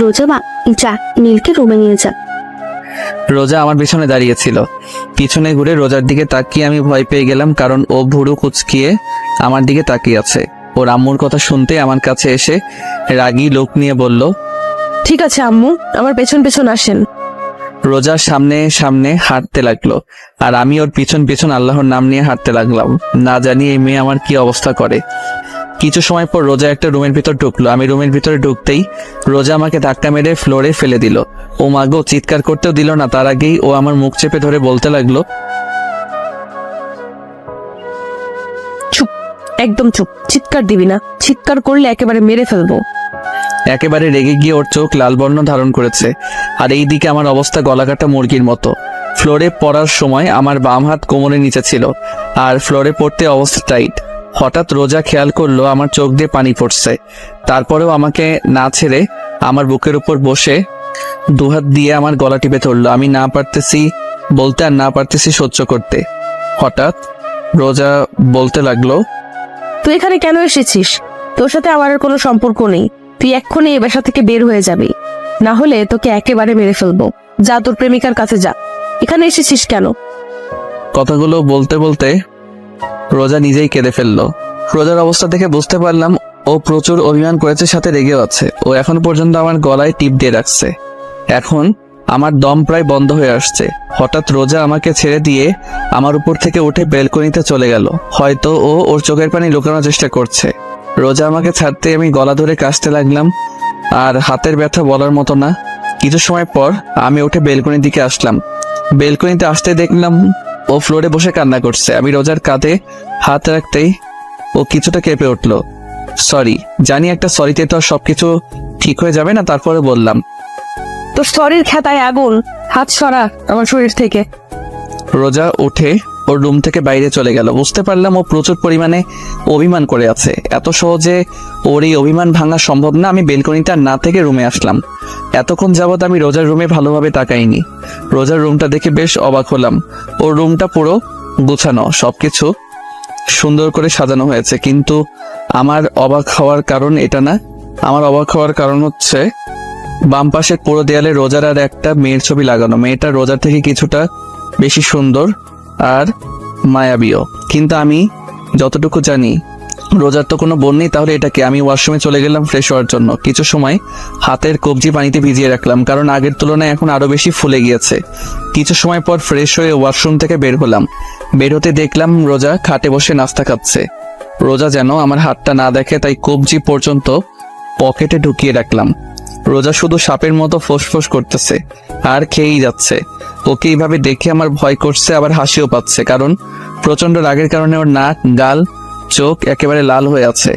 রোজা মা, যা নীলকে রুমে নিয়ে যা। রোজা আমার পিছনে দাঁড়িয়েছিল। পিছনে ঘুরে রোজার দিকে তাকিয়ে আমি ভয় পেয়ে গেলাম, কারণ ও ভুরু কুচকিয়ে আমার দিকে তাকিয়ে আছে। ওর আম্মুর কথা শুনতে আমার কাছে এসে রাগী লোক নিয়ে বলল, ঠিক আছে আম্মু, আমার পেছন পেছন আসেন। রোজা সামনে সামনে হাঁটতে লাগলো, আর আমি ওর পিছন পিছন আল্লাহর নাম নিয়ে হাঁটতে লাগলাম। না জানি এই মেয়ে আমার কি অবস্থা করে। কিছু সময় পর রোজা একটা রুমের ভিতর ঢুকলো। আমি রুমের ভিতরে ঢুকতেই রোজা আমাকে ধাক্কা মেরে ফ্লোরে ফেলে দিল। ও মাগো, চিৎকার করতেও দিল না, তার আগেই ও আমার মুখ চেপে ধরে বলতে লাগলো, চুপ, একদম চুপ, চিৎকার দিবি না, চিৎকার করলে একেবারে মেরে ফেলবো। একেবারে রেগে গিয়ে ওর চোখ লাল বর্ণ ধারণ করেছে, আর এই দিকে আমার অবস্থা গলাকাটা মুরগির মতো। ফ্লোরে পড়ার সময় আমার বাম হাত কোমরের নিচে ছিল, আর ফ্লোরে পড়তে অবস্থা টাইট। হঠাৎ রোজা খেয়াল করলো আমার চোখ দিয়ে পানি পড়ছে। তারপরেও আমাকে না ছেড়ে আমার বুকের উপর বসে দুহাত দিয়ে আমার গলা টিপে ধরলো। আমি না পারতেছি বলতে আর না পারতেছি সহ্য করতে। হঠাৎ রোজা বলতে লাগলো, তুই এখানে কেন এসেছিস? তোর সাথে আমার আর কোনো সম্পর্ক নেই। তুই এক্ষুনি এই বাসা থেকে বের হয়ে যাবি, না হলে তোকে একেবারে মেরে ফেলবো। যা তোর প্রেমিকার কাছে যা। এখানে এসেছিস কেন? কথাগুলো বলতে বলতে রোজা নিজেই কেঁদে ফেললো। রোজার অবস্থা দেখে বুঝতে পারলাম ও প্রচুর অভিমান করেছে, সাথে রেগেও আছে। ও এখন পর্যন্ত আমার গলায় টিপ দিয়ে রাখছে। এখন আমার দম প্রায় বন্ধ হয়ে আসছে। হঠাৎ রোজা আমাকে ছেড়ে দিয়ে আমার উপর থেকে উঠে বেলকনিতে চলে গেল। হয়তো ও ওর চোখের পানি লুকানোর চেষ্টা করছে। রোজা আমাকে ছাড়তে আমি গলা ধরে কাশতে লাগলাম, আর হাতের ব্যথা বলার মতো না। কিছু সময় পর আমি উঠে বেলকনির দিকে আসলাম। বেলকনিতে আসতে দেখলাম ও ফ্লোরে বসে কান্না করছে। আমি রোজার কাঁধে হাত রাখতেই ও কিছুটা কেঁপে উঠলো। সরি, জানি একটা সরিতে তো আর সবকিছু ঠিক হয়ে যাবে না, তারপরে বললাম, তোর শরীর খেতায় আগুন, হাত সরা আমার শরীর থেকে। রোজা উঠে ওর রুম থেকে বাইরে চলে গেল। বুঝতে পারলাম ও প্রচুর পরিমাণে অভিমান করে আছে। এত সহজে ওর এই অভিমান ভাঙা সম্ভব না। আমি বেলকনিতে না থেকে রুমে আসলাম। এতক্ষণ যাবৎ আমি রোজার রুমে ভালোভাবে তাকাইনি। রোজার রুমটা দেখে বেশ অবাক হলাম। ওর রুমটা পুরো গুছানো, সবকিছু সুন্দর করে সাজানো হয়েছে। কিন্তু আমার অবাক হওয়ার কারণ এটা না। আমার অবাক হওয়ার কারণ হচ্ছে বাম পাশের পুরো দেয়ালে রোজার আর একটা মেয়ের ছবি লাগানো। মেয়েটা রোজার থেকে কিছুটা বেশি সুন্দর আর মায়াবীও। কিন্তু আমি যতটুকু জানি রোজার তো কোনো বোন নেই, তাহলে এটাকে। আমি ওয়াশরুমে চলে গেলাম ফ্রেশ হওয়ার জন্য। কিছু সময় হাতের কবজি পানিতে ভিজিয়ে রাখলাম, কারণ আগের তুলনায় এখন আরো বেশি ফুলে গিয়েছে। কিছু সময় পর ফ্রেশ হয়ে ওয়াশরুম থেকে বের হলাম। বের হতে দেখলাম রোজা খাটে বসে নাস্তা খাচ্ছে। রোজা যেন আমার হাতটা না দেখে, তাই কবজি পর্যন্ত পকেটে ঢুকিয়ে রাখলাম। রোজা শুধু সাপের মতো ফোঁস করতেছে আর খেয়েই যাচ্ছে। ওকে এইভাবে দেখে আমার ভয় করছে, আবার হাসিও পাচ্ছে, কারণ প্রচন্ড রাগের কারণে ওর নাক, গাল, চোখ একেবারে লাল হয়ে আছে।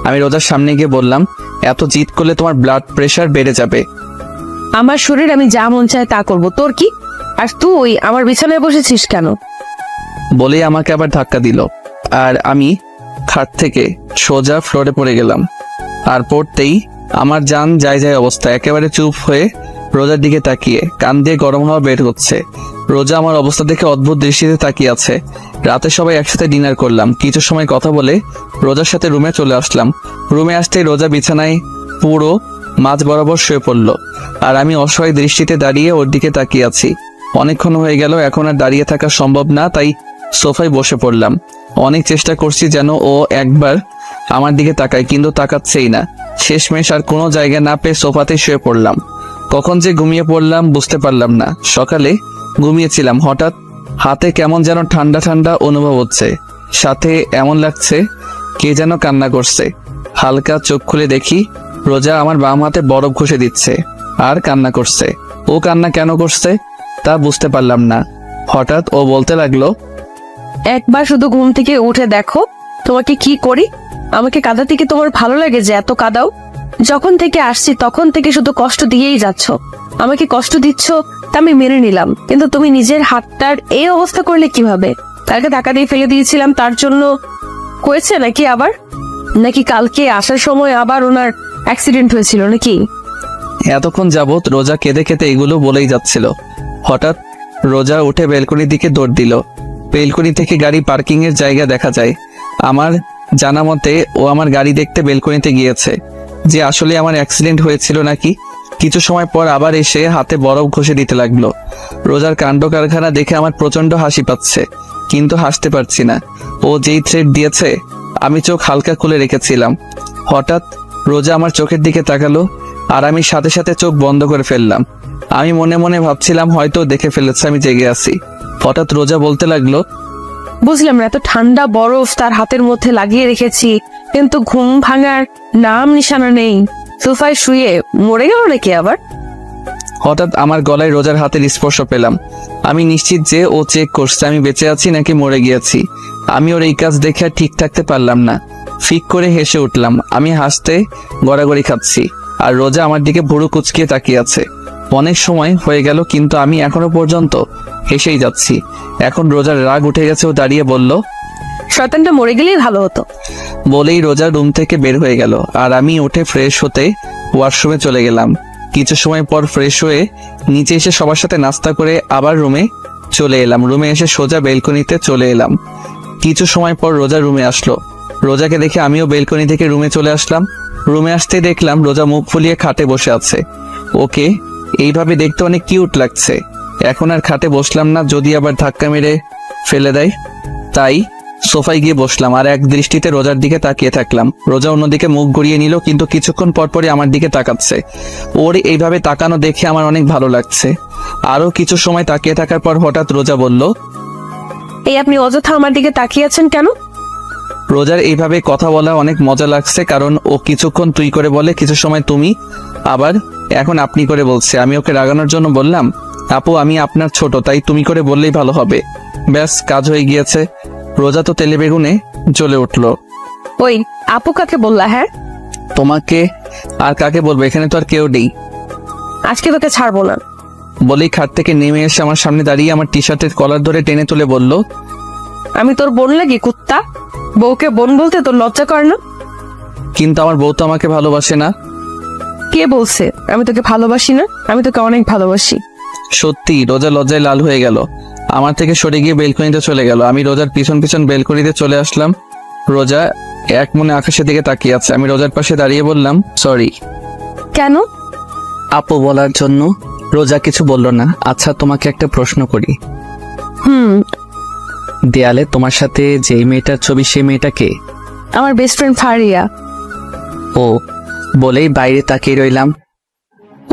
আমি রোজার সামনে গিয়ে বললাম, এত জিদ করলে তোমার ব্লাড প্রেশার বেড়ে যাবে। আমার শরীর, আমি যা মন চায় তা করবো, তোর কি? আর তুই আমার বিছানায় বসেছিস কেন? বলেই আমাকে আবার ধাক্কা দিল, আর আমি খাট থেকে সোজা ফ্লোরে পড়ে গেলাম। আর পড়তেই আমার জান যায় অবস্থা। একেবারে চুপ হয়ে রোজার দিকে তাকিয়ে, কান দিয়ে গরম হাওয়া বের হচ্ছে। রোজা আমার অবস্থা দেখে অদ্ভুত দৃষ্টিতে তাকিয়ে আছে। রাতে সবাই একসাথে ডিনার করলাম। কিছু সময় কথা বলে রোজার সাথে রুমে চলে আসলাম। রুমে আসতেই রোজা বিছানায় পুরো মাঝ বরাবর শুয়ে পড়ল, আর আমি অসহায় দৃষ্টিতে দাঁড়িয়ে ওর দিকে তাকিয়ে আছি। অনেকক্ষণ হয়ে গেল, এখন আর দাঁড়িয়ে থাকা সম্ভব না, তাই সোফায় বসে পড়লাম। অনেক চেষ্টা করছি যেন ও একবার আমার দিকে তাকায়, কিন্তু তাকাচ্ছেই না। শেষমেশ আর কোনো জায়গা না পেয়ে সোফাতে শুয়ে পড়লাম। কখন যে ঘুমিয়ে পড়লাম বুঝতে পারলাম না। সকালে ঘুমিয়েছিলাম, হঠাৎ হাতে কেমন যেন ঠান্ডা ঠান্ডা অনুভব হচ্ছে, সাথে এমন লাগছে কে যেন কান্না করছে। হালকা চোখ খুলে দেখি রোজা আমার বাম হাতে বরফ ঘষে দিচ্ছে আর কান্না করছে। ও কান্না কেন করছে তা বুঝতে পারলাম না। হঠাৎ ও বলতে লাগলো, একবার শুধু ঘুম থেকে উঠে দেখো তোমাকে কি করি। আমাকে কাঁদাতে কি তোমার ভালো লাগে যে এত কাঁদাও? যখন থেকে আসছি তখন থেকে শুধু কষ্ট দিয়েই যাচ্ছ। আমাকে কষ্ট দিচ্ছ তা আমি মেনে নিলাম, কিন্তু তুমি নিজের হাতটার এই অবস্থা করলে কিভাবে? কালকে টাকা দিয়ে ফেলে দিয়েছিলাম, তার জন্য হয়েছে নাকি? আবার নাকি কালকে আসার সময় আবার ওনার অ্যাক্সিডেন্ট হয়েছিল নাকি? এতক্ষণ যাবৎ রোজা কেঁদে কেঁদে এগুলো বলেই যাচ্ছিল। হঠাৎ রোজা উঠে বেলকনির দিকে দৌড় দিল। বেলকনি থেকে গাড়ি পার্কিং এর জায়গা দেখা যায়। আমার জানা মতে ও আমার গাড়ি দেখতে বেলকনিতে গিয়েছে। যে আসলে আমার অ্যাক্সিডেন্ট হয়েছিল নাকি। কিছু সময় পর আবার এসে হাতে বরফ ঘষে দিতে লাগলো। রোজার কাণ্ড কারখানা দেখে আমার প্রচন্ড হাসি পাচ্ছে, কিন্তু হাসতে পারছি না। ও যেই থ্রেড দিয়েছে আমি চোখ হালকা খুলে রেখেছিলাম। হঠাৎ রোজা আমার চোখের দিকে তাকালো, আর আমি সাথে সাথে চোখ বন্ধ করে ফেললাম। আমি মনে মনে ভাবছিলাম হয়তো দেখে ফেলেছে আমি জেগে আছি। হঠাৎ রোজা বলতে লাগলো, বুঝলাম না, এত ঠান্ডা বরফ তার হাতের মধ্যে লাগিয়ে রেখেছি, কিন্তু ঘুম ভাঙার নাম নিশানা নেই। সোফায় শুয়ে মরে গেল নাকি আবার? হঠাৎ আমার গলায় রোজার হাতের স্পর্শ পেলাম। আমি নিশ্চিত যে ও চেক করছে আমি বেঁচে আছি নাকি মরে গিয়েছি। আমি ওর এই কাজ দেখে আর ঠিক থাকতে পারলাম না, ফিক করে হেসে উঠলাম। আমি হাসতে গড়াগড়ি খাচ্ছি, আর রোজা আমার দিকে ভুরু কুচকিয়ে তাকিয়ে আছে। অনেক সময় হয়ে গেল, কিন্তু আমি এখনো পর্যন্ত হেসেই যাচ্ছি। এখন রোজার রাগ উঠে গেছে, ও দাঁড়িয়ে বলল, শয়তানটা মরে গেলেই ভালো হতো। বলেই রোজা রুম থেকে বের হয়ে গেল, আর আমি উঠে ফ্রেশ হতে ওয়াশরুমে চলে গেলাম। কিছু সময় পর ফ্রেশ হয়ে নিচে এসে সবার সাথে নাস্তা করে আবার রুমে চলে এলাম। রুমে এসে সোজা বেলকনিতে চলে এলাম। কিছু সময় পর রোজা রুমে আসলো। রোজাকে দেখে আমিও বেলকনি থেকে রুমে চলে আসলাম। রুমে আসতে দেখলাম রোজা মুখ ফুলিয়ে খাটে বসে আছে। ওকে এইভাবে দেখতে অনেক কিউট লাগছে। এখন আর খাটে বসলাম না, যদি আবার ধাক্কা মেরে ফেলে দেয়। তাই সোফায় গিয়ে বসলাম, আর এক দৃষ্টিতে রোজার দিকে তাকিয়ে থাকলাম। রোজা অন্যদিকে মুখ ঘুরিয়ে নিল, কিন্তু কিছুক্ষণ পরপরই আমার দিকে তাকাচ্ছে। ওর এইভাবে তাকানো দেখে আমার অনেক ভালো লাগছে। আরো কিছু সময় তাকিয়ে থাকার পর হঠাৎ রোজা বলল, এই আপনি অযথা আমার দিকে তাকিয়ে আছেন কেন? রোজার এইভাবে কথা বলা অনেক মজা লাগছে, কারণ ও কিছুক্ষণ তুই করে বলে, কিছু সময় তুমি, আবার এখন আপনি করে বলছে। আমি ওকে রাগানোর জন্য বললাম, আপু আমি আপনার ছোট, তাই তুমি করে বললেই ভালো হবে। ব্যাস, কাজ হয়ে গিয়েছে। রোজা তো তেলে বেগুনে জ্বলে উঠলো। ওই আপু কাকে বললা? হ্যাঁ, তোমাকে আর কাকে বলবো, এখানে তো আর কেউ নেই। আজকে তোকে ছাড়বো না। বলেই খাট থেকে নেমে এসে আমার সামনে দাঁড়িয়ে আমার টি শার্টের কলার ধরে টেনে তুলে বলল, আমি তোর বোন লাগি কুত্তা? বউকে বোন বলতে তোর লজ্জা করে না? কিন্তু আমার বউ তো আমাকে ভালোবাসে না। কে বলছে আমি তোকে ভালোবাসি না? আমি তোকে অনেক ভালোবাসি। সত্যি। রোজা লজ্জায় লাল হয়ে গেল, আমার থেকে সরে গিয়ে বেলকনিতে চলে গেল। আমি রোজার পিছন পিছন বেলকনিতে চলে আসলাম। রোজা এক মনে আকাশের দিকে তাকিয়ে আছে। আমি রোজার পাশে দাঁড়িয়ে বললাম, সরি। কেন? আপু বলার জন্য। রোজা কিছু বলল না। আচ্ছা তোমাকে একটা প্রশ্ন করি, দেয়ালে তোমার সাথে যে মেয়েটার ছবি, সেই মেয়েটা কে? আমার বেস্ট ফ্রেন্ড ফারিয়া। ও বলেই বাইরে তাকিয়ে রইলাম।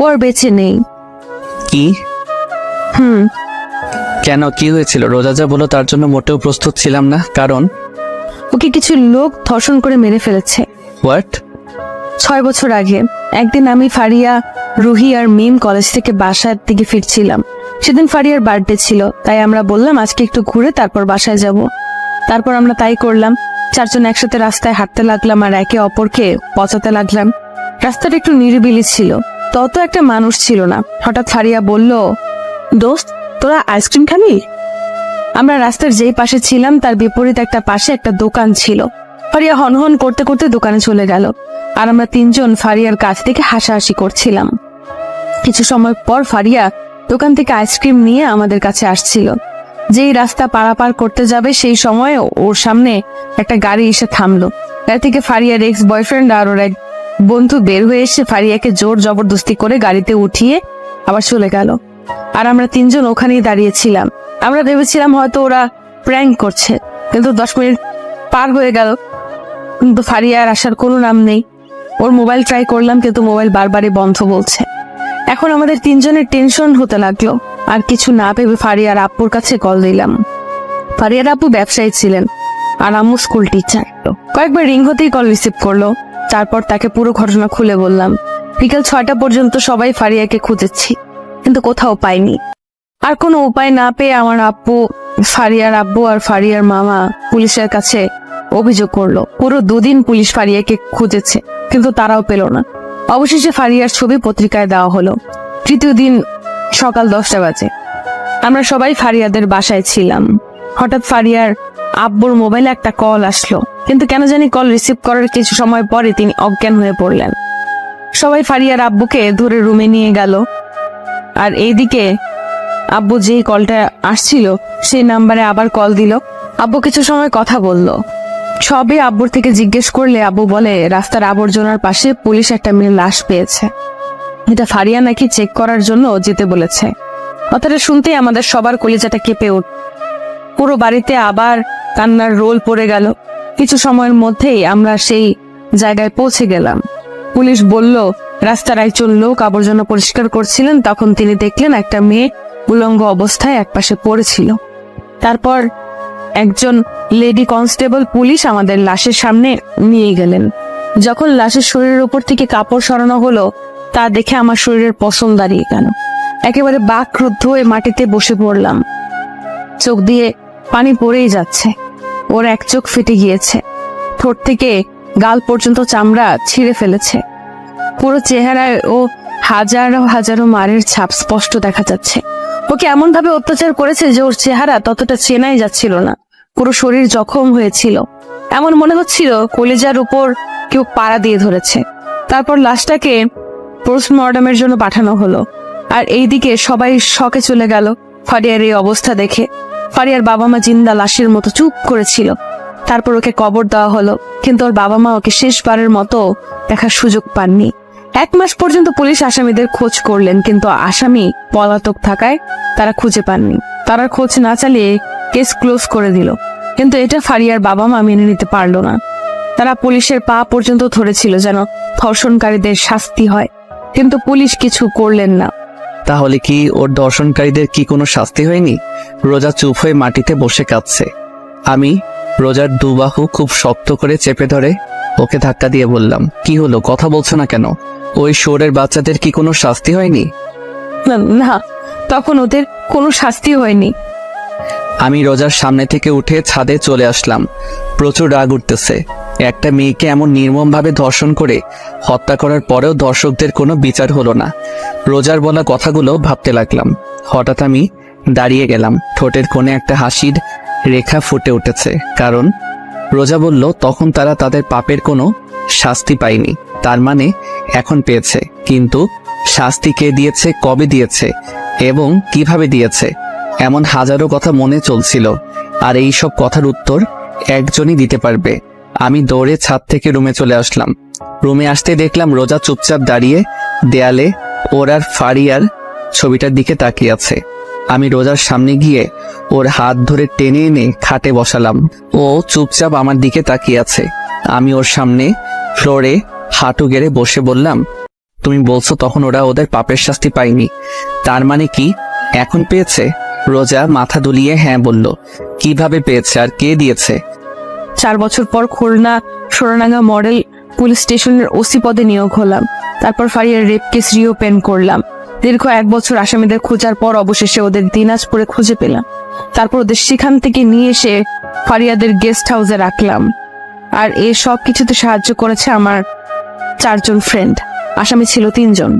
ও আর বেঁচে নেই। কি? কেন, কি হয়েছিল? রোজা যা বলো তার জন্য মোটেও প্রস্তুত ছিলাম না, কারণ ওকে কিছু লোক ধর্ষণ করে মেরে ফেলেছে। হোয়াট? 6 বছর আগে একদিন আমি, ফারিয়া, রুহি আর মিম কলেজ থেকে বাসার দিকে ফিরছিলাম। সেদিন ফারিয়ার বার্থডে ছিল, তাই আমরা বললাম আজকে একটু ঘুরে তারপর বাসায় যাব। তারপর আমরা তাই করলাম। 4 জন একসাথে রাস্তায় হাঁটতে লাগলাম আর একে অপরকে পচাতে লাগলাম। রাস্তাটা একটু নিরিবিলি ছিল, তত একটা মানুষ ছিল না। হঠাৎ ফারিয়া বলল, দোস্ত তোরা আইসক্রিম খাবি? আমরা রাস্তার যেই পাশে ছিলাম তার বিপরীত একটা পাশে একটা দোকান ছিল। ফারিয়া হনহন করতে করতে দোকানে চলে গেল, আর আমরা 3 জন ফারিয়ার কাছ থেকে হাসাহাসি করছিলাম। কিছু সময় পর ফারিয়া দোকান থেকে আইসক্রিম নিয়ে আমাদের কাছে আসছিল। যেই রাস্তা পারাপার করতে যাবে সেই সময় ওর সামনে একটা গাড়ি এসে থামলো। গাড়ি থেকে ফারিয়ার এক্স বয়ফ্রেন্ড আর ওর এক বন্ধু বের হয়ে এসে ফারিয়াকে জোর জবরদস্তি করে গাড়িতে উঠিয়ে আবার চলে গেল। আর আমরা 3 জন ওখানেই দাঁড়িয়েছিলাম। আমরা ভেবেছিলাম হয়তো ওরা প্র্যাঙ্ক করছে, কিন্তু 10 মিনিট পার হয়ে গেল, কিন্তু ফারিয়ার আসার কোনো নাম নেই। ওর মোবাইল ট্রাই করলাম, কিন্তু মোবাইল বারবারই বন্ধ বলছে। এখন আমাদের 3 জনের টেনশন হতে লাগলো। আর কিছু না ভেবে ফারিয়ার আব্বুর কাছে কল দিলাম। ফারিয়ার আব্বু ব্যবসায়ী ছিলেন আর আম্মু স্কুল টিচার। কয়েকবার রিং হতেই কল রিসিভ করলো। তারপর তাকে পুরো ঘটনা খুলে বললাম। বিকেল 6টা পর্যন্ত সবাই ফারিয়াকে খুঁজেছি, কিন্তু কোথাও পাইনি। আর কোনো উপায় না পেয়ে আমার আব্বু, ফারিয়ার আব্বু আর ফারিয়ার মামা পুলিশের কাছে অভিযোগ করলো। পুরো 2 দিন পুলিশ ফারিয়াকে খুঁজেছে, কিন্তু তারাও পেল না। অবশেষে ফারিয়ার ছবি পত্রিকায় দেওয়া হলো। 3য় দিন সকাল 10টা বাজে আমরা সবাই ফারিয়াদের বাসায় ছিলাম। হঠাৎ ফারিয়ার আব্বুর মোবাইলে একটা কল আসলো, কিন্তু কেন জানি কল রিসিভ করার কিছু সময় পরে তিনি অজ্ঞান হয়ে পড়লেন। সবাই ফারিয়ার আব্বুকে ধরে রুমে নিয়ে গেল। আর এইদিকে আব্বু যেই কলটা আসছিল সেই নাম্বারে আবার কল দিল। আব্বু কিছু সময় কথা বলল। সবই আব্বুর থেকে জিজ্ঞেস করলে আব্বু বলে রাস্তার আবর্জনার পাশে পুলিশ একটা মেয়ের লাশ পেয়েছে। এটা ফারিয়া নাকি চেক করার জন্য যেতে বলেছে। কথাটা শুনতেই আমাদের সবার কলিজাটা কেঁপে উঠ। পুরো বাড়িতে আবার কান্নার রোল পড়ে গেল। কিছু সময়ের মধ্যেই আমরা সেই জায়গায় পৌঁছে গেলাম। পুলিশ বলল রাস্তার একজন লোক আবর্জনা পরিষ্কার করছিলেন, তখন তিনি দেখলেন একটা মেয়ে উলঙ্গ অবস্থায় একপাশে পড়েছিল। তারপর একজন লেডি কনস্টেবল পুলিশ আমাদের লাশের সামনে নিয়ে গেলেন। যখন লাশের শরীরের উপর থেকে কাপড় সরানো হলো তা দেখে আমার শরীরের পশম দাঁড়িয়ে গেল। একেবারে বাকরুদ্ধ হয়ে মাটিতে বসে পড়লাম। চোখ দিয়ে পানি পড়েই যাচ্ছে। ওর এক চোখ ফেটে গিয়েছে, ঠোঁট থেকে গাল পর্যন্ত চামড়া ছিঁড়ে ফেলেছে। পুরো চেহারায় ও হাজারো হাজারো মারের ছাপ স্পষ্ট দেখা যাচ্ছে। ওকে এমন ভাবে অত্যাচার করেছে যে ওর চেহারা ততটা চেনাই যাচ্ছিল না। পুরো শরীর জখম হয়েছিল, এমন মনে হচ্ছিল কলিজার উপর কেউ পাড়া দিয়ে ধরেছে। তারপর লাশটাকে পোস্টমর্টমের জন্য পাঠানো হলো। আর এইদিকে সবাই শকে চলে গেল ফারিয়ার এই অবস্থা দেখে। ফারিয়ার বাবা মা জিন্দা লাশের মতো চুপ করেছিল। তারপর ওকে কবর দেওয়া হলো, কিন্তু ওর বাবা মা ওকে শেষবারের মতো দেখার সুযোগ পাননি। 1 মাস পর্যন্ত পুলিশ আসামিদের খোঁজ করলেন, কিন্তু আসামি পলাতক থাকায় তারা খুঁজে পাননি। তারা খোঁজ না চালিয়ে কেস ক্লোজ করে দিল। কিন্তু এটা ফারিয়ার বাবা মা মেনে নিতে পারলো না। তারা পুলিশের পা পর্যন্ত ধরেছিল যেন ধর্ষণকারীদের শাস্তি হয়, কিন্তু পুলিশ কিছু করলেন না। তাহলে কি ওর দর্শনকারীদের কি কোনো শাস্তি হয়নি? রোজা চুপ হয়ে মাটিতে বসে কাঁদছে। আমি রোজার দুবাহু খুব শক্ত করে চেপে ধরে ওকে ধাক্কা দিয়ে বললাম, কি হলো, কথা বলছো না কেন? ওই শোরের বাচ্চাদের কি কোনো শাস্তি হয়নি? না, তখন ওদের কোনো শাস্তি হয়নি। আমি রোজার সামনে থেকে উঠে ছাদে চলে আসলাম। প্রচুর রাগ উঠতেছে। একটা মেয়েকে এমন নির্মমভাবে ধর্ষণ করে হত্যা করার পরেও দর্শকদের কোনো বিচার হলো না। রোজার বলা কথাগুলো ভাবতে লাগলাম। হঠাৎ আমি দাঁড়িয়ে গেলাম। ঠোঁটের কোণে একটা হাসির রেখা ফুটে উঠেছে, কারণ রোজা বলল তখন তারা তাদের পাপের কোনো শাস্তি পায়নি, তার মানে এখন পেয়েছে। কিন্তু শাস্তি কে দিয়েছে, কবে দিয়েছে এবং কিভাবে দিয়েছে, এমন হাজারো কথা মনে চলছিল। আর এই সব কথার উত্তর একজনই দিতে পারবে। আমি দৌড়ে ছাদ থেকে রুমে চলে আসলাম। রুমে আসতে দেখলাম রোজা চুপচাপ দাঁড়িয়ে দেয়ালে ওর আর ফারিয়ার ছবিটার দিকে তাকিয়ে আছে। আমি রোজার সামনে গিয়ে ওর হাত ধরে টেনে এনে খাটে বসালাম। ও চুপচাপ আমার দিকে তাকিয়ে আছে। আমি ওর সামনে ফ্লোরে হাঁটু গেড়ে বসে বললাম, তুমি বলছো তখন ওরা ওদের পাপের শাস্তি পায়নি, তার মানে কি এখন পেয়েছে? রোজা মাথা দুলিয়ে হ্যাঁ বলল। কিভাবে পেয়েছে আর কে দিয়েছে? 4 বছর পর খুলনা সোনাডাঙ্গা মডেল পুলিশ স্টেশনের ওসি পদে নিয়োগ হলাম। তারপর ফারিয়ার রেপ কেস রিওপেন করলাম। দীর্ঘ 1 বছর আসামিদের খোঁজার পর অবশেষে ওদের দিনাজপুরে খুঁজে পেলাম। তারপর ওদের সেখান থেকে নিয়ে এসে ফারিয়াদের গেস্ট হাউসে রাখলাম। আর এই সব কিছুতে সাহায্য করেছে আমার 4 জন ফ্রেন্ড। আসামি ছিল 3 জন।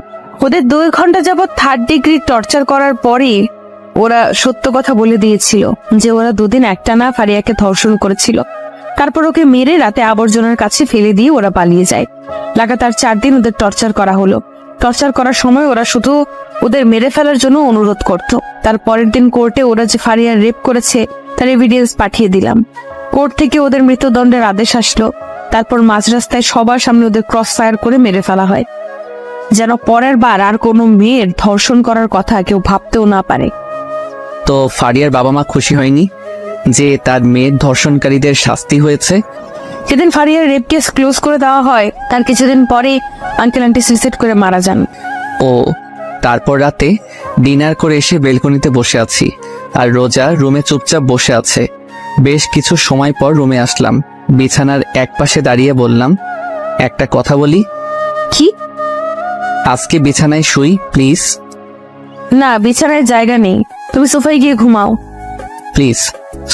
ওদের 2 ঘন্টা যাবৎ 3rd ডিগ্রি টর্চার করার পরই ওরা সত্য কথা বলে দিয়েছিল যে ওরা 2 দিন একটানা ফারিয়াকে ধর্ষণ করেছিল। তারপর ওকে মেরে রাতে আবর্জনার কাছে ফেলে দিয়ে ওরা পালিয়ে যায়। লাগাতার 4 দিন ওদের টর্চার করা হলো। টর্চার করার সময় ওরা শুধু ওদের মেরে ফেলার জন্য অনুরোধ করত। তার পরের দিন কোর্টে ওরা যে ফারিয়ার রেপ করেছে তার এভিডেন্স পাঠিয়ে দিলাম। কোর্ট থেকে ওদের মৃত্যুদণ্ডের আদেশ আসলো। তারপর মাঝ রাস্তায় সবার সামনে ওদের ক্রস ফায়ার করে মেরে ফেলা হয়, যেন পরের বার আর কোনো মেয়ের ধর্ষণ করার কথা কেউ ভাবতেও না পারে। তো ফারিয়ার বাবা মা খুশি হয়নি যে তার মেয়ের ধর্ষণকারীদের শাস্তি হয়েছে? যেদিন ফারিয়ার রেপ কেস ক্লোজ করে দেওয়া হয় তার কিছুদিন পরে আঙ্কেল আন্টি সুইসাইড করে মারা যান। ও তারপর রাতে ডিনার করে এসে বেলকনিতে বসে আছি আর রোজা রুমে চুপচাপ বসে আছে। বেশ কিছু সময় পর রুমে আসলাম। বিছানার একপাশে দাঁড়িয়ে বললাম, একটা কথা বলি। কি? আজকে বিছানায় শুই প্লিজ। না, বিছানায় জায়গা নেই, তুমি সোফায় গিয়ে ঘুমাও। প্লিজ,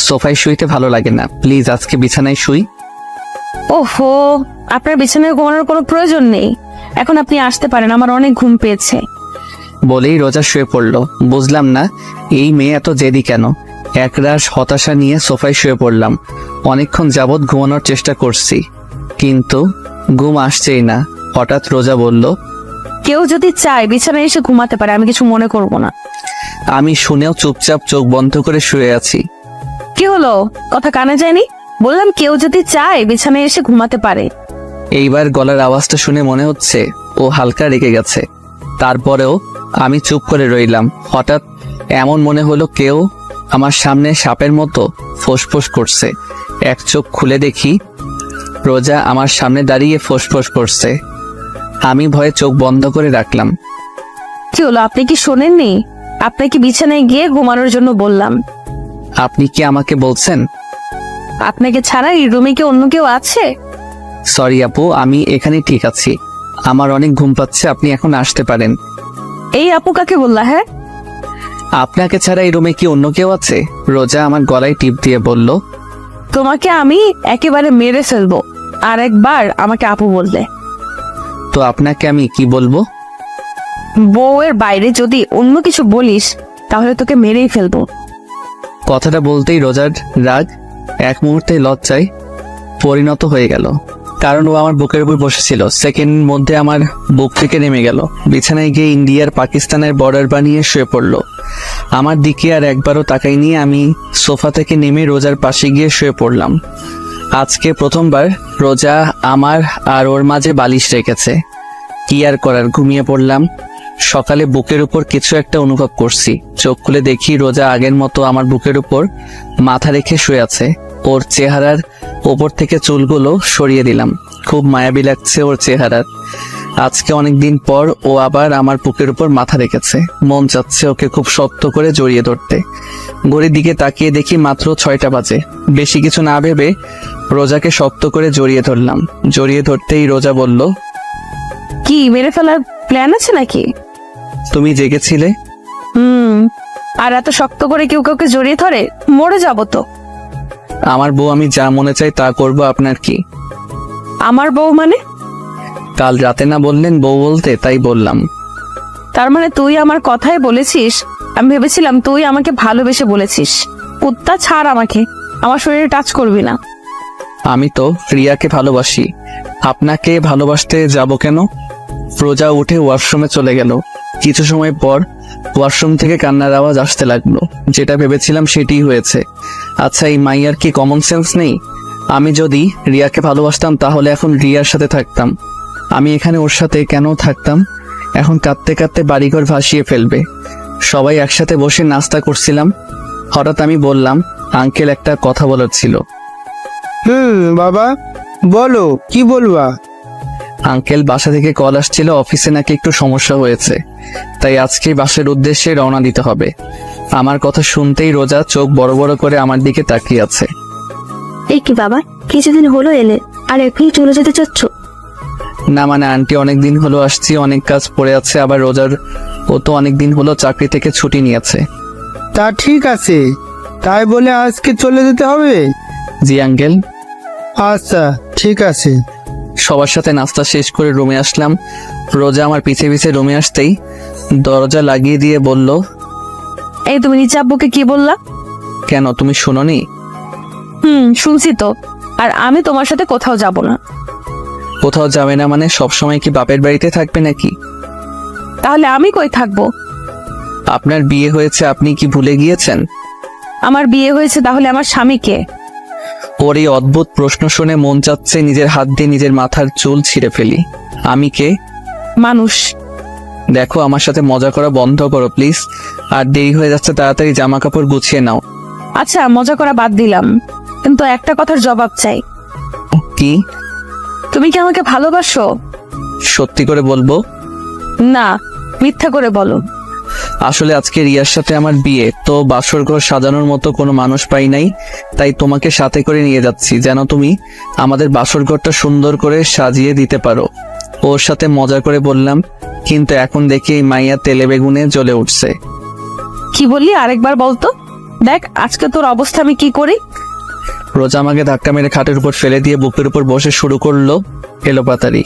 সোফায় শুইতে ভালো লাগে না, প্লিজ আজকে বিছানায় শুই। ওহো, আপনার বিছানায় ঘুমানোর কোনো প্রয়োজন নেই, এখন আপনি আসতে পারেন, আমার অনেক ঘুম পেয়েছে। বলেই রোজা শুয়ে পড়ল। বুঝলাম না এই মেয়ে এত জেদি কেন। একরাশ হতাশা নিয়ে সোফায় শুয়ে পড়লাম। অনেকক্ষণ যাবৎ ঘুমানোর চেষ্টা করছি, কিন্তু ঘুম আসছেই না। হঠাৎ রোজা বলল, কেউ যদি চায় বিছানায় এসে ঘুমাতে পারে, আমি কিছু মনে করব না। আমি শুনেও চুপচাপ চোখ বন্ধ করে শুয়ে আছি। কি হলো, কথা কানে যায়নি? বললাম কেউ যদি চায় বিছানায় এসে ঘুমাতে পারে। এইবার গলার আওয়াজটা শুনে মনে হচ্ছে ও হালকা রেগে গেছে। তারপরেও আমি চুপ করে রইলাম। হঠাৎ এমন মনে হলো কেউ আমার সামনে সাপের মতো ফোঁসফোঁস করছে। এক চোখ খুলে দেখি রোজা আমার সামনে দাঁড়িয়ে ফোঁসফোঁস করছে। আমি ভয়ে চোখ বন্ধ করে রাখলাম। কি হলো, আপনি কি শোনেননি? আপনাকে বিছানায় গিয়ে ঘুমানোর জন্য বললাম। আপনি কি আমাকে বলছেন? আপনাকে ছাড়া এই রুমে কি অন্য কেউ আছে? সরি আপু, আমি এখানে ঠিক আছি। আমার অনেক ঘুম পাচ্ছে, আপনি এখন আসতে পারেন। এই আপু কাকে বললা? হ্যাঁ, আপনাকে ছাড়া এই রুমে কি অন্য কেউ আছে? রোজা আমার গলায় টিপ দিয়ে বলল। তোমাকে আমি একেবারে মেরে ফেলবো আর একবার আমাকে আপু বললে। তো আপনাকে আমি কি বলবো? বউয়ের বাইরে যদি অন্য কিছু বলিস তাহলে তোকে মেরেই ফেলবো। কথাটা বলতেই রোজার রাগ এক মুহূর্তে লজ্জায় পরিণত হয়ে গেল। কারণ ও আমার বুকের উপর বসেছিল। সেকেন্ড মধ্যে আমার বুক থেকে নেমে গেল। বিছানায় গিয়ে ইন্ডিয়ার পাকিস্তানের বর্ডার বানিয়ে শুয়ে পড়লো। আমার দিকে আর একবারও তাকাইনি। আমি সোফা থেকে নেমে রোজার পাশে গিয়ে শুয়ে পড়লাম। আজকে প্রথমবার রোজা আমার আর ওর মাঝে বালিশ রেখেছে। কি আর করার, ঘুমিয়ে পড়লাম। সকালে বুকের উপর কিছু একটা অনুভব করছি। চোখ খুলে দেখি রোজা আগের মতো আমার বুকের উপর মাথা রেখে শুয়ে আছে। ওর চেহারার ওপর থেকে চুলগুলো সরিয়ে দিলাম। খুব মায়াবী লাগছে ওর চেহারার। আজকে অনেকদিন পর ও আবার আমার বুকের উপর মাথা রেখেছে। মন চাচ্ছে ওকে খুব শক্ত করে জড়িয়ে ধরতে। ঘড়ির দিকে তাকিয়ে দেখি মাত্র 6টা বাজে। বেশি কিছু না ভেবে রোজাকে শক্ত করে জড়িয়ে ধরলাম। জড়িয়ে ধরতেই রোজা বলল, কি মেরে ফেলার প্ল্যান আছে নাকি? তুমি জেগেছিলে? আর এত শক্ত করে কেউ কাউকে জড়িয়ে ধরে? মরে যাব তো। আমার বউ, আমি যা মনে চাই তা করবো, আপনার কি? আমার বউ মানে? কাল রাতে না বললেন বউ বলতে, তাই বললাম। তার মানে তুই আমার কথাই বলেছিস? আমি ভেবেছিলাম তুই আমাকে ভালোবেসে বলেছিস। কুত্তা, ছাড় আমাকে, আমার শরীরে টাচ করবি না। আমি তো রিয়াকে ভালোবাসি, আপনাকে ভালোবাসতে যাব কেন? রোজা উঠে ওয়াশরুমে চলে গেল। কিছু সময় পর ওয়াশরুম থেকে কান্নার আওয়াজ আসতে লাগলো। যেটা ভেবেছিলাম সেটাই হয়েছে। আচ্ছা, এই মাইয়ার কি কমন সেন্স নেই? আমি যদি রিয়াকে ভালোবাসতাম তাহলে এখন রিয়ার সাথে থাকতাম। আমি এখানে ওর সাথে কেন থাকতাম? এখন কাঁদতে কাঁদতে বাড়িঘর ভাসিয়ে ফেলবে। সবাই একসাথে বসে নাস্তা করছিলাম। হঠাৎ আমি বললাম, আঙ্কেল একটা কথা বলার ছিল। বাবা বলো, কি বলবা? আঙ্কেল, বাসা থেকে কল আসছিল, অফিসে নাকি একটু সমস্যা হয়েছে, তাই আজকে বাসার উদ্দেশ্যে রওনা দিতে হবে। আমার কথা শুনতেই রোজা চোখ বড় বড় করে আমার দিকে তাকিয়ে আছে। এই কি বাবা, কিছুদিন হলো এলে আর এখনই চলে যেতে চাচ্ছ? না মানে আন্টি, অনেকদিন হলো আসছি, অনেক কাজ পড়ে আছে। আবার রোজার ও তো অনেকদিন হলো চাকরি থেকে ছুটি নিয়েছে। তা ঠিক আছে, তাই বলে আজকে চলে যেতে হবে? জি আঙ্কেল। আচ্ছা ঠিক আছে। সবার সাথে নাস্তা শেষ করে রুমে আসলাম। রোজা আমার পিছে পিছে রুমে আসতেই দরজা লাগিয়ে দিয়ে বলল, এই তুমি নিচে আব্বুকে কি বললা? কেন, তুমি শুনোনি? শুনছি তো। আর আমি তোমার সাথে কোথাও যাব না। কোথাও যাবে না মানে? সবসময় কি বাপের বাড়িতে থাকবে নাকি? তাহলে আমি কই থাকবো? আপনার বিয়ে হয়েছে, আপনি কি ভুলে গিয়েছেন? আমার বিয়ে হয়েছে, তাহলে আমার স্বামীকে? ওর এই অদ্ভুত প্রশ্ন শুনে মন চাচ্ছে নিজের হাত দিয়ে নিজের মাথার চুল ছিঁড়ে ফেলি। আমি কে? মানুষ। দেখো, আমার সাথে মজা করা বন্ধ করো প্লিজ। আর দেরি হয়ে যাচ্ছে, তাড়াতাড়ি জামা কাপড় গুছিয়ে নাও। আচ্ছা, মজা করা বাদ দিলাম, কিন্তু একটা কথার জবাব চাই। কি? তুমি কি আমাকে ভালোবাসো? সত্যি করে বলবো? না, মিথ্যা করে বলো। আসলে আজকে রিয়ার সাথে আমার বিয়ে, তো বাসর ঘর সাজানোর মতো কোনো মানুষ পাই নাই, তাই তোমাকে সাথে করে নিয়ে যাচ্ছি যেন তুমি আমাদের বাসর ঘরটা সুন্দর করে সাজিয়ে দিতে পারো। ওর সাথে মজা করে বললাম, কিন্তু এখন দেখি এই মাইয়া তেলে বেগুনে জ্বলে উঠছে। কি বললি? আরেকবার বলতো। দেখ আজকে তোর অবস্থা আমি কি করি। রোজা আমাকে ধাক্কা মেরে খাটের উপর ফেলে দিয়ে বুকের উপর বসে শুরু করলো এলোপাতারি।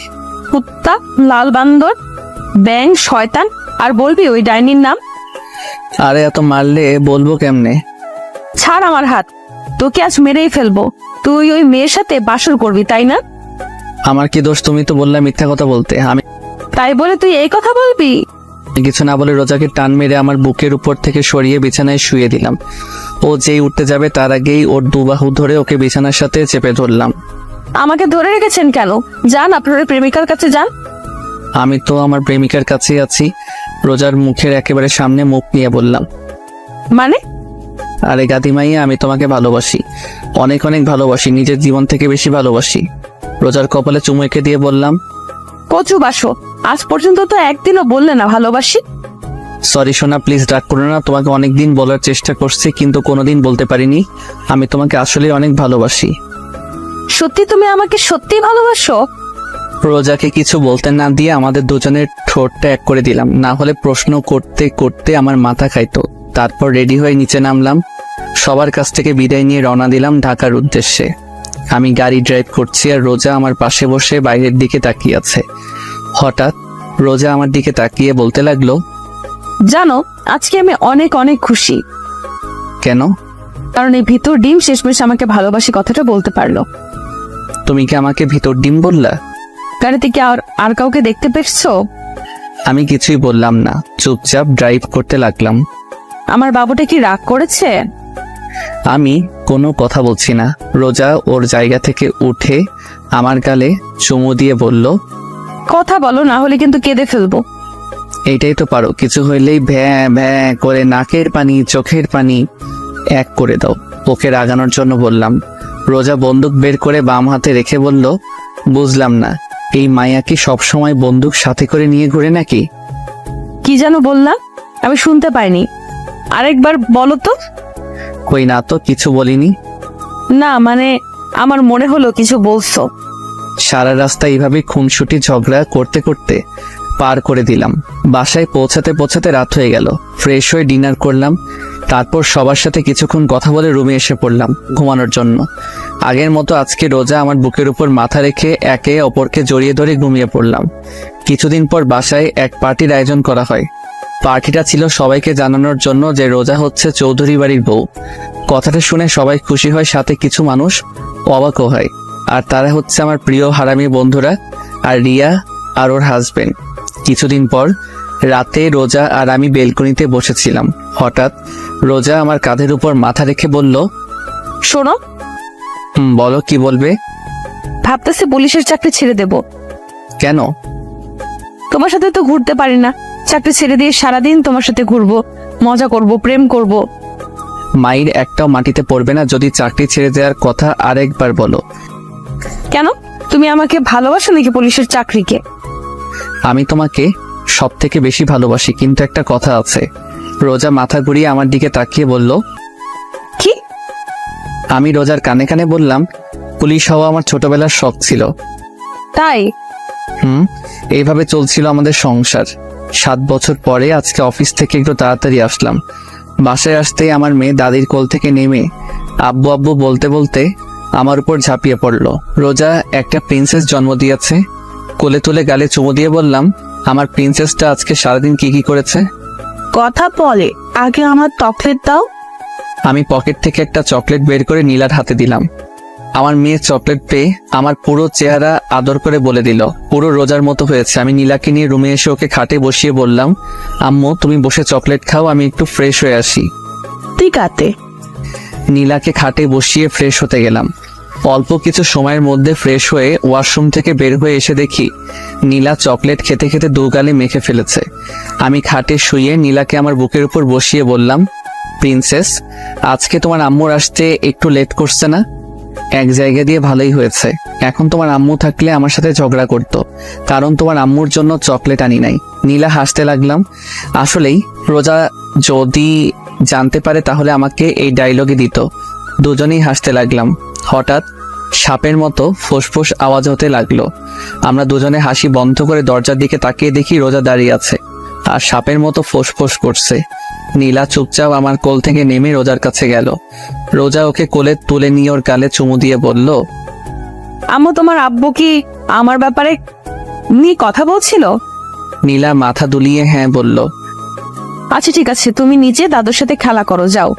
কুত্তা, লাল বান্দর, ব্যাং, শয়তান, আর বলবি ওই ডাইনির নাম? আরে এত মারলে বলবো কেমনে? ছাড় আমার হাত, তোকে আজ মেরেই ফেলবো। তুই ওই মেয়ের সাথে বাসর করবি, তাই না? আমার কি দোষ? তুমি তো বললা মিথ্যা কথা বলতে। আমি তাই বলে তুই এই কথা বলবি? কিছু না বলে রোজাকে টান মেরে আমার বুকের উপর থেকে সরিয়ে বিছানায় শুয়ে দিলাম। ও যেই উঠতে যাবে তার আগেই ওর দুবাহু ধরে ওকে বিছানার সাথে চেপে ধরলাম। আমাকে ধরে রেখেছেন কেন? যান আপনার ওই প্রেমিকার কাছে যান। আমি তো আমার প্রেমিকার কাছেই আছি। রোজার মুখের একেবারে সামনে মুখ নিয়ে বললাম, মানে? আরে গাদিমাইয়া, আমি তোমাকে ভালোবাসি, অনেক অনেক ভালোবাসি, নিজের জীবন থেকে বেশি ভালোবাসি। রোজার কপালে চুমু এঁকে দিয়ে বললাম, কচু বাসো, আজ পর্যন্ত তো একদিনও বললে না ভালোবাসি। সরি সোনা, প্লিজ রাগ করো না। তোমাকে অনেকদিন বলার চেষ্টা করছি কিন্তু কোনোদিন বলতে পারিনি। আমি তোমাকে আসলে অনেক ভালোবাসি। সত্যি তুমি আমাকে সত্যি ভালোবাসো? রোজাকে কিছু বলতে না দিয়ে আমাদের দুজনের ঠোঁটটা এক করে দিলাম, না হলে প্রশ্ন করতে করতে আমার মাথা খাইতো। তারপর রেডি হয়ে নিচে নামলাম। সবার কাছ থেকে বিদায় নিয়ে রওনা দিলাম ঢাকার উদ্দেশ্যে। আমি গাড়ি ড্রাইভ করছি আর রোজা আমার পাশে বসে বাইরের দিকে তাকিয়ে আছে। হঠাৎ রোজা আমার দিকে তাকিয়ে বলতে লাগলো, জানো আজকে আমি অনেক অনেক খুশি, কেন? কারণ এই ভিতর ডিম শেষমেশ আমাকে ভালোবাসি কথাটা বলতে পারলো। তুমি কি আমাকে ভিতর ডিম বললা? গাড়িতে কি আর কাউকে দেখতে পেয়েছো? আমি কিছুই বললাম না, চুপচাপ ড্রাইভ করতে লাগলাম। আমার বাবুটা কি রাগ করেছে? আমি কোনো কথা বলছি না। রোজা ওর জায়গা থেকে উঠে আমার গালে চুমু দিয়ে বলল, কথা বলো, না হলে কিন্তু কেঁদে ফেলবো। এইটাই তো পারো, কিছু হইলেই ভ্যাঁ ভ্যাঁ করে নাকের পানি চোখের পানি এক করে দাও। ওকে রাগানোর জন্য বললাম। রোজা বন্দুক বের করে বাম হাতে রেখে বলল, বুঝলাম না, এই মায়া কি সবসময় বন্দুক সাথে করে নিয়ে ঘুরে নাকি? কি যেন বললাম, আমি শুনতে পাইনি, আরেকবার বলো তো। কই না তো, কিছু বলিনি। না মানে আমার মনে হলো কিছু বলছো। সারা রাস্তা এইভাবে খুনসুটি ঝগড়া করতে করতে পার করে দিলাম। বাসায় পৌঁছাতে পৌঁছাতে রাত হয়ে গেল। ফ্রেশ হয়ে ডিনার করলাম, তারপর সবার সাথে কিছুক্ষণ কথা বলে রুমে এসে পড়লাম ঘুমানোর জন্য। আগের মতো আজকে রোজা আমার বুকের উপর মাথা রেখে একে অপরকে জড়িয়ে ধরে ঘুমিয়ে পড়লাম। কিছুদিন পর বাসায় এক পার্টির আয়োজন করা হয়। পার্টিটা ছিল সবাইকে জানানোর জন্য যে রোজা হচ্ছে চৌধুরী বাড়ির বউ। কথাটা শুনে সবাই খুশি হয়, সাথে কিছু মানুষ অবাকও হয়। আর তারা হচ্ছে আমার প্রিয় হারামি বন্ধুরা আর রিয়া আর ওর হাজবেন্ড। কিছুদিন পর রাতে রোজা আর আমি বেলকনিতে বসেছিলাম। হঠাৎ রোজা আমার কাঁধের উপর মাথা রেখে বলল, শোনো, বলো, কি বলবে? ভাবতেছি পুলিশের চাকরি ছেড়ে দেব। কেন? তোমার সাথে তো ঘুরতে পারি না, চাকরি ছেড়ে দিয়ে সারাদিন তোমার সাথে ঘুরবো, মজা করব, প্রেম করব। মায়ের একটাও মাটিতে পড়বে না যদি চাকরি ছেড়ে দেওয়ার কথা আরেকবার বলো। কেন? তুমি আমাকে ভালোবাসো নাকি পুলিশের চাকরিকে? আমি তোমাকে সব থেকে বেশি ভালোবাসি, কিন্তু একটা কথা আছে। রোজা মাথা ঘুরিয়ে আমার দিকে তাকিয়ে বলল, কি? আমি রোজার কানে কানে বললাম, পুলিশ হওয়া আমার ছোটবেলার শখ ছিল। তাই? এইভাবে চলছিল আমাদের সংসার। 7 বছর পরে আজকে অফিস থেকে একটু তাড়াতাড়ি আসলাম। বাসায় আসতেই আমার মেয়ে দাদির কোল থেকে নেমে আব্বু আব্বু বলতে বলতে আমার উপর ঝাঁপিয়ে পড়লো। রোজা একটা প্রিন্সেস জন্ম দিয়েছে। কোলে তুলে গালে চুমু দিয়ে বললাম, আমার প্রিন্সেসটা আজকে সারাদিন কি কি করেছে। কথা বলে, আগে আমার চকলেট দাও। আমি পকেট থেকে একটা চকলেট বের করে নীলার হাতে দিলাম। আমার মেয়ে চকলেট পেয়ে আমার পুরো চেহারা আদর করে বলে দিল, পুরো রোজার মতো হয়েছে। আমি নীলাকে নিয়ে রুমে এসে ওকে খাটে বসিয়ে বললাম, আম্মু তুমি বসে চকলেট খাও, আমি একটু ফ্রেশ হয়ে আসি। ঠিক আছে। নীলাকে খাটে বসিয়ে ফ্রেশ হতে গেলাম। অল্প কিছু সময়ের মধ্যে ফ্রেশ হয়ে ওয়াশরুম থেকে বের হয়ে এসে দেখি নীলা চকলেট খেতে খেতে দু গালে মেখে ফেলেছে। আমি খাটে শুয়ে নীলাকে আমার বুকের উপর বসিয়ে বললাম, প্রিন্সেস, আজকে তোমার আম্মুর আসতে একটু লেট করছে না? এক জায়গা দিয়ে ভালোই হয়েছে। এখন তোমার আম্মু থাকলে আমার সাথে ঝগড়া করতো, কারণ তোমার আম্মুর জন্য চকলেট আনি নাই। নীলা হাসতে লাগলাম। আসলেই রোজা যদি জানতে পারে তাহলে আমাকে এই ডায়লগে দিত। দুজনেই হাসতে লাগলাম। হঠাৎ সাপের মতো ফোঁসফোঁস আওয়াজ হতে লাগলো। আমরা দুজনে হাসি বন্ধ করে দরজার দিকে তাকিয়ে দেখি রোজা দাঁড়িয়ে আছে আর সাপের মতো ফোঁসফোঁস করছে। নীলা চুপচাপ আমার কোল থেকে নেমে রোজার কাছে গেল। রোজা ওকে কোলে তুলে নিয়ে ওর গালে চুমু দিয়ে বলল, আম্মু তোমার আব্বু কি আমার ব্যাপারে নিয়ে কথা বলছিল? নীলা মাথা দুলিয়ে হ্যাঁ বলল। আচ্ছা ঠিক আছে, তুমি নিচে দাদুর সাথে খেলা করো, যাও।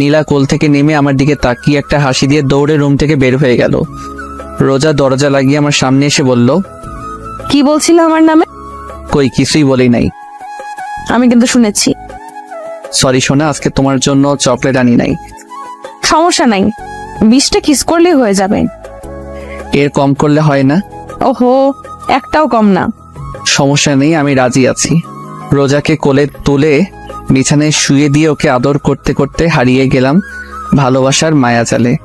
নীলা কোল থেকে নেমে আমার দিকে তাকিয়ে একটা হাসি দিয়ে দৌড়ে রুম থেকে বের হয়ে গেল। রোজা দরজা লাগিয়ে আমার সামনে এসে বলল, কি বলছিল আমার নামে? কই কিছুই বলি নাই। আমি কিন্তু শুনেছি। সরি সোনা, আজকে তোমার জন্য চকলেট আনি নাই। সমস্যা নাই, 20টা কিস করলেই হয়ে যাবে। এর কম করলে হয় না? ওহো, একটাও কম না। সমস্যা নেই, আমি রাজি আছি। রোজাকে কোলে তুলে বিছানায় শুয়ে দিয়ে ওকে আদর করতে করতে হারিয়ে গেলাম ভালোবাসার মায়াজালে।